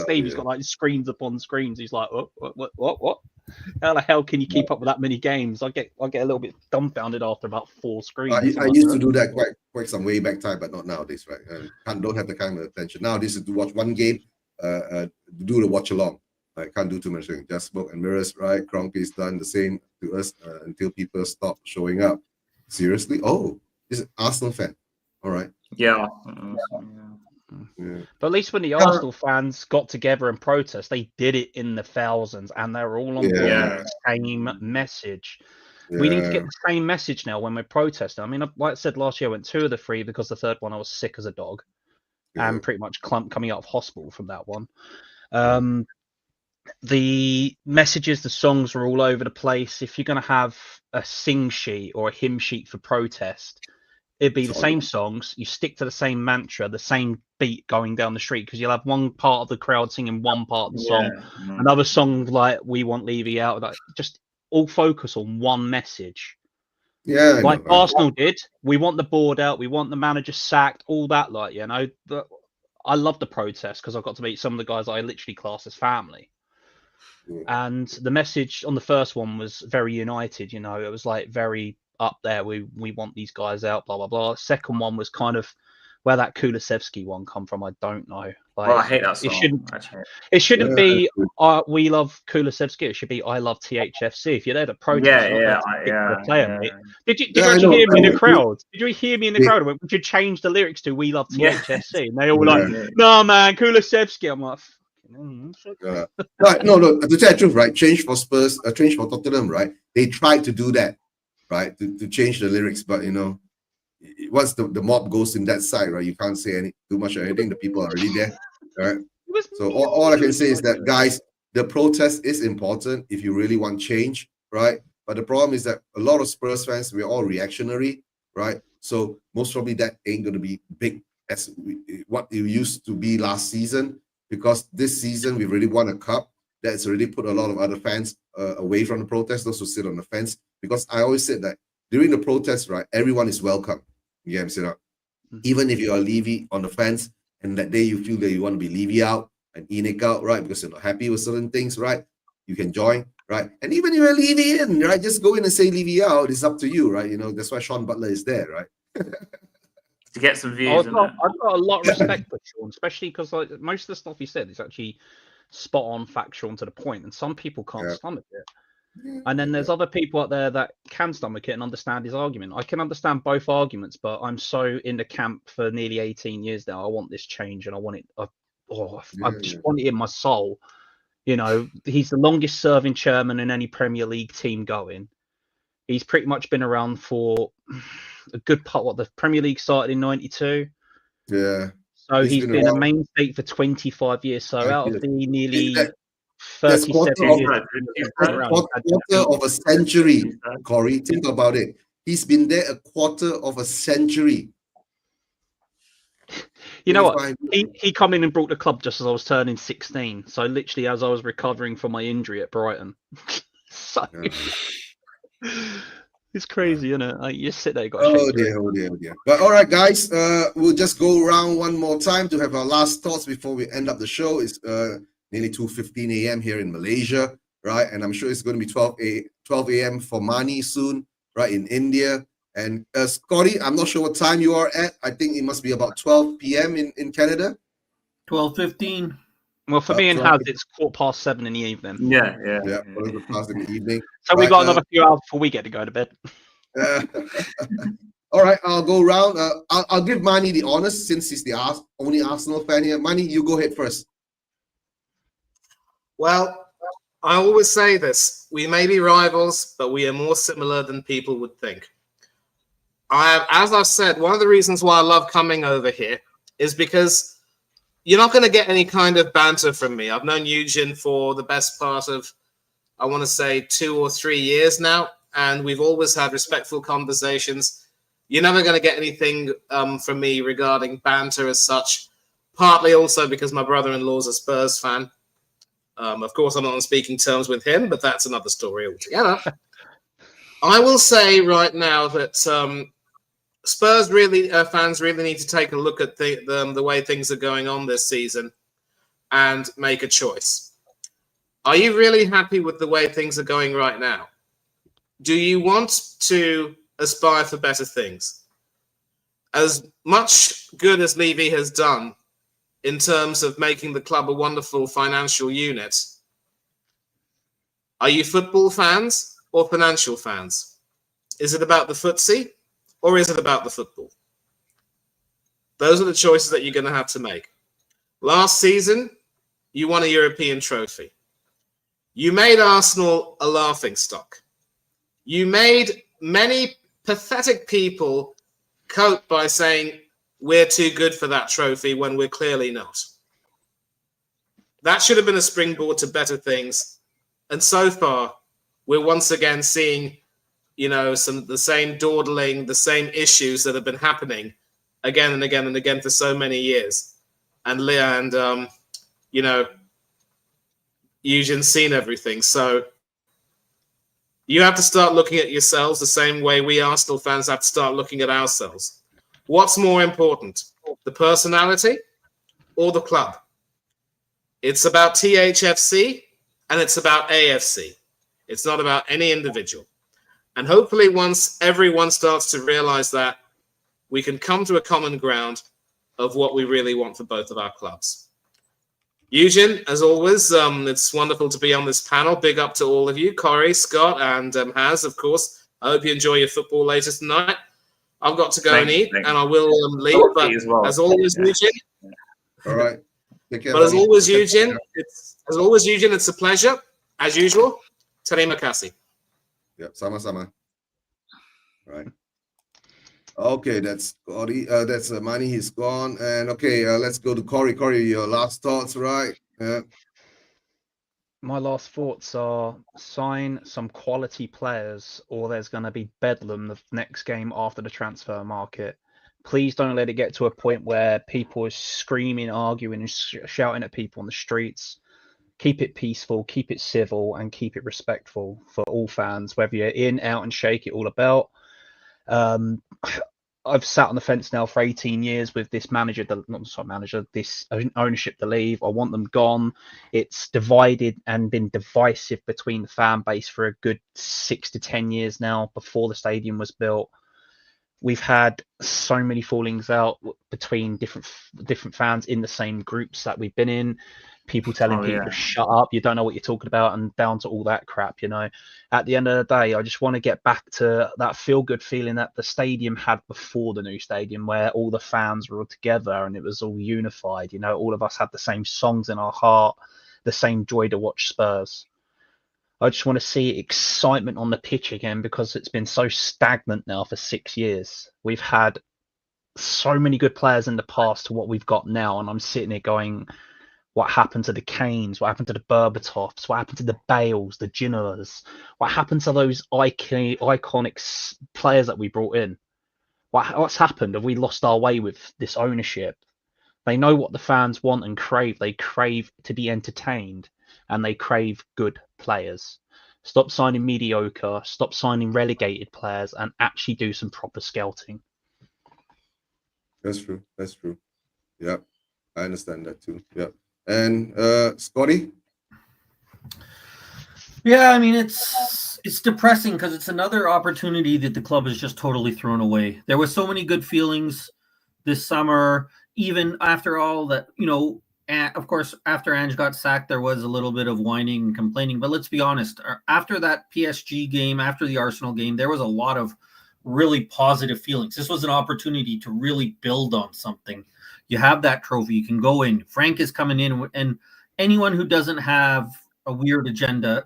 Stevie's got like screens upon screens. He's like, what? How the hell can you keep up with that many games? I get a little bit dumbfounded after about 4 screens. I used to do that quite some way back time, but not nowadays, right? Don't have the kind of attention. Nowadays is to watch one game, do the watch along. I can't do too much things. Just smoke and mirrors, right? Kroenke's done the same to us until people stop showing up. Seriously? Oh, he's an Arsenal fan. All right. Yeah. But at least when the Arsenal fans got together and protest, they did it in the thousands, and they're all on the same message. Yeah. We need to get the same message now when we're protesting. I mean, like I said last year, I went 2 of the 3 because the third one I was sick as a dog and pretty much coming out of hospital from that one. The messages, the songs were all over the place. If you're going to have a sing sheet or a hymn sheet for protest, it'd be the same songs. You stick to the same mantra, the same beat going down the street, because you'll have one part of the crowd singing one part of the song, another song like "We Want Levy Out." Like, just all focus on one message. Yeah, like Arsenal did. We want the board out. We want the manager sacked. All that, like, you know. I love the protest because I got to meet some of the guys I literally class as family. And the message on the first one was very united. You know, it was like very up there. We want these guys out. Blah blah blah. The second one was kind of Where that Kulusevski one come from, I don't know. Like, Well, I hate that song. It shouldn't be we love Kulusevski. It should be I love THFC. If you're there to protest, the player, mate. Did you actually hear me in the crowd? Did you hear me in the crowd? We should change the lyrics to "We love THFC," and they all were like, "No, man, Kulusevski." I'm like, right, no. To tell the truth, right? Change for Spurs, change for Tottenham, right? They tried to do that, right? To change the lyrics, but you know, once the mob goes in that side, right? You can't say too much or anything. The people are already there, right? So all I can say is that, guys, the protest is important if you really want change, right? But the problem is that a lot of Spurs fans, we're all reactionary, right? So most probably that ain't going to be big as what it used to be last season, because this season we've already won a cup. That's already put a lot of other fans away from the protest, those who sit on the fence. Because I always said that during the protest, right, everyone is welcome. You get what I'm saying? Even if you are Levy on the fence, and that day you feel that you want to be Levy out and Enoch out, right, because you're not happy with certain things, right, you can join, right? And even if you're Levy in, right, just go in and say Levy out. It's up to you, right? You know, that's why Sean Butler is there, right? To get some views. I've got a lot of respect for Sean, especially because like most of the stuff he said is actually spot on, factual, and to the point, and some people can't stomach it. And then there's other people out there that can stomach it and understand his argument. I can understand both arguments, but I'm so in the camp for nearly 18 years now. I want this change, and I want it. I just want it in my soul. You know, he's the longest serving chairman in any Premier League team going. He's pretty much been around for a good part. What, the Premier League started in '92. Yeah. So he's been a mainstay for 25 years. So out of the nearly 37 years, quarter of a century, Corey. Think about it. He's been there a quarter of a century. You know what? He come in and brought the club just as I was turning 16. So literally as I was recovering from my injury at Brighton. So it's crazy, isn't it? Like, you just sit there, got oh dear. But all right, guys, we'll just go around one more time to have our last thoughts before we end up the show. It's nearly 2:15 a.m. here in Malaysia, right? And I'm sure it's going to be 12 a.m. for Mani soon, right, in India. And Scotty, I'm not sure what time you are at. I think it must be about 12 p.m. in Canada. 12:15. Well, for me and Haz, it's 7:15 in the evening. Yeah, past in the evening. So we got another few hours before we get to go to bed. All right, I'll go around. I'll give Mani the honors since he's the only Arsenal fan here. Mani, you go ahead first. Well, I always say this. We may be rivals, but we are more similar than people would think. As I've said, one of the reasons why I love coming over here is because you're not going to get any kind of banter from me. I've known Eugen for the best part of, I want to say, 2 or 3 years now, and we've always had respectful conversations. You're never going to get anything from me regarding banter as such, partly also because my brother-in-law's a Spurs fan. Of course, I'm not on speaking terms with him, but that's another story altogether. I will say right now that Spurs fans really need to take a look at the way things are going on this season and make a choice. Are you really happy with the way things are going right now? Do you want to aspire for better things? As much good as Levy has done in terms of making the club a wonderful financial unit, are you football fans or financial fans? Is it about the footsie or is it about the football? Those are the choices that you're going to have to make. Last season, you won a European trophy. You made Arsenal a laughingstock. You made many pathetic people cope by saying we're too good for that trophy when we're clearly not. That should have been a springboard to better things. And so far, we're once again seeing, the same dawdling, the same issues that have been happening again and again and again for so many years. And Eugen's seen everything. So you have to start looking at yourselves the same way we Arsenal fans have to start looking at ourselves. What's more important, the personality or the club? It's about THFC and it's about AFC. It's not about any individual. And hopefully once everyone starts to realize that, we can come to a common ground of what we really want for both of our clubs. Eugene, as always, it's wonderful to be on this panel. Big up to all of you, Corey, Scott, and Haz, of course. I hope you enjoy your football later tonight. I've got to go and eat, and I will leave. But as always, Eugene. All right. Take care, But as buddy. always, Eugene, it's a pleasure, as usual. Terima kasih. Yeah, sama-sama. Right. Okay, that's Scotty. That's Manny. He's gone. And okay, let's go to Corey. Corey, your last thoughts, right? Yeah. My last thoughts are sign some quality players, or there's going to be bedlam the next game after the transfer market. Please don't let it get to a point where people are screaming, arguing, and shouting at people on the streets. Keep it peaceful, keep it civil, and keep it respectful for all fans, whether you're in, out, and shake it all about. I've sat on the fence now for 18 years with this this ownership to leave. I want them gone. It's divided and been divisive between the fan base for a good 6 to 10 years now, before the stadium was built. We've had so many fallings out between different fans in the same groups that we've been in. People telling people, shut up, you don't know what you're talking about, and down to all that crap, you know. At the end of the day, I just want to get back to that feel-good feeling that the stadium had before the new stadium, where all the fans were all together and it was all unified. You know, all of us had the same songs in our heart, the same joy to watch Spurs. I just want to see excitement on the pitch again, because it's been so stagnant now for 6 years. We've had so many good players in the past to what we've got now, and I'm sitting here going, what happened to the Kanes? What happened to the Berbatovs? What happened to the Bales, the Ginneras? What happened to those iconic players that we brought in? What's happened? Have we lost our way with this ownership? They know what the fans want and crave. They crave to be entertained, and they crave good players. Stop signing mediocre, stop signing relegated players, and actually do some proper scouting. That's true. That's true. Yeah, I understand that too. Yeah. And Scotty? Yeah, I mean, it's depressing because it's another opportunity that the club has just totally thrown away. There was so many good feelings this summer, even after all that, you know. And of course, after Ange got sacked, there was a little bit of whining and complaining. But let's be honest, after that PSG game, after the Arsenal game, there was a lot of really positive feelings. This was an opportunity to really build on something. You have that trophy. You can go in. Frank is coming in. And anyone who doesn't have a weird agenda,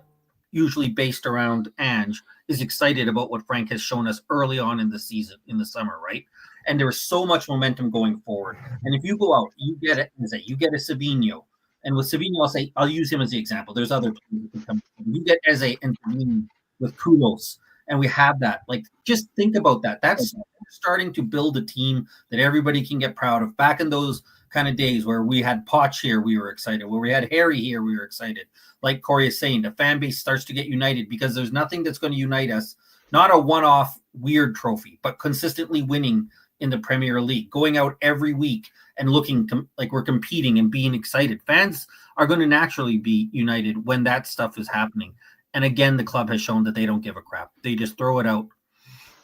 usually based around Ange, is excited about what Frank has shown us early on in the season, in the summer, right? And there was so much momentum going forward. And if you go out, you get a Savinho. And with Savinho, I'll use him as the example. There's other people who can come. You get Eze and Savinho with Kudos. And we have that. Like, just think about that. That's starting to build a team that everybody can get proud of. Back in those kind of days where we had Poch here, we were excited. Where we had Harry here, we were excited. Like Corey is saying, the fan base starts to get united because there's nothing that's going to unite us. Not a one-off weird trophy, but consistently winning in the Premier League, going out every week and looking like we're competing and being excited. Fans are going to naturally be united when that stuff is happening. And again, the club has shown that they don't give a crap. They just throw it out.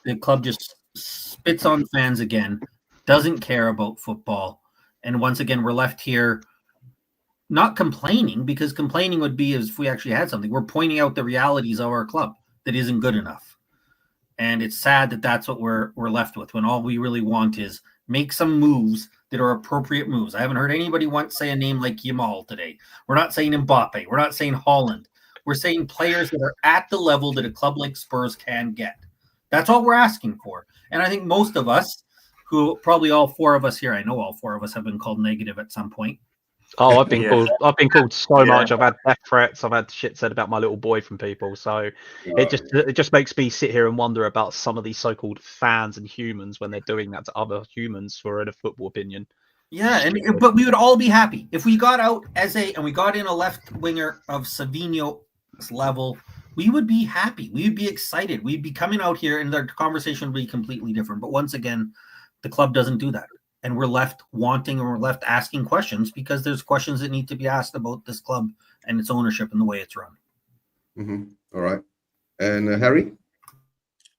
The club just spits on fans again, doesn't care about football. And once again, we're left here not complaining, because complaining would be as if we actually had something. We're pointing out the realities of our club that isn't good enough. And it's sad that that's what we're left with, when all we really want is make some moves that are appropriate moves. I haven't heard anybody once say a name like Yamal today. We're not saying Mbappe. We're not saying Holland. We're saying players that are at the level that a club like Spurs can get. That's all we're asking for. And I think most of us, who probably all four of us here, I know all four of us have been called negative at some point. Oh, I've been called so much. I've had death threats. I've had shit said about my little boy from people. So it just makes me sit here and wonder about some of these so-called fans and humans when they're doing that to other humans for a football opinion. Yeah, but we would all be happy if we got out and we got in a left winger of Savinho's level. We would be happy. We would be excited. We'd be coming out here, and the conversation would be completely different. But once again, the club doesn't do that. And we're left wanting, or we're left asking questions, because there's questions that need to be asked about this club and its ownership and the way it's run. Mm-hmm. All right. And Harry?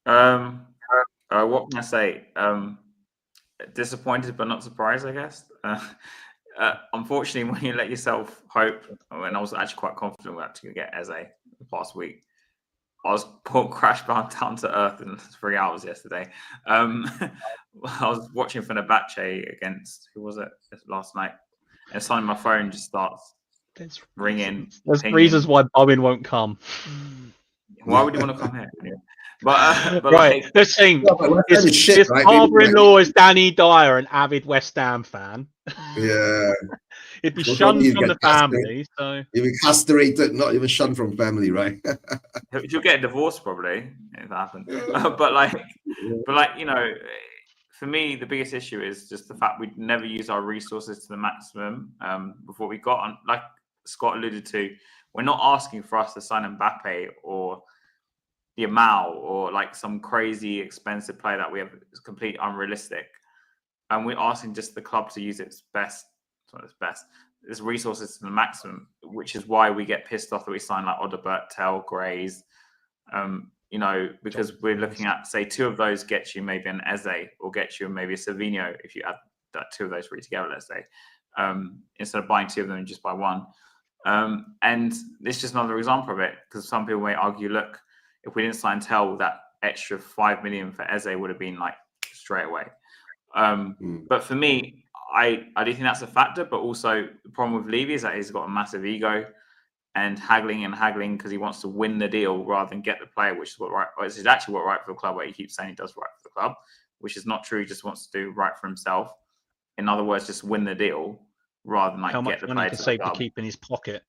What can I say? disappointed but not surprised, I guess. Unfortunately, when you let yourself hope, and I was actually quite confident we're actually going to get Eze the past week, I was crashed down to earth in 3 hours yesterday. I was watching Fenerbahce against, who was it, last night, and suddenly my phone just starts ringing. There's reasons why Bowen won't come. Why would you want to come here? But right, like, let's see. His right? father-in-law is Danny Dyer, an avid West Ham fan. Yeah. He'd be So shunned probably from the get castrated. family. So You'll be castrated, not even shunned from family, right? you'll get a divorce probably if that happens. but like, you know, for me, the biggest issue is just the fact we never use our resources to the maximum. Before we got on, like Scott alluded to, we're not asking for us to sign Mbappe or the IMHO or like some crazy expensive player that we have is completely unrealistic. And we're asking just the club to use its resources to the maximum, which is why we get pissed off that we sign like Odobert, Tell, Grays, you know, because we're looking at, say, 2 of those get you maybe an Eze or get you maybe a Savinho if you add that 2 of those three together, let's say, instead of buying 2 of them and just buy 1. And it's just another example of it, because some people may argue, look, if we didn't sign Tell, that extra 5 million for Eze would have been like straight away. But for me, I do think that's a factor, but also the problem with Levy is that he's got a massive ego and haggling because he wants to win the deal rather than get the player, which is actually what right for the club, where he keeps saying he does right for the club, which is not true. He just wants to do right for himself. In other words, just win the deal rather than like get the player. How much money to save to keep in his pocket?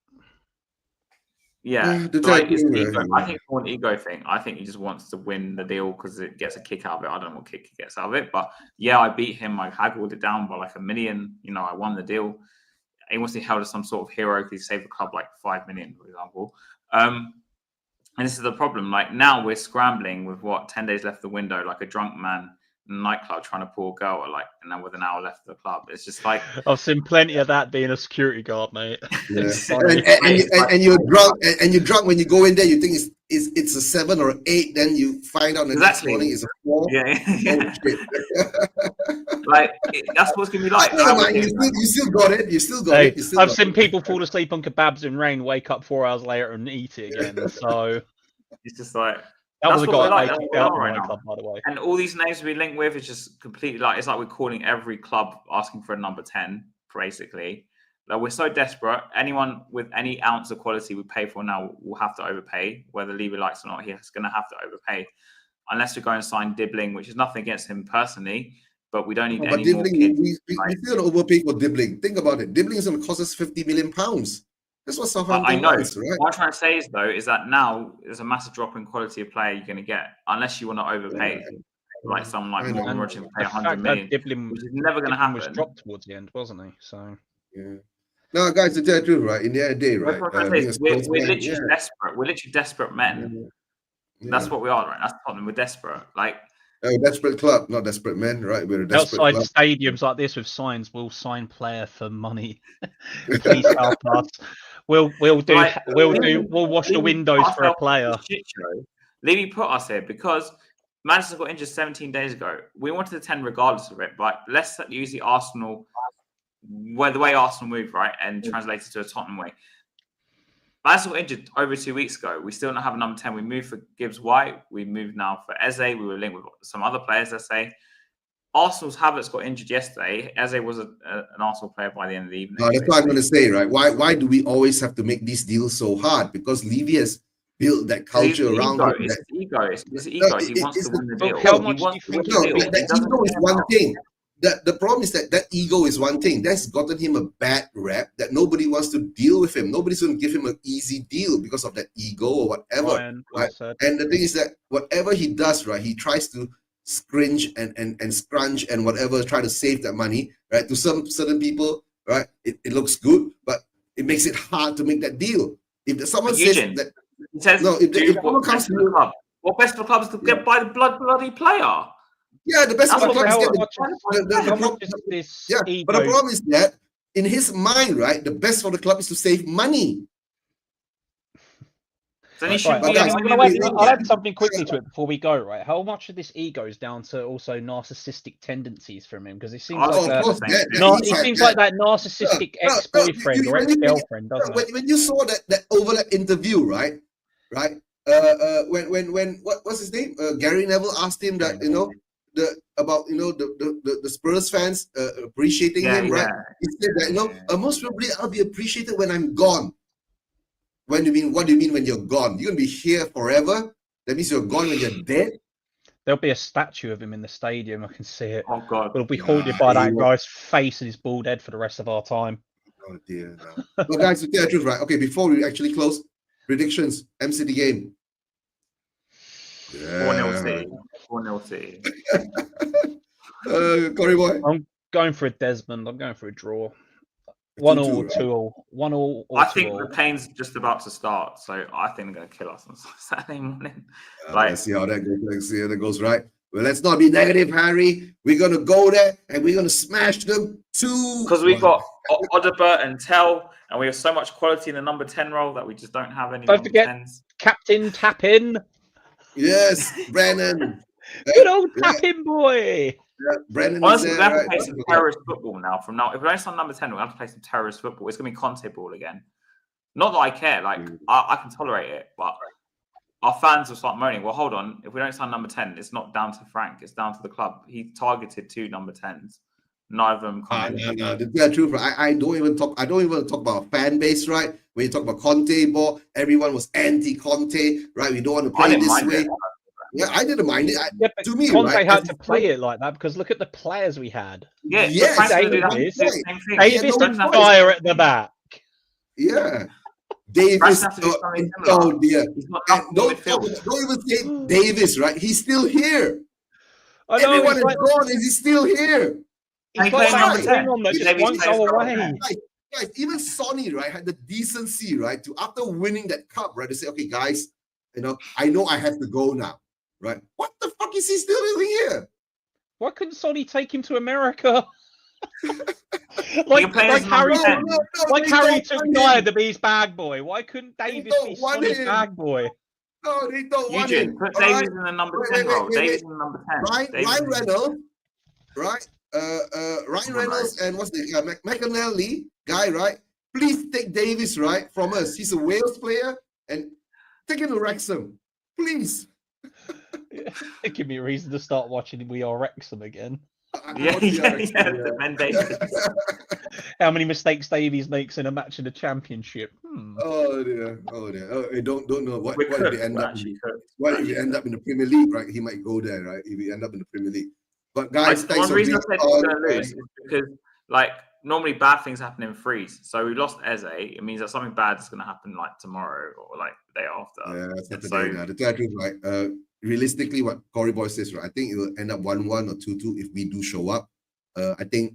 Yeah, like, I think it's more an ego thing. I think he just wants to win the deal because it gets a kick out of it. I don't know what kick he gets out of it, but yeah, I beat him. I haggled it down by like $1 million. You know, I won the deal. He wants to be held as some sort of hero because he saved the club like 5 million, for example. And this is the problem. Like now we're scrambling with 10 days left of the window, like a drunk man in a nightclub trying to pull a girl and then with an hour left of the club. It's just like I've seen plenty of that being a security guard, mate. Yeah. and you're drunk, and you're drunk when you go in there. You think it's a 7 or 8, then you find out the next morning it's a 4. Yeah. Oh, shit. Like that's what's gonna be like. You still got it. You still got it. I've seen people fall asleep on kebabs in rain, wake up 4 hours later and eat it again. So it's just like. That was a guy like. out right now. Club, by the way. And all these names we link with is just completely like it's like we're calling every club asking for a number 10, basically. Like we're so desperate. Anyone with any ounce of quality we pay for now will have to overpay, whether Levy likes or not. He's going to have to overpay, unless we go and sign Dibbling, which is nothing against him personally, but we don't need any Dibbling, more kids. We still overpay for Dibbling. Think about it. Dibbling is going to cost us £50 million. That's what Southampton I know. wants, right? What I'm trying to say is, though, is that now there's a massive drop in quality of player you're going to get, unless you want to overpay, like someone like Morgan Rogers pay 100 million, which is never going to happen. Was dropped towards the end, wasn't he? So yeah. No, guys, to tell the truth, right? In the end of the day, right? We're literally desperate. We're literally desperate men. Yeah. That's what we are, right? That's the problem. We're desperate. Like. Desperate club, not desperate men, right? We're a desperate outside club. Stadiums like this with signs, we'll sign player for money. Please help us. We'll wash the windows for a player. Levy put us here because Madison got injured 17 days ago. We wanted the 10 regardless of it, but let's use the Arsenal, the way Arsenal move, right, and translate it to a Tottenham way. Madison got injured over 2 weeks ago. We still don't have a number 10. We moved for Gibbs White. We moved now for Eze. We were linked with some other players, let's say. Arsenal's Havertz got injured yesterday. Eze was an Arsenal player by the end of the evening. No, that's what I'm going to say, right? Why do we always have to make these deals so hard? Because Levy has built that culture around him. It's ego. It's ego. He wants to win the deal. That ego is one thing. The problem is that ego is one thing. That's gotten him a bad rep that nobody wants to deal with him. Nobody's going to give him an easy deal because of that ego or whatever. Right? And the thing is that whatever he does, right, he tries to scringe and scrunch and whatever, try to save that money, right? To some certain people, right, it looks good, but it makes it hard to make that deal. If someone says that, if someone comes to the club, what best for the club is to get by the bloody player. Yeah, the best of the club is get but the problem is that in his mind, right, the best for the club is to save money. Then he Right. shouldn't But be guys, anywhere near I'll add something quickly to it before we go, right? How much of this ego is down to also narcissistic tendencies from him? Because it seems Oh, like of that. course, He seems like that narcissistic ex-boyfriend or ex-girlfriend, doesn't it? When you saw that overlap interview, right? When what's his name? Gary Neville asked him that, the Spurs fans appreciating him, right? He said that, most probably I'll be appreciated when I'm gone. What do you mean when you're gone? You're gonna be here forever? That means you're gone when you're dead? There'll be a statue of him in the stadium. I can see it. Oh God! It'll be haunted by that guy's face and his bald head for the rest of our time. Oh dear. No. But guys, to tell the truth, right? Okay, before we actually close, predictions, MCD game. 4-0 City. 4-0 City. Corey boy. I'm going for a Desmond. I'm going for a draw. 1-1 or 2-1. 1-1 or I think 2-1. the pain's just about to start, so I think they're going to kill us on Saturday morning. Let's see how that goes. Let's see how that goes, right? Well, let's not be negative, Harry. We're going to go there and we're going to smash them too. Because we've got Odebert and Tell, and we have so much quality in the number 10 role that we just don't have any. Don't forget 10s. Captain Tap-In. Yes, Brennan. Good old Tap-In boy. Yeah, Brennan. Honestly, we have to play some terrorist football now. From now, if we're on number 10, we have to play some terrorist football. It's going to be Conte ball again. Not that I care. Like I can tolerate it, but our fans will start moaning. Well, hold on. If we don't sign number 10, it's not down to Frank. It's down to the club. He targeted 2 number 10s. Neither of them. No. The truth. I don't even talk about fan base, right? When you talk about Conte ball, everyone was anti-Conte, right? We don't want to play this way. Yeah, I didn't mind it. To me, Conte right, had to play it like that because look at the players we had. Yeah, yes, Davis and fire at the back. Yeah. Davis. Oh dear. Don't even say Davis, right? He's still here. Everyone is gone, and he's still here. He's got that thing on that just won't go away. Guys, even Sonny, right, had the decency, right, to after winning that cup, right, to say, okay, guys, I know I have to go now, right? What the fuck is he still doing here? Why couldn't Sonny take him to America? like Harry took Dyer to be his bag boy. Why couldn't Davis be Sonny's bag boy? No, they don't want him. Put Davis in the number 10 role. Davis in the number 10. Ryan Reynolds, right? Ryan Reynolds and what's the McAnally guy, right? Please take Davis, right, from us. He's a Wales player, and take him to Wrexham, please. Give me a reason to start watching We Are Wrexham again. How many mistakes Davies makes in a match in the Championship? Oh dear. I don't know what if they end up. What if you end up in the Premier League, right? He might go there, right? If you end up in the Premier League. But guys, one reason I said we're going to lose is because, like, normally bad things happen in freeze. So we lost Eze. It means that something bad is going to happen like tomorrow or like the day after. Yeah, that's Saturday now. The truth, right? Realistically, what Corey Boy says, right? I think it will end up 1-1 or 2-2 if we do show up. I think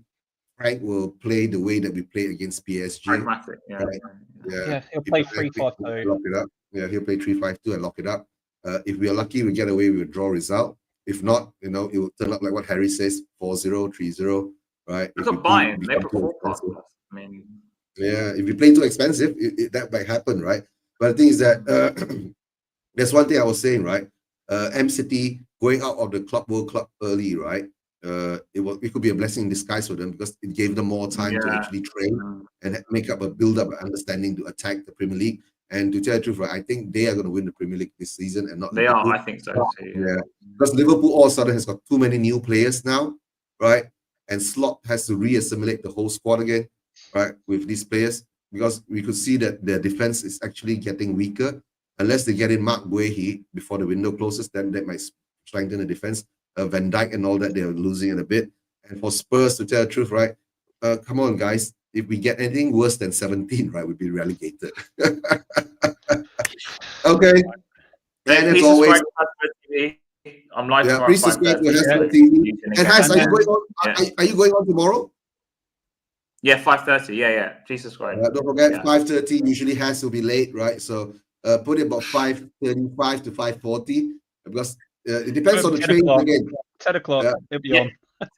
Frank will play the way that we played against PSG. Pragmatic, yeah. Right? Yeah, he'll play 3-5-2. Lock it up. Yeah, he'll play 3-5-2 and lock it up. If we are lucky, we get away with a draw result. If not, it will turn up like what Harry says, 4-0, 3-0, right? Look at Bayern. They put 4+. I mean, yeah, if you play too expensive, that might happen, right? But the thing is that there's one thing I was saying, right? M-City going out of the World Club early, right? It could be a blessing in disguise for them because it gave them more time to actually train and make up a build-up understanding to attack the Premier League. And to tell the truth, right, I think they are going to win the Premier League this season and not Liverpool. I think so too. Yeah, because Liverpool all of a sudden has got too many new players now, right? And Slot has to re-assimilate the whole squad again, right, with these players because we could see that their defense is actually getting weaker. Unless they get in Mark Guehi before the window closes, then that might strengthen the defense. Van Dijk and all that, they're losing it a bit. And for Spurs, to tell the truth, right, come on, guys. If we get anything worse than 17, right, we'd be relegated. Okay. And as always, I'm live tomorrow. Please subscribe to Hasbro TV. And Has, are you going on? Are you going on tomorrow? Yeah, 5:30. Yeah. Please subscribe. Don't forget, 5:30 usually Has will be late, right? So put it about 5:35 to 5:40 because it depends on the train again. 10 o'clock. It'll be on.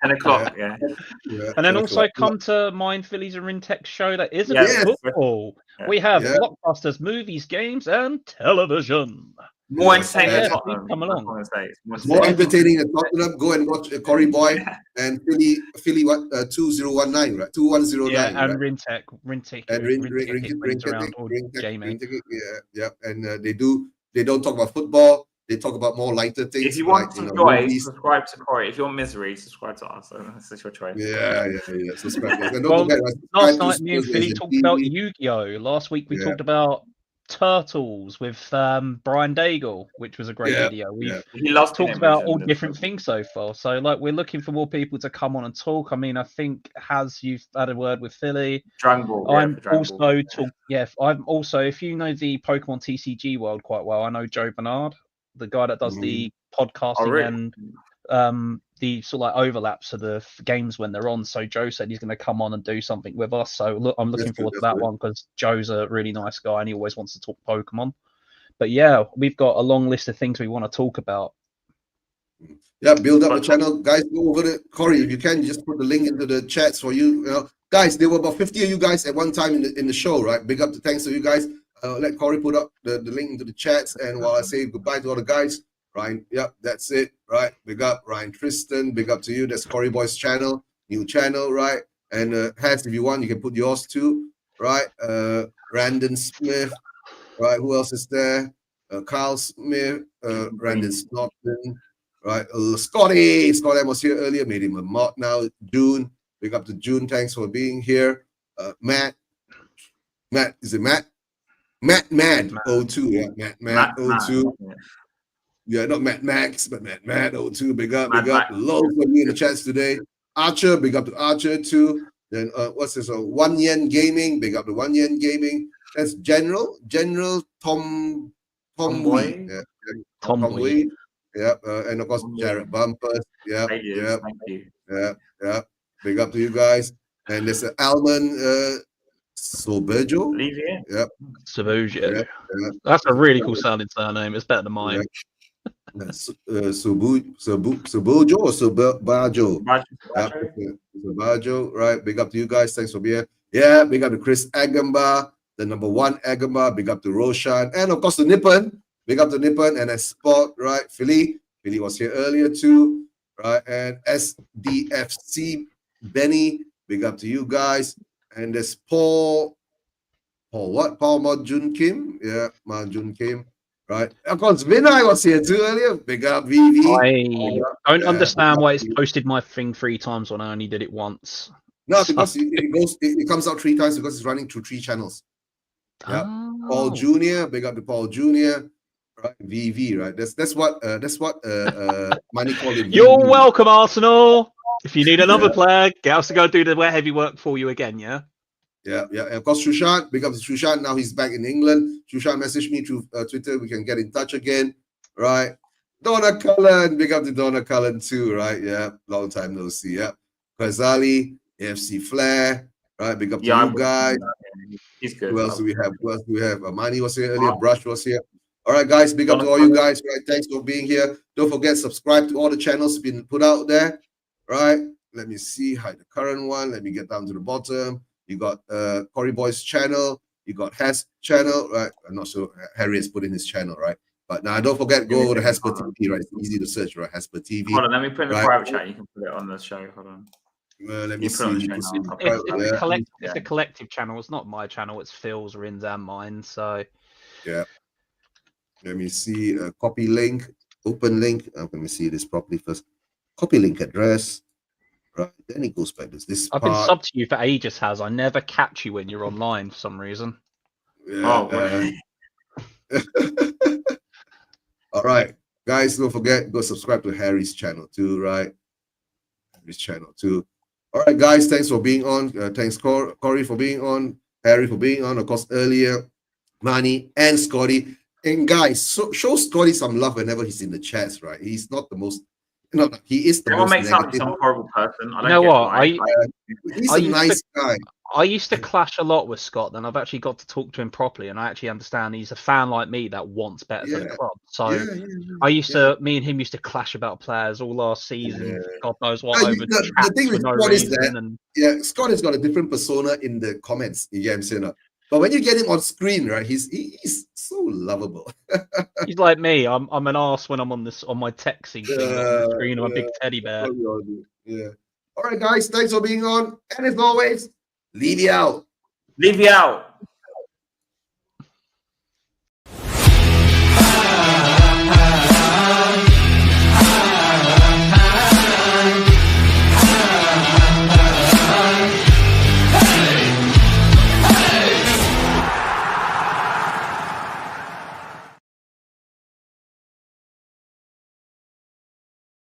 10 o'clock, yeah. And then also 10 o'clock. come to Mind Phillies and Rintex show that isn't Yes. football. Yeah. We have Yeah. blockbusters, movies, games, and television. More Yes, entertaining yeah, than please Tottenham. come along. That's what I'm gonna say. More entertaining than Tottenham. Go and watch Corey Boy and Philly 2019, right? 2109, Yeah, and right? Rintick, And when he's around, or gaming. yeah. And they don't talk about football. They talk about more lighter things. If you want like, some joy, movies. subscribe to Corey. If you want misery, subscribe to us. So that's your choice. Yeah. Subscribe. And don't Well, forget, last subscribe to night, me and Spurs Philly Nation talked about TV. Yu-Gi-Oh! Last week, we Yeah. talked about Turtles with Brian Daigle, which was a great Yeah, video. We've He loves talked Pin about Vision all and different stuff. things so far. So, like, we're looking for more people to come on and talk. I mean, I think you've had a word with Philly. Dragon Ball. I'm Dragon also Ball. I'm also, if you know the Pokemon TCG world quite well, I know Joe Bernard, the guy that does the podcasting Oh, really? and the sort of like overlaps of the games when they're on. So Joe said he's going to come on and do something with us. So look, I'm looking forward to that one because Joe's a really nice guy and he always wants to talk Pokemon. But yeah, we've got a long list of things we want to talk about. Yeah, build up the channel, guys. Go over to Corey if you can. Just put the link into the chats for you. You know, guys, there were about 50 of you guys at one time in the show, right? Big up, thanks to you guys. Let Corey put up the link into the chats, and while I say goodbye to all the guys, Ryan, yep, that's it, right? Big up, Ryan Tristan. Big up to you. That's Corey Boy's channel, new channel, right? And Has, if you want, you can put yours too, right? Brandon Smith, right? Who else is there? Kyle Smith, Brandon Snodden. Right, Scotty was here earlier, made him a mod now. June, big up to June, thanks for being here. Matt, is it Matt? Matt 02, yeah, Matt 02. Yeah, not Matt Max, but Matt 02, big up. Loads of you in the chats today. Archer, big up to Archer too. Then what's this? 1 Yen Gaming, big up to 1 Yen Gaming. That's General Tom Wee. Yeah, Tom Wee. Yep, and of course Jared Bumpers. Yep, Thank you. yep, Thank you. yep. Big up to you guys. And there's Alman Soberjo. Yep. Soberjo. Yep. That's a really cool sounding surname. It's better than mine. Sobojo or Sobajo? Sobajo, right? Big up to you guys. Thanks for being here. Yeah, big up to Chris Agamba, the #1 Agamba. Big up to Roshan. And of course the Nippon. Big up to Nippon and Sport, right? Philly was here earlier too, right? And SDFC Benny, big up to you guys. And there's Paul Majun Kim, yeah, Majun Kim, right? Of course, Vinay was here too earlier. Big up VV. I don't understand why it's posted my thing 3 times when I only did it once. No, because it comes out 3 times because it's running through 3 channels. Yeah, Paul Jr. Big up to Paul Jr. Right, VV, right? That's what Money called him. You're welcome, Arsenal. If you need another player, get us to go do the heavy work for you again, yeah? Yeah. And of course, Shushan, big up to Shushan. Now he's back in England. Shushan messaged me through Twitter. We can get in touch again, right? Donna Cullen, big up to Donna Cullen too, right? Yeah, long time no see. Yeah, Kazali, AFC Flair, right? Big up to you guys. He's good. Who else do we have? Amani was here earlier. Brush was here. All right, guys, big up to all you guys, right? Thanks for being here. Don't forget, subscribe to all the channels been put out there, right? Let me see, hide the current one. Let me get down to the bottom. You got Corey Boy's channel. You got Has channel, right? I'm not sure Harry has put in his channel, right? But now don't forget, go over to Hasper TV, right? It's easy to search, right? Hasper TV. Hold on, let me put in the private chat. You can put it on the show. Hold on. Let me see. It's a collective channel. It's not my channel. It's Phil's, Rin's, and mine. So yeah. Let me see. Copy link, open link. Let me see this properly first. Copy link address. Right. Then it goes back to this. I've been subbed to you for ages, Has. I never catch you when you're online for some reason. Yeah, all right, guys. Don't forget, go subscribe to Harry's channel too, right? Harry's channel too. All right, guys. Thanks for being on. Thanks, Corey, for being on. Harry for being on. Of course, earlier, Manny and Scotty. And guys, show Scotty some love whenever he's in the chats, right? He's not the most. No, he is the most makes negative. up some horrible person. I don't you know what? He's a nice guy. I used to clash a lot with Scott, then I've actually got to talk to him properly, and I actually understand he's a fan like me that wants better for the club. So me and him used to clash about players all last season. Yeah. God knows what No, over the chats thing for with no Scott is reason. that And Scott has got a different persona in the comments. You get what I'm saying? But when you get him on screen, right, he's so lovable. he's like me. I'm an arse when I'm on my texting thing, but on the screen I'm a big teddy bear. Yeah. All right, guys. Thanks for being on. And as always, leave you out. Leave you out.